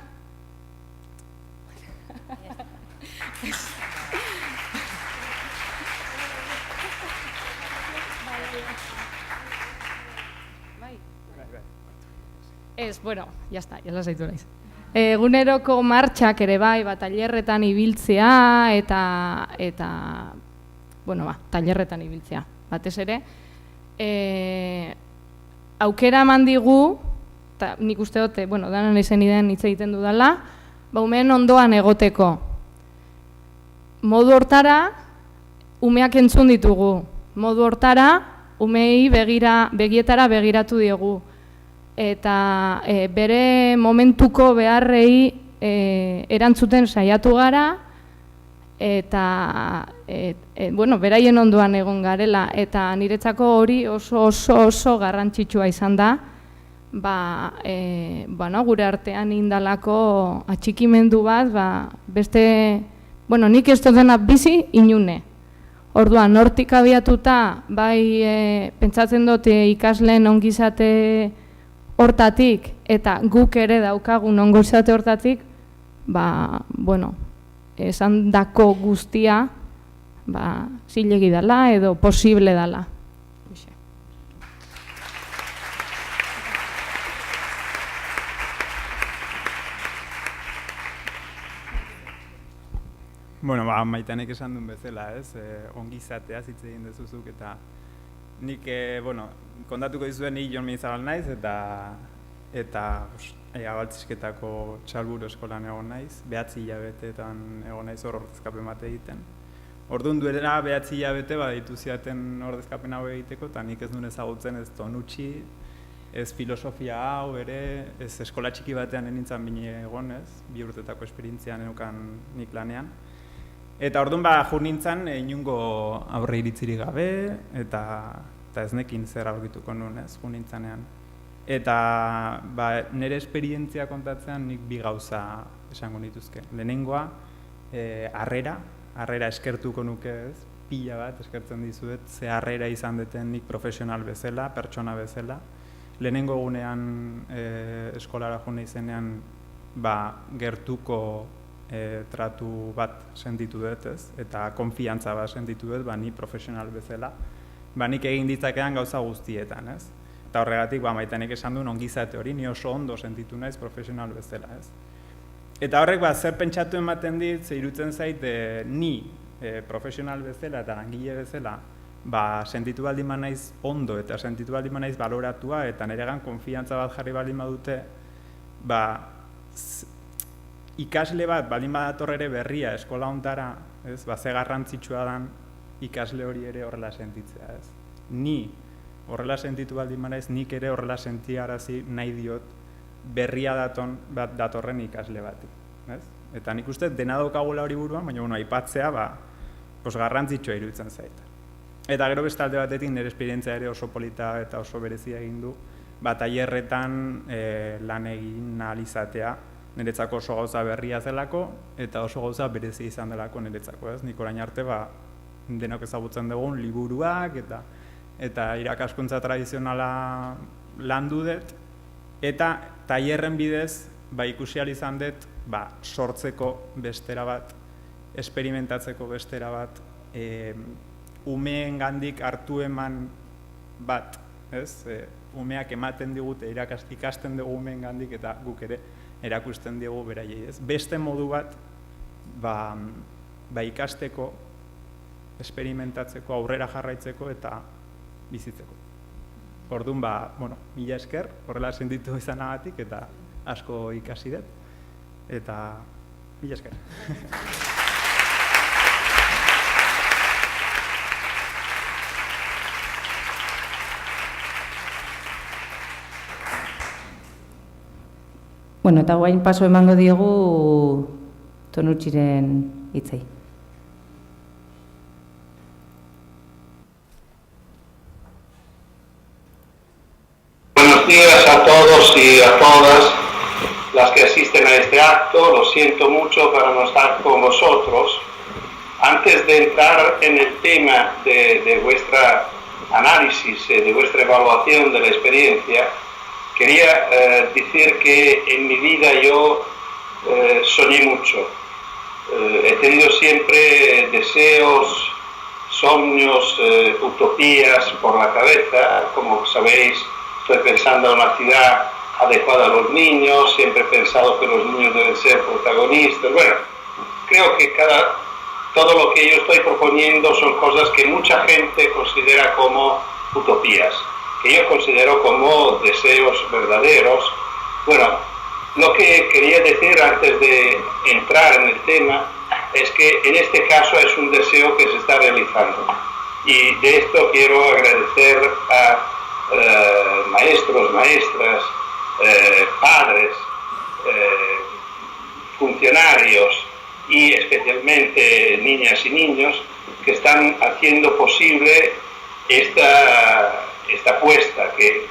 Ez, bueno, jazta, jazta zaitu naiz. Eguneroko martxak ere bai, tailerretan ibiltzea eta bueno, tailerretan ibiltzea, batez ere. Aukera eman digu, eta nik uste dut, bueno, danan ezen idean hitz egiten dudala, umeen ondoan egoteko. Modu hortara, umeak entzun ditugu. Modu hortara, umei begietara begiratu diegu. Eta bere momentuko beharrei erantzuten saiatu gara, eta bueno, beraien ondoan egon garela, eta niretzako hori oso garrantzitsua izan da, gure artean indalako atxikimendu bat, beste, bueno, nik ez dena bizi inune. Orduan, hortik abiatuta, bai, pentsatzen dute ikasleen ongizate hortatik, eta guk ere daukagun ongizate hortatik, bueno, esan dako guztia, zilegi dela edo posible dela. Bueno, Maitanek esan duen bezala, ez? Ongizatea hitz egin dezuzuk, eta nik, bueno, kontatuko dizuen ni Jon Mendizabal naiz, eta Baltzisketako Txalburu eskolan egon naiz, 9 hilabetetan egon naiz hor ordezkapen bat egiten. Orduan duela 9 hilabete ditu ziaten ordezkapen hau egiteko, eta nik ez duen ezagutzen ez tonutxi, ez filosofia hau ere, ez eskola txiki batean nintzen bine egon ez, 2 urtetako esperientzian eukan nik lanean. Eta orduan jur nintzen inungo aurre iritzirik gabe, eta ez nekin zer aurkituko nuen ez, jur nintzenean. Eta nire esperientzia kontatzean nik 2 gauza esango nituzke. Lehenengoa, harrera eskertuko nuke ez, pila bat eskertzen dizuet, ze harrera izan deten nik profesional bezala, pertsona bezala. Lehenengo egunean eskolara june izenean gertuko tratu bat sentitu dut ez, eta konfiantza bat sentitu dut, ni profesional bezala, nik egin ditzakean gauza guztietan ez. Eta horregatik, Maitanek esan duen ongizate hori, ni oso ondo sentitu naiz profesional bezala ez. Eta horrek zer pentsatu ematen dit, ze irutzen zait, ni profesional bezala eta langile bezala, sentitu baldin naiz ondo eta sentitu baldin naiz baloratua, eta niregan konfiantza bat jarri baldin badute, ikasle bat baldin badator ere berria eskola hontara, ze garrantzitsua dan ikasle hori ere horrela sentitzea ez. Ni horrela sentitu baldin naiz, nik ere horrela sentiarazi nahi diot berria datorren ikasle bati. Eta nik uste dena daukagula hori buruan, baina aipatzea garrantzitsua iruditzen zait. Eta gero beste alde batetik nire esperientzia ere oso polita eta oso berezia egin du, tailerretan lan egin ahal izatea, niretzako oso gauza berria zelako, eta oso gauza berezia izan delako niretzako, ez? Nik orain arte denok ezagutzen dugun liburuak eta irakaskuntza tradizionala landu dut, eta tailerren bidez ikusi ahal izan dut sortzeko bestera bat, esperimentatzeko bestera bat, umeengandik hartu eman bat, ez? Umeak ematen digute, ikasten dugu umeengandik eta guk ere erakusten dugu beraiei, ez? Beste modu bat ikasteko, esperimentatzeko, aurrera jarraitzeko eta bizitzeko. Orduan, mila esker, horrela sentitu izanagatik eta asko ikasi dut, eta mila esker. Bueno, eta guain paso emango diegu Tonutxiren hitzei. Buenos días a todos y a todas las que asisten a este acto. Lo siento mucho para no estar con vosotros. Antes de entrar en el tema de vuestra análisis, de vuestra evaluación de la experiencia, quería decir que en mi vida yo soñé mucho. He tenido siempre deseos, sueños, utopías por la cabeza. Como sabéis, estoy pensando en una ciudad adecuada a los niños, siempre he pensado que los niños deben ser protagonistas. Bueno, creo que todo lo que yo estoy proponiendo son cosas que mucha gente considera como utopías, que yo considero como deseos verdaderos. Bueno, lo que quería decir antes de entrar en el tema es que en este caso es un deseo que se está realizando. Y de esto quiero agradecer a maestros, maestras, padres, funcionarios y especialmente niñas y niños que están haciendo posible esta apuesta que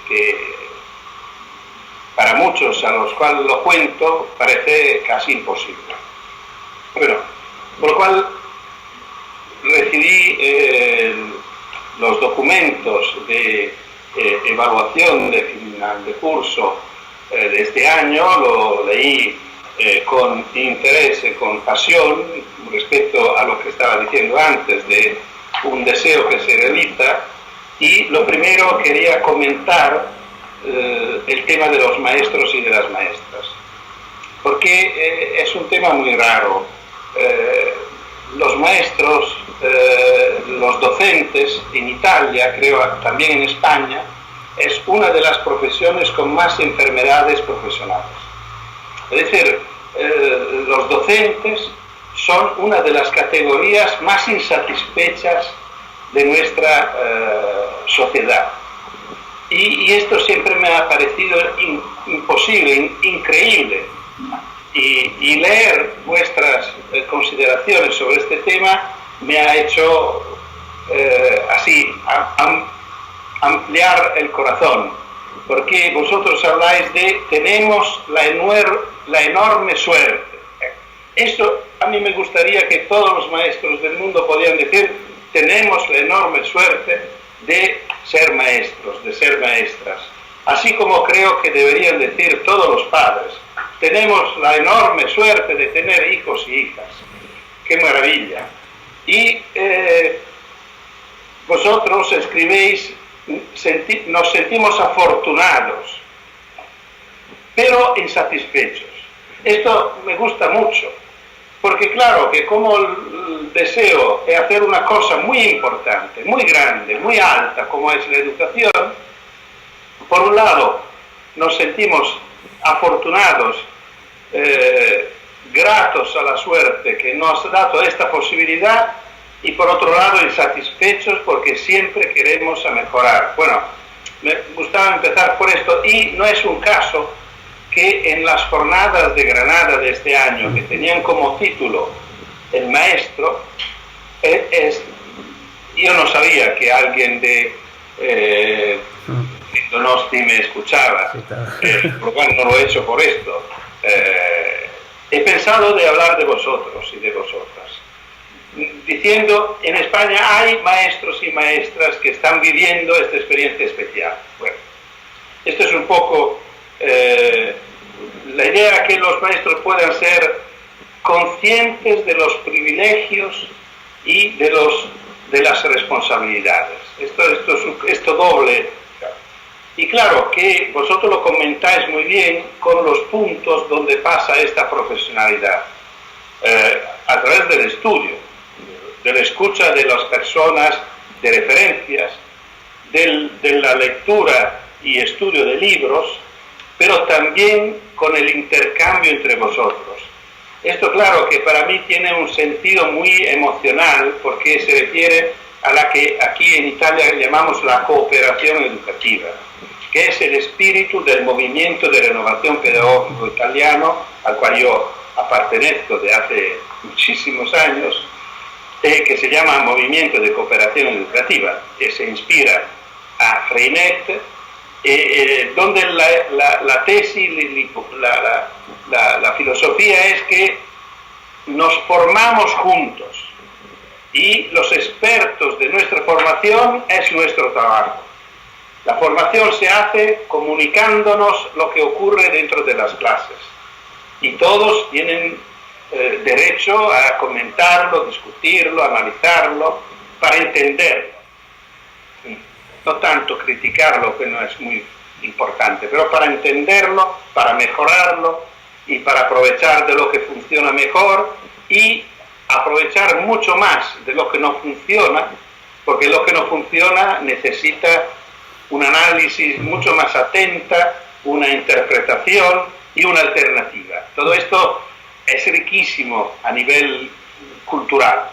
para muchos a los cuales lo cuento parece casi imposible. Bueno, por lo cual recibí los documentos de evaluación de final de curso de este año, lo leí con interés, con pasión, respecto a lo que estaba diciendo antes de un deseo que se realiza. Y lo primero quería comentar el tema de los maestros y de las maestras, porque es un tema muy raro. Los maestros, los docentes en Italia, creo también en España, es una de las profesiones con más enfermedades profesionales. Es decir, los docentes son una de las categorías más insatisfechas de nuestra sociedad. Y esto siempre me ha parecido imposible, increíble. Y leer vuestras consideraciones sobre este tema me ha hecho ampliar el corazón, porque vosotros habláis de tenemos la enorme suerte. Esto a mí me gustaría que todos los maestros del mundo podían decir: tenemos la enorme suerte de ser maestros, de ser maestras. Así como creo que deberían decir todos los padres: tenemos la enorme suerte de tener hijos y hijas. ¡Qué maravilla! Y vosotros escribéis: nos sentimos afortunados, pero insatisfechos. Esto me gusta mucho, porque claro que como el deseo de hacer una cosa muy importante, muy grande, muy alta, como es la educación, por un lado nos sentimos afortunados, gratos a la suerte que nos ha dado esta posibilidad, y por otro lado insatisfechos porque siempre queremos mejorar. Bueno, me gustaba empezar por esto, y no es un caso que en las jornadas de Granada de este año, que tenían como título El Maestro, yo no sabía que alguien de Donosti me escuchaba, por lo cual no lo he hecho por esto. He pensado de hablar de vosotros y de vosotras, diciendo, en España hay maestros y maestras que están viviendo esta experiencia especial. Bueno, esto es un poco la idea, que los maestros puedan ser conscientes de los privilegios y de las responsabilidades. Esto doble. Y claro que vosotros lo comentáis muy bien con los puntos donde pasa esta profesionalidad, a través del estudio, de la escucha de las personas, de referencias, de la lectura y estudio de libros, pero también con el intercambio entre vosotros. Esto, claro, que para mí tiene un sentido muy emocional, porque se refiere a la que aquí en Italia llamamos la cooperación educativa, que es el espíritu del movimiento de renovación pedagógico italiano, al cual yo pertenezco de hace muchísimos años, que se llama Movimiento de Cooperación Educativa, que se inspira a Freinet, donde la tesis, la filosofía es que nos formamos juntos y los expertos de nuestra formación es nuestro trabajo. La formación se hace comunicándonos lo que ocurre dentro de las clases y todos tienen derecho a comentarlo, discutirlo, analizarlo, para entenderlo. No tanto criticarlo, que no es muy importante, pero para entenderlo, para mejorarlo y para aprovechar de lo que funciona mejor y aprovechar mucho más de lo que no funciona, porque lo que no funciona necesita un análisis mucho más atenta, una interpretación y una alternativa. Todo esto es riquísimo a nivel cultural.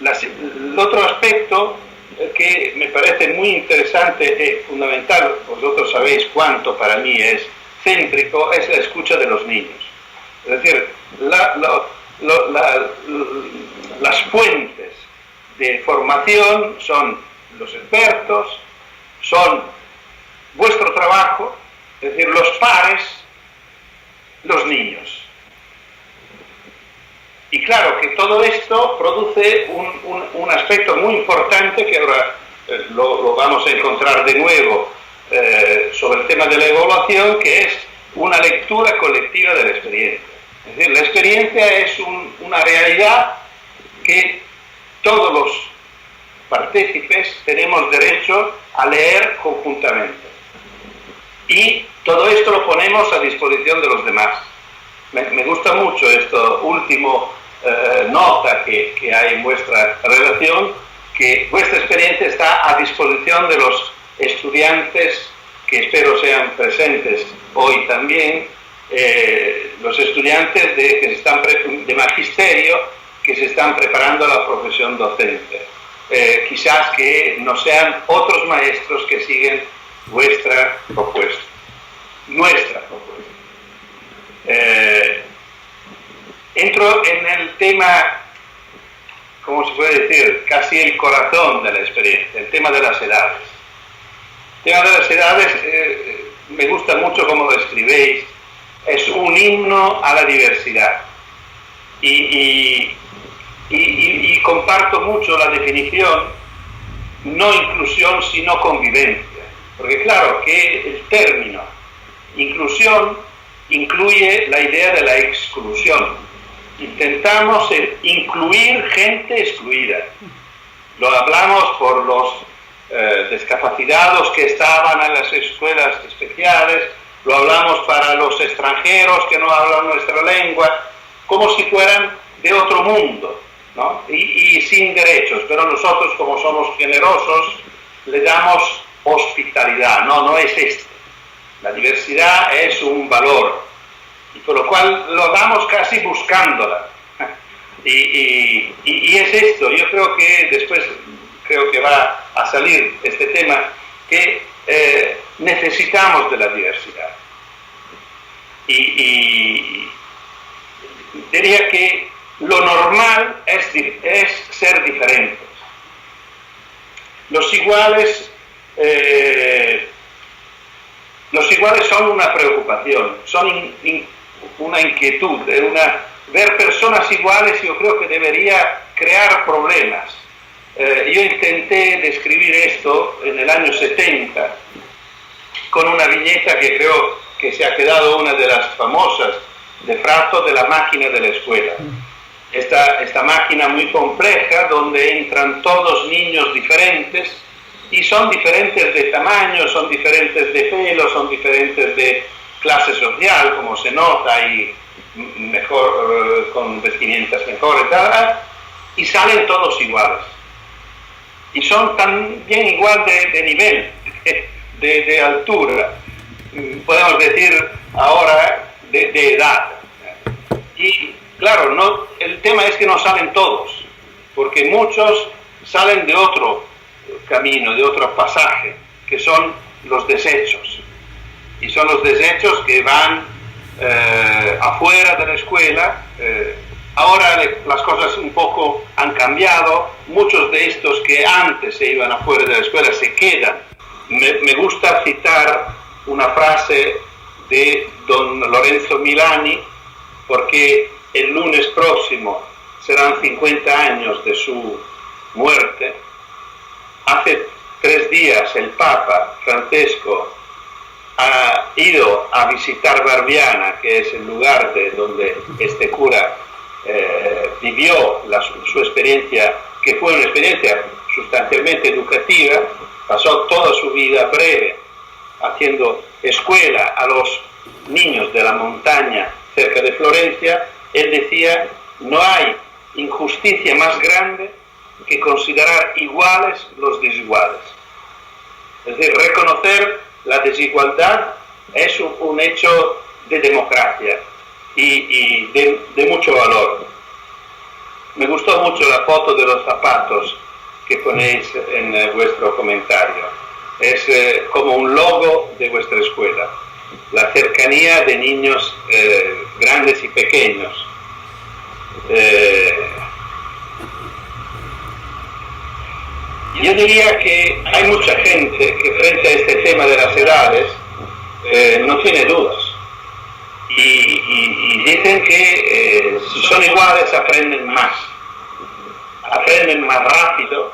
El otro aspecto que me parece muy interesante y fundamental, vosotros sabéis cuánto para mí es céntrico, es la escucha de los niños. Es decir, las fuentes de formación son los expertos, son vuestro trabajo, es decir, los pares, los niños. Y claro que todo esto produce un aspecto muy importante que ahora lo vamos a encontrar de nuevo sobre el tema de la evaluación, que es una lectura colectiva de la experiencia. Es decir, la experiencia es una realidad que todos los partícipes tenemos derecho a leer conjuntamente. Y todo esto lo ponemos a disposición de los demás. Me gusta mucho esto último nota que hay en vuestra relación, que vuestra experiencia está a disposición de los estudiantes, que espero sean presentes hoy también, los estudiantes de magisterio que se están preparando a la profesión docente. Quizás que no sean otros maestros que siguen vuestra propuesta, nuestra propuesta. Entro en el tema, ¿cómo se puede decir? Casi el corazón de la experiencia, el tema de las edades. El tema de las edades me gusta mucho como lo escribéis, es un himno a la diversidad. Y comparto mucho la definición, no inclusión, sino convivencia. Porque claro que el término inclusión incluye la idea de la exclusión. Intentamos incluir gente excluida. Lo hablamos por los discapacitados que estaban en las escuelas especiales, lo hablamos para los extranjeros que no hablan nuestra lengua, como si fueran de otro mundo, ¿no? Y sin derechos, pero nosotros, como somos generosos, le damos hospitalidad. No es esto. La diversidad es un valor, y por lo cual lo damos casi buscándola. Y es esto. Yo creo que después va a salir este tema, que necesitamos de la diversidad. Y diría que lo normal es ser diferentes. Los iguales son una preocupación, son una inquietud, ver personas iguales yo creo que debería crear problemas. Yo intenté describir esto en el año 70 con una viñeta que creo que se ha quedado una de las famosas de Fratto, de la máquina de la escuela. Esta máquina muy compleja donde entran todos niños diferentes y son diferentes de tamaño, son diferentes de pelo, son diferentes de clase social, como se nota, y mejor, con vestimentas mejores, y salen todos iguales. Y son también igual de nivel, de altura, podemos decir ahora de edad. Y claro, el tema es que no salen todos, porque muchos salen de otro camino, de otro pasaje, que son los desechos. Y son los desechos que van afuera de la escuela. Ahora las cosas un poco han cambiado, muchos de estos que antes se iban afuera de la escuela se quedan. Me gusta citar una frase de don Lorenzo Milani, porque el lunes próximo serán 50 años de su muerte. Hace 3 días el Papa Francesco ha ido a visitar Barbiana, que es el lugar donde este cura vivió su experiencia, que fue una experiencia sustancialmente educativa. Pasó toda su vida breve haciendo escuela a los niños de la montaña cerca de Florencia. Él decía: no hay injusticia más grande que considerar iguales los desiguales. Es decir, reconocer la desigualdad es un hecho de democracia y de mucho valor. Me gustó mucho la foto de los zapatos que ponéis en vuestro comentario. Es como un logo de vuestra escuela, la cercanía de niños grandes y pequeños. Yo diría que hay mucha gente que frente a este tema de las edades no tiene dudas y dicen que si son iguales aprenden más rápido.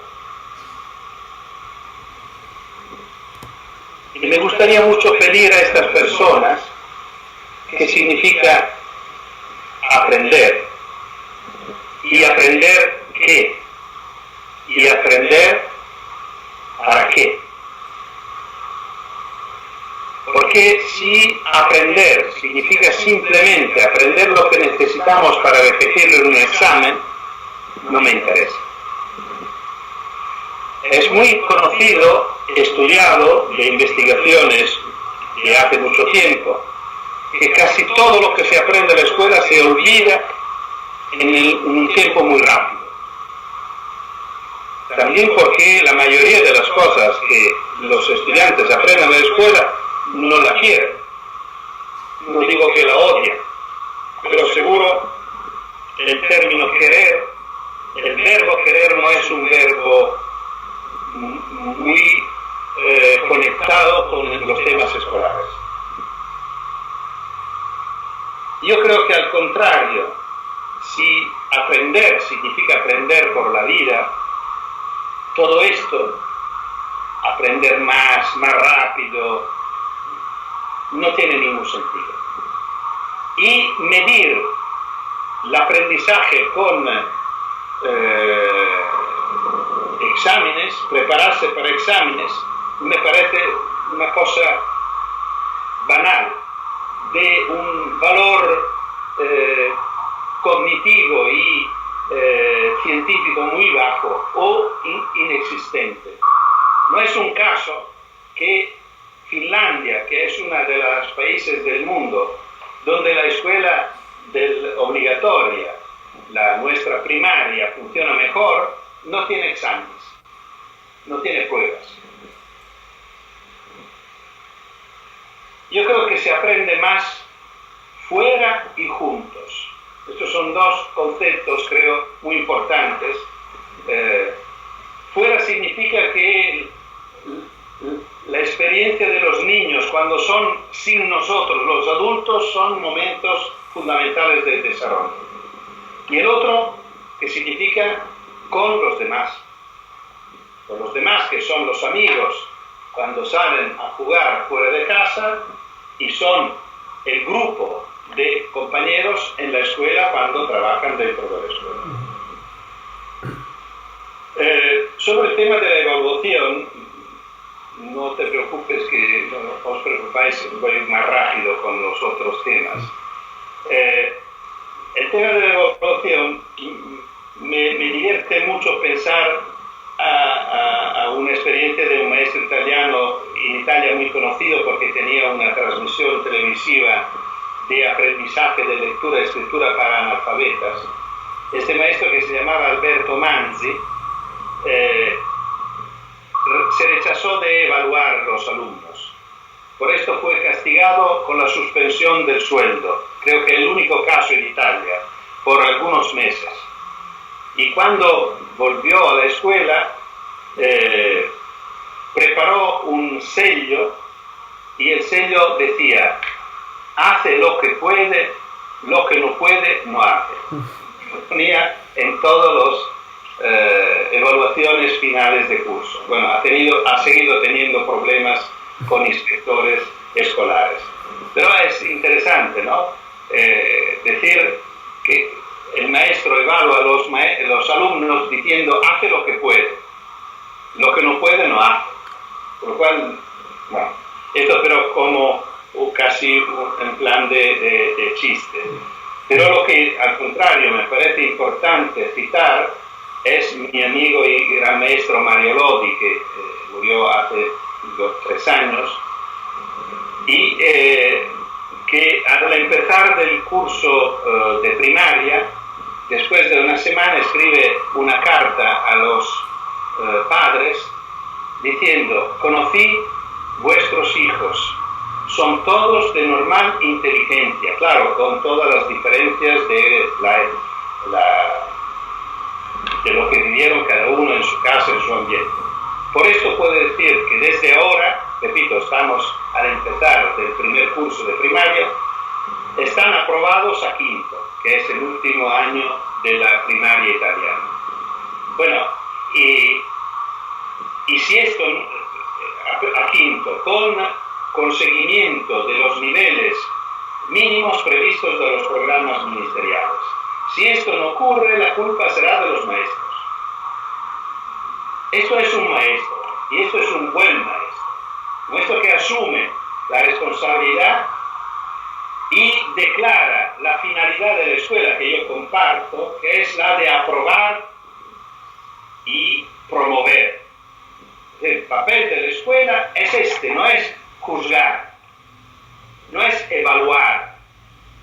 Y me gustaría mucho pedir a estas personas qué significa aprender. ¿Y aprender qué? ¿Y aprender para qué? Porque si aprender significa simplemente aprender lo que necesitamos para repetirlo en un examen, no me interesa. Es muy conocido, estudiado, de investigaciones de hace mucho tiempo, que casi todo lo que se aprende en la escuela se olvida en un tiempo muy rápido. También porque la mayoría de las cosas que los estudiantes aprenden en la escuela no la quieren. No digo que la odian, pero seguro el término querer, el verbo querer no es un verbo muy conectado con los temas escolares. Yo creo que al contrario, si aprender significa aprender por la vida, todo esto, aprender más rápido, no tiene ningún sentido. Y medir el aprendizaje con exámenes, prepararse para exámenes, me parece una cosa banal, de un valor cognitivo y científico muy bajo o inexistente. No es un caso que Finlandia, que es uno de los países del mundo donde la escuela obligatoria, la nuestra primaria, funciona mejor, no tiene exámenes, no tiene pruebas. yo creo que se aprende más fuera y juntos. Estos son dos conceptos, creo, muy importantes. Fuera significa que la experiencia de los niños cuando son sin nosotros, los adultos, son momentos fundamentales del desarrollo. Y el otro, que significa con los demás. Con los demás, que son los amigos cuando salen a jugar fuera de casa, y son el grupo de compañeros en la escuela cuando trabajan dentro de la escuela. Sobre el tema de la evaluación, no te preocupes, que no os preocupáis, voy a ir más rápido con los otros temas. El tema de la evaluación me divierte mucho pensar a una experiencia de un maestro italiano en Italia muy conocido porque tenía una transmisión televisiva de aprendizaje de lectura y escritura para analfabetas. Este maestro, que se llamaba Alberto Manzi, se rechazó de evaluar a los alumnos. Por esto fue castigado con la suspensión del sueldo. Creo que es el único caso en Italia, por algunos meses. Y cuando volvió a la escuela, preparó un sello, y el sello decía: hace lo que puede, lo que no puede, no hace. Lo ponía en todos los evaluaciones finales de curso. Bueno, ha seguido teniendo problemas con inspectores escolares. Pero es interesante, ¿no? Decir que el maestro evalúa a los alumnos diciendo: hace lo que puede, lo que no puede, no hace. Por lo cual, bueno, esto pero como casi en plan de chiste. Pero lo que al contrario me parece importante citar es mi amigo y gran maestro Mario Lodi, que murió hace 3 años, y que al empezar del curso de primaria, después de una semana, escribe una carta a los padres diciendo: conocí vuestros hijos, son todos de normal inteligencia, claro, con todas las diferencias de lo que vivieron cada uno en su casa, en su ambiente. Por esto puedo decir que desde ahora, repito, estamos al empezar del primer curso de primaria, están aprobados a quinto, que es el último año de la primaria italiana. Bueno, y si esto a quinto, con seguimiento de los niveles mínimos previstos de los programas ministeriales. Si esto no ocurre, la culpa será de los maestros. Esto es un maestro, y esto es un buen maestro. Un maestro que asume la responsabilidad y declara la finalidad de la escuela, que yo comparto, que es la de aprobar y promover. El papel de la escuela es este, no es juzgar, no es evaluar,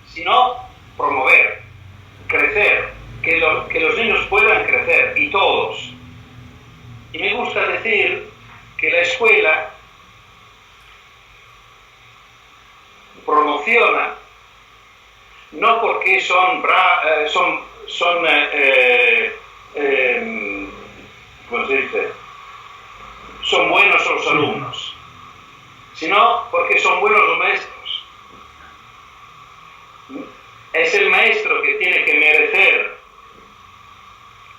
sino promover, crecer, que los niños puedan crecer, y todos. Y me gusta decir que la escuela promociona no porque ¿cómo se dice? Son buenos los alumnos, sino porque son buenos los maestros. Es el maestro que tiene que merecer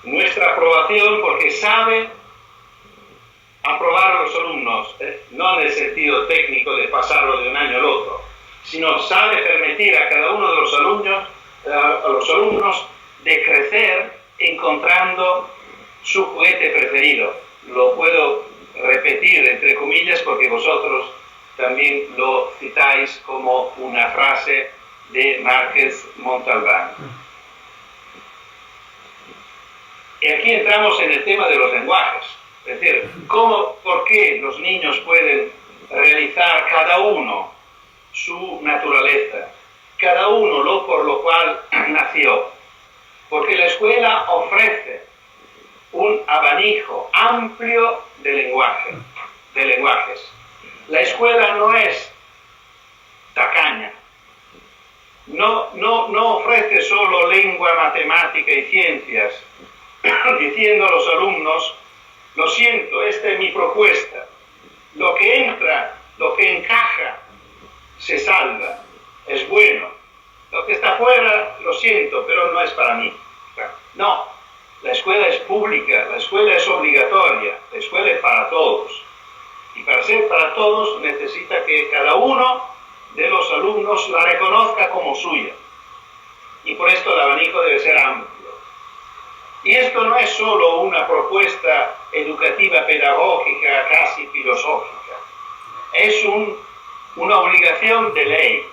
nuestra aprobación porque sabe aprobar a los alumnos, no en el sentido técnico de pasarlo de un año al otro, sino sabe permitir a cada uno de los alumnos de crecer encontrando su juguete preferido. Lo puedo repetir entre comillas porque vosotros también lo citáis como una frase de Márquez Montalbán. Y aquí entramos en el tema de los lenguajes, es decir, por qué los niños pueden realizar cada uno su naturaleza, cada uno por lo cual nació, porque la escuela ofrece un abanico amplio de lenguajes. La escuela no es no ofrece solo lengua, matemática y ciencias, diciendo a los alumnos, lo siento, esta es mi propuesta. Lo que entra, lo que encaja, se salva, es bueno. Lo que está fuera, lo siento, pero no es para mí. No, la escuela es pública, la escuela es obligatoria, la escuela es para todos. Y para ser para todos necesita que cada uno de los alumnos la reconozca como suya. Y por esto el abanico debe ser amplio. Y esto no es solo una propuesta educativa, pedagógica, casi filosófica. Es una obligación de ley.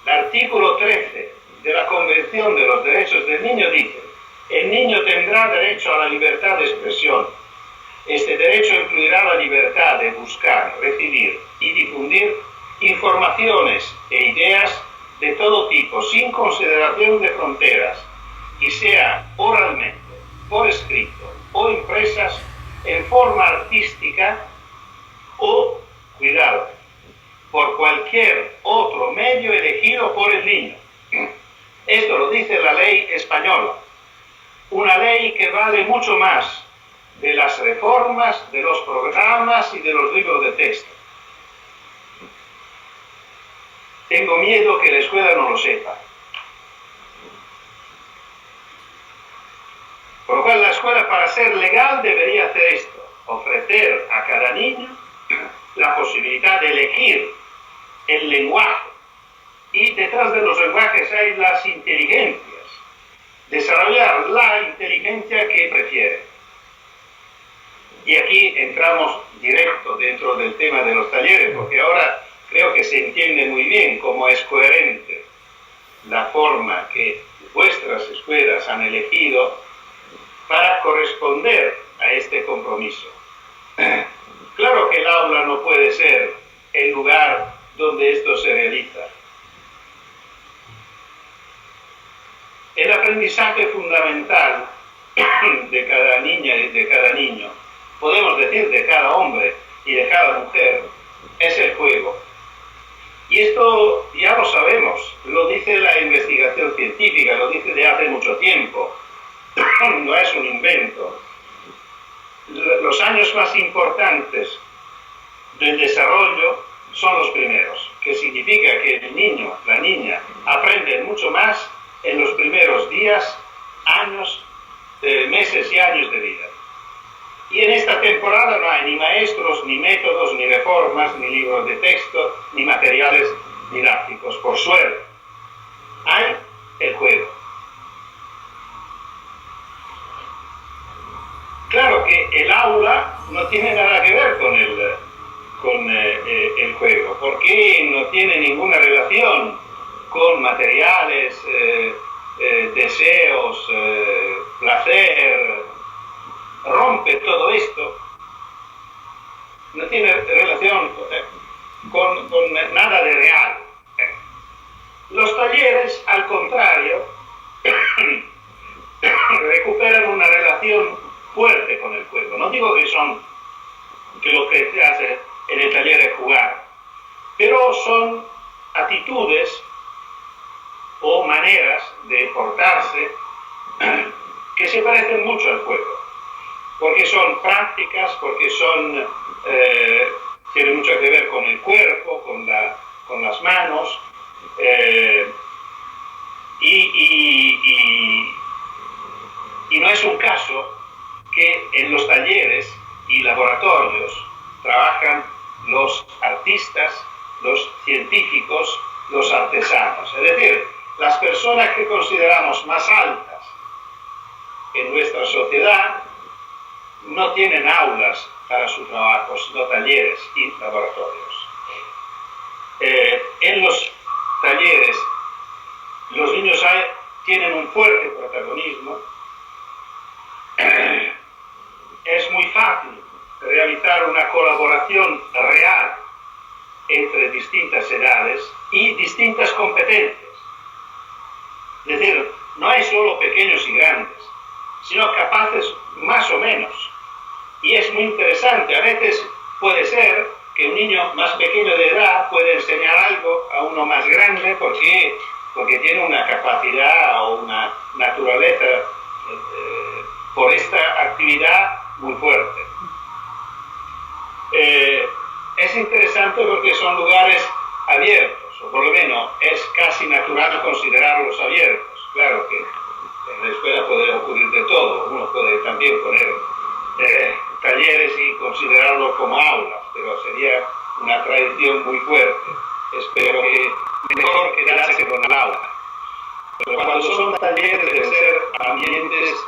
El artículo 13 de la Convención de los Derechos del Niño dice: el niño tendrá derecho a la libertad de expresión. Este derecho incluirá la libertad de buscar, recibir y difundir informaciones e ideas de todo tipo, sin consideración de fronteras, y sea oralmente, por escrito o impresas, en forma artística o, cuidado, por cualquier otro medio elegido por el niño. Esto lo dice la ley española, una ley que vale mucho más de las reformas, de los programas y de los libros de texto. Tengo miedo que la escuela no lo sepa. Por lo cual la escuela, para ser legal, debería hacer esto: ofrecer a cada niño la posibilidad de elegir el lenguaje. Y detrás de los lenguajes hay las inteligencias. Desarrollar la inteligencia que prefiere. Y aquí entramos directo dentro del tema de los talleres, porque ahora creo que se entiende muy bien cómo es coherente la forma que vuestras escuelas han elegido para corresponder a este compromiso. Claro que el aula no puede ser el lugar donde esto se realiza. El aprendizaje fundamental de cada niña y de cada niño, podemos decir de cada hombre y de cada mujer, es el juego. Y esto ya lo sabemos, lo dice la investigación científica, lo dice de hace mucho tiempo, no es un invento. Los años más importantes del desarrollo son los primeros, que significa que el niño, la niña, aprenden mucho más en los primeros días, años, meses y años de vida. Y en esta temporada no hay ni maestros, ni métodos, ni reformas, ni libros de texto, ni materiales didácticos, por suerte. Hay el juego. Claro que el aula no tiene nada que ver con el juego, porque no tiene ninguna relación con materiales, deseos, placer. Rompe todo esto, no tiene relación con nada de real. Los talleres, al contrario, recuperan una relación fuerte con el juego. No digo que lo que se hace en el taller es jugar, pero son actitudes o maneras de portarse que se parecen mucho al juego. Porque son prácticas, porque tienen mucho que ver con el cuerpo, con las manos, y no es un caso que en los talleres y laboratorios trabajan los artistas, los científicos, los artesanos, es decir, las personas que consideramos más altas en nuestra sociedad. No tienen aulas para su trabajo, sino talleres y laboratorios. En los talleres, los niños tienen un fuerte protagonismo. Es muy fácil realizar una colaboración real entre distintas edades y distintas competencias. Es decir, no hay solo pequeños y grandes, sino capaces más o menos. Y es muy interesante, a veces puede ser que un niño más pequeño de edad puede enseñar algo a uno más grande porque porque tiene una capacidad o una naturaleza por esta actividad muy fuerte. Es interesante porque son lugares abiertos, o por lo menos es casi natural considerarlos abiertos. Claro que en la escuela puede ocurrir de todo, uno puede también poner talleres y considerarlos como aulas, pero sería una tradición muy fuerte. Espero que mejor quedarse con el aula. Pero cuando son talleres deben ser ambientes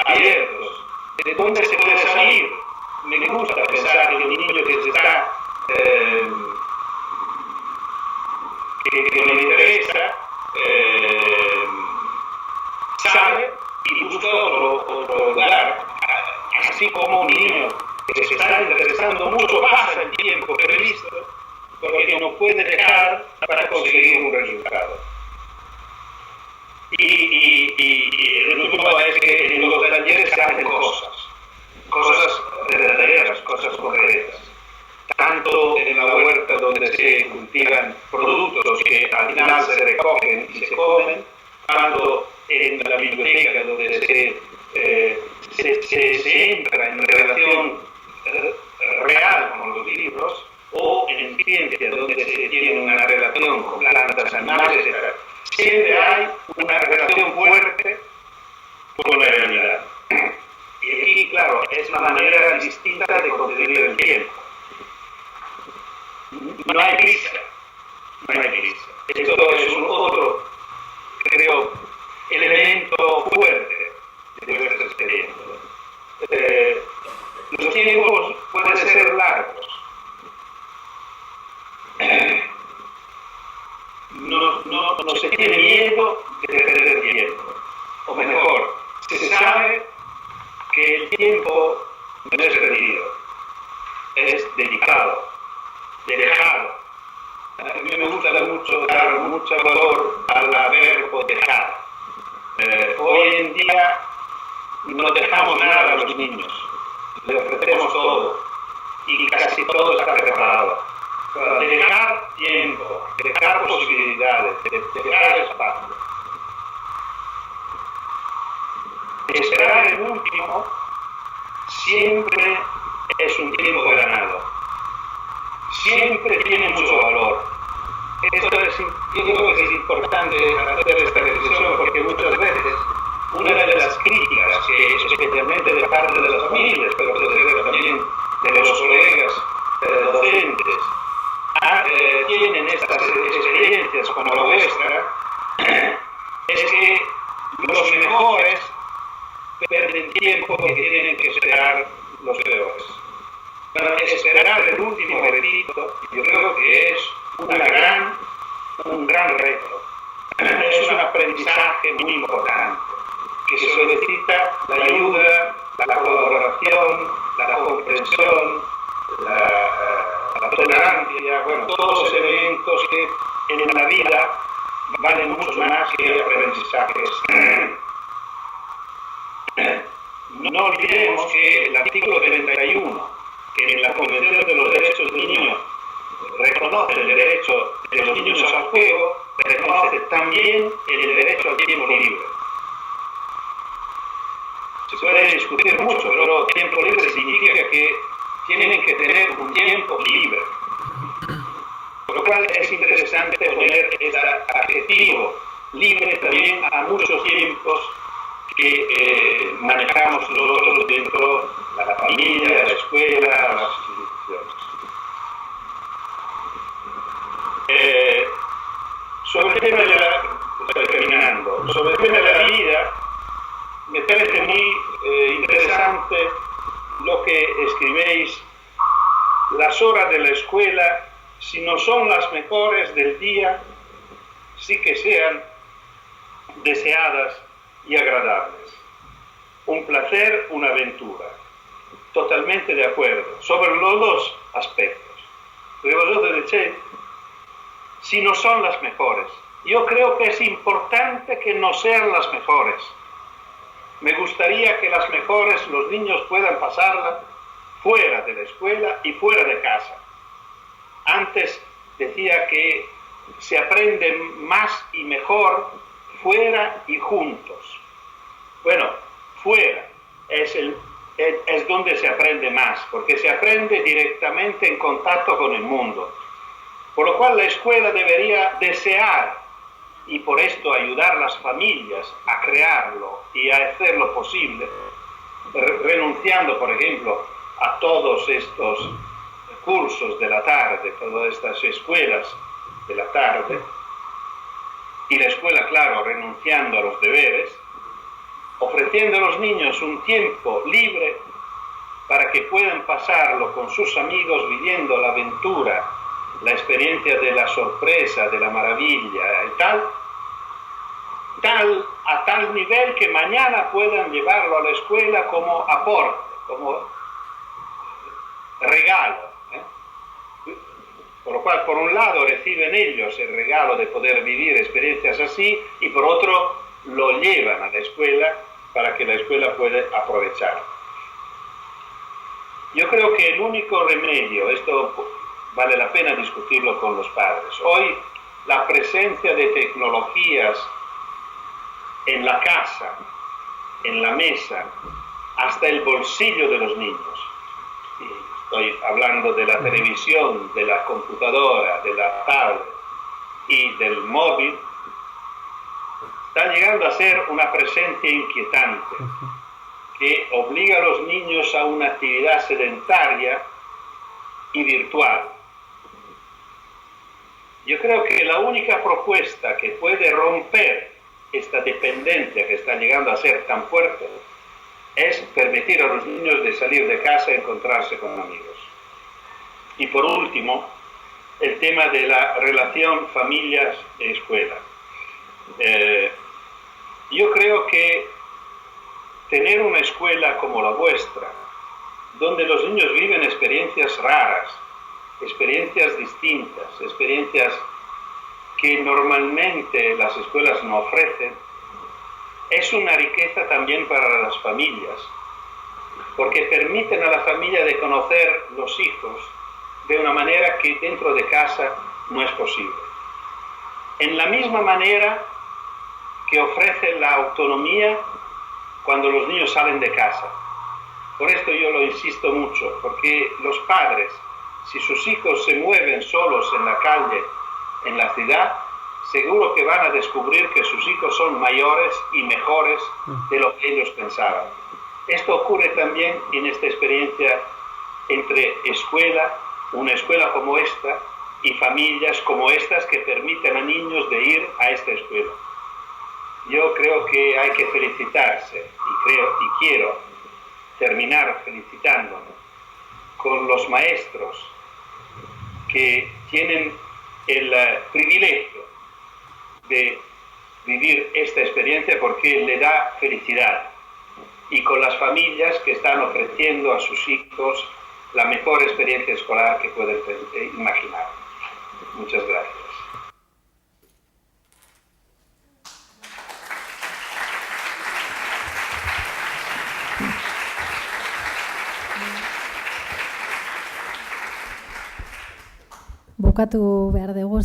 abiertos, ¿de dónde se puede salir? Me gusta pensar que un niño que se está que le interesa sale y busca otro lugar, así como un niño que se está interesando mucho pasa el tiempo previsto porque no puede dejar para conseguir un resultado. Y el último es que en los talleres se hacen cosas verdaderas, cosas concretas. Tanto en la huerta donde se cultivan productos que al final se recogen y se comen, tanto en la biblioteca donde se entra en relación real con los libros, o en ciencia donde se tiene una relación con plantas, animales, etc. Siempre hay una relación fuerte con la realidad. Y aquí, claro, es una manera distinta de concebir el tiempo. No hay prisa. Esto es un otro, creo, elemento fuerte de nuestra experiencia. Los tiempos pueden ser largos. No se tiene miedo de perder tiempo. O mejor, se sabe que el tiempo no es perdido, es dedicado, dejado. A mí me gusta mucho dar mucho valor al verbo dejar. Hoy en día no dejamos nada a los niños, le ofrecemos todo y casi todo está preparado. Dejar tiempo, dejar posibilidades, dejar espacio. Esperar el último siempre es un tiempo ganado. Siempre tiene mucho valor. Yo creo que es importante hacer esta reflexión porque muchas veces una de las críticas que es especialmente de parte de las familias, pero puede ser también de los colegas docentes, tienen estas experiencias como la vuestra, es que los mejores pierden tiempo porque tienen que esperar los peores. Para esperar el último repito, yo creo que es un gran reto. Es un aprendizaje muy importante, que se solicita la ayuda, la colaboración, la comprensión, la tolerancia, todos los elementos que en la vida valen mucho más que aprendizajes. No olvidemos que el artículo 31, que en la Convención de los Derechos del Niño reconoce el derecho de los niños al juego, reconoce también el derecho al tiempo libre. Se puede discutir mucho, pero tiempo libre significa que tienen que tener un tiempo libre. Por lo cual es interesante poner este adjetivo libre también a muchos tiempos que manejamos nosotros dentro de la familia, la escuela, las instituciones. Sobre el tema de la vida, me parece muy interesante lo que escribéis. Las horas de la escuela, si no son las mejores del día, sí que sean deseadas y agradables. Un placer, una aventura. Totalmente de acuerdo. Sobre los dos aspectos. Pero vosotros decís, si no son las mejores. Yo creo que es importante que no sean las mejores. Me gustaría que las mejores los niños puedan pasarlas fuera de la escuela y fuera de casa. Antes decía que se aprende más y mejor fuera y juntos. Bueno, fuera es donde se aprende más, porque se aprende directamente en contacto con el mundo. Por lo cual la escuela debería desear y por esto ayudar a las familias a crearlo y a hacerlo posible, renunciando, por ejemplo, a todos estos cursos de la tarde, todas estas escuelas de la tarde, y la escuela, claro, renunciando a los deberes, ofreciendo a los niños un tiempo libre para que puedan pasarlo con sus amigos viviendo la aventura, la experiencia de la sorpresa, de la maravilla y a tal nivel que mañana puedan llevarlo a la escuela como aporte, como regalo. Por lo cual, por un lado, reciben ellos el regalo de poder vivir experiencias así y por otro, lo llevan a la escuela para que la escuela pueda aprovechar. Yo creo que el único remedio, esto vale la pena discutirlo con los padres. Hoy, la presencia de tecnologías en la casa, en la mesa, hasta el bolsillo de los niños. Estoy hablando de la televisión, de la computadora, de la tablet y del móvil. Está llegando a ser una presencia inquietante que obliga a los niños a una actividad sedentaria y virtual. Yo creo que la única propuesta que puede romper esta dependencia que está llegando a ser tan fuerte es permitir a los niños de salir de casa y encontrarse con amigos. Y por último, el tema de la relación familias-escuela. Yo creo que tener una escuela como la vuestra, donde los niños viven experiencias raras, experiencias distintas, experiencias que normalmente las escuelas no ofrecen, es una riqueza también para las familias, porque permiten a la familia de conocer los hijos de una manera que dentro de casa no es posible. En la misma manera que ofrece la autonomía cuando los niños salen de casa. Por esto yo lo insisto mucho, porque los padres, si sus hijos se mueven solos en la calle, en la ciudad, seguro que van a descubrir que sus hijos son mayores y mejores de lo que ellos pensaban. Esto ocurre también en esta experiencia entre escuela, una escuela como esta, y familias como estas que permiten a niños de ir a esta escuela. Yo creo que hay que felicitarse y quiero terminar felicitándome con los maestros que tienen el privilegio de vivir esta experiencia porque le da felicidad, y con las familias que están ofreciendo a sus hijos la mejor experiencia escolar que pueden imaginar. Muchas gracias. Bukatu behar dugu,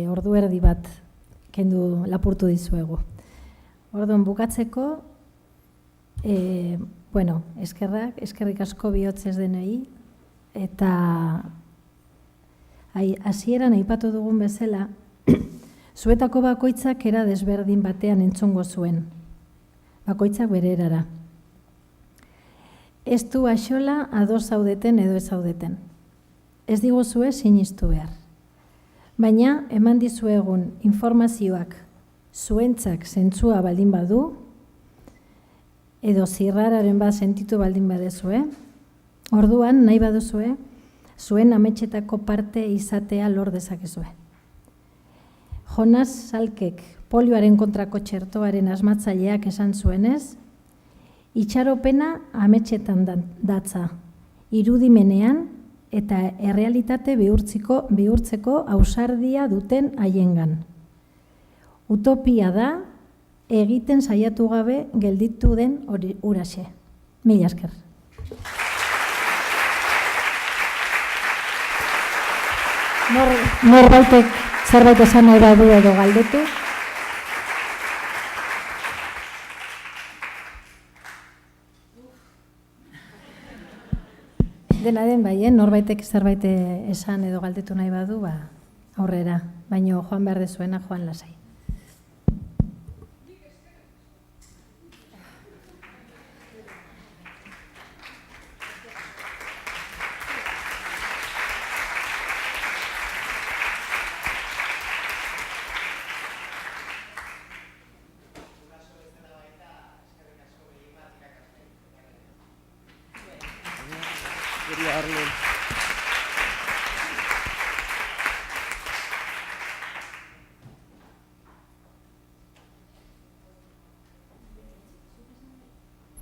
ordu erdi bat kendu lapurtu dizuegu. Orduan bukatzeko, eskerrik asko bihotzez denei, eta hasieran aipatu dugun bezala, zuetako bakoitzak era desberdin batean entzungo zuen, bakoitzak bere erara. Ez du axola ados zaudeten edo ez zaudeten. Ez diguzue sinistu behar. Baina, eman dizuegun informazioak zuentzak zentzua baldin badu, edo zirrararen bat sentitu baldin badezue, orduan nahi baduzue, zuen ametxetako parte izatea lor dezakezue. Jonas Salkek polioaren kontrako txertoaren asmatzaileak esan zuenez, itxaropena ametxetan datza, irudimenean eta errealitate bihurtzeko ausardia duten haiengan. Utopia da, egiten saiatu gabe gelditu den huraxe. Mila esker. Norbaitek zerbait esan nahi badu edo galdetu. Dena den bai, norbaitek zerbait esan edo galdetu nahi badu, aurrera. Baino joan behar dezuena, joan lasai.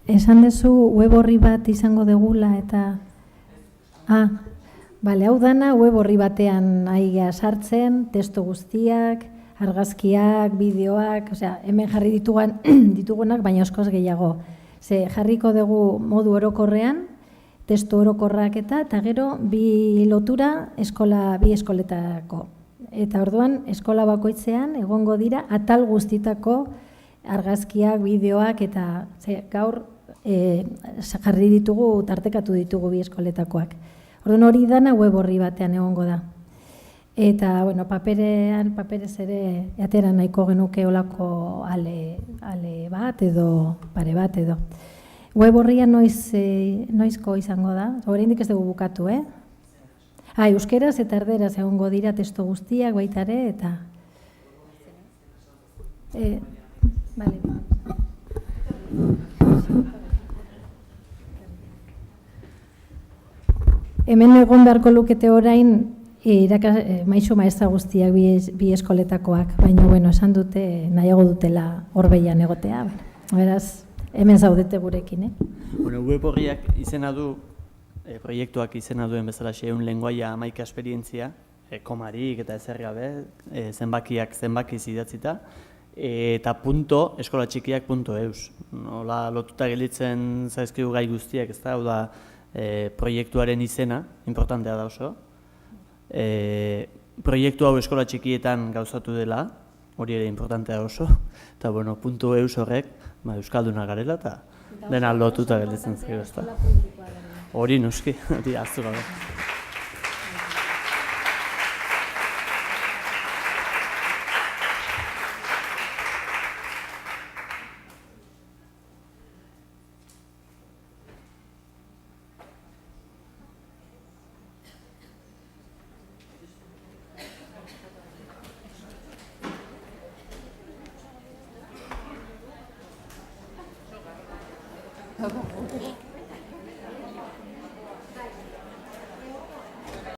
Esan dezu web orri bat izango degula eta... Bale, hau dana web orri batean aigea sartzen, testo guztiak, argazkiak, bideoak, hemen jarri ditugunak, baina askoz gehiago. Ze jarriko dugu modu orokorrean, testu orokorrak eta gero bi lotura bi eskoletako. Eta orduan, eskola bakoitzean egongo dira atal guztitako argazkiak, bideoak eta gaur jarri ditugu, tartekatu ditugu bi eskoletakoak. Orduan hori dana web orri batean egongo da. Eta, paperez ere atera nahiko genuke olako ale bat edo pare bat edo. Web orria noizko izango da? Oraindik ez dugu bukatu, euskeraz eta erderaz egongo dira testo guztiak baita ere eta... Bale. Hemen egon beharko lukete orain maisu maestra guztiak bi eskoletakoak, baina esan dute nahiago dutela horbeian egotea. Beraz, hemen zaudete gurekin. Web orriak izena du, proiektuak izena duen bezala xeun lenguaia 11 esperientzia, komarik eta ezer gabe, zenbakiz idatzita, eta eskolatxikiak.eus. Nola lotuta gelditzen zaizkigu gai guztiak, ez da, hau da, proiektuaren izena, importantea da oso. Proiektu hau eskola txikietan gauzatu dela, hori ere importantea oso, eta .eus horrek euskalduna garela eta dena lotuta gelditzen zaigu, ez da. Hori noski, hori aztu gabe.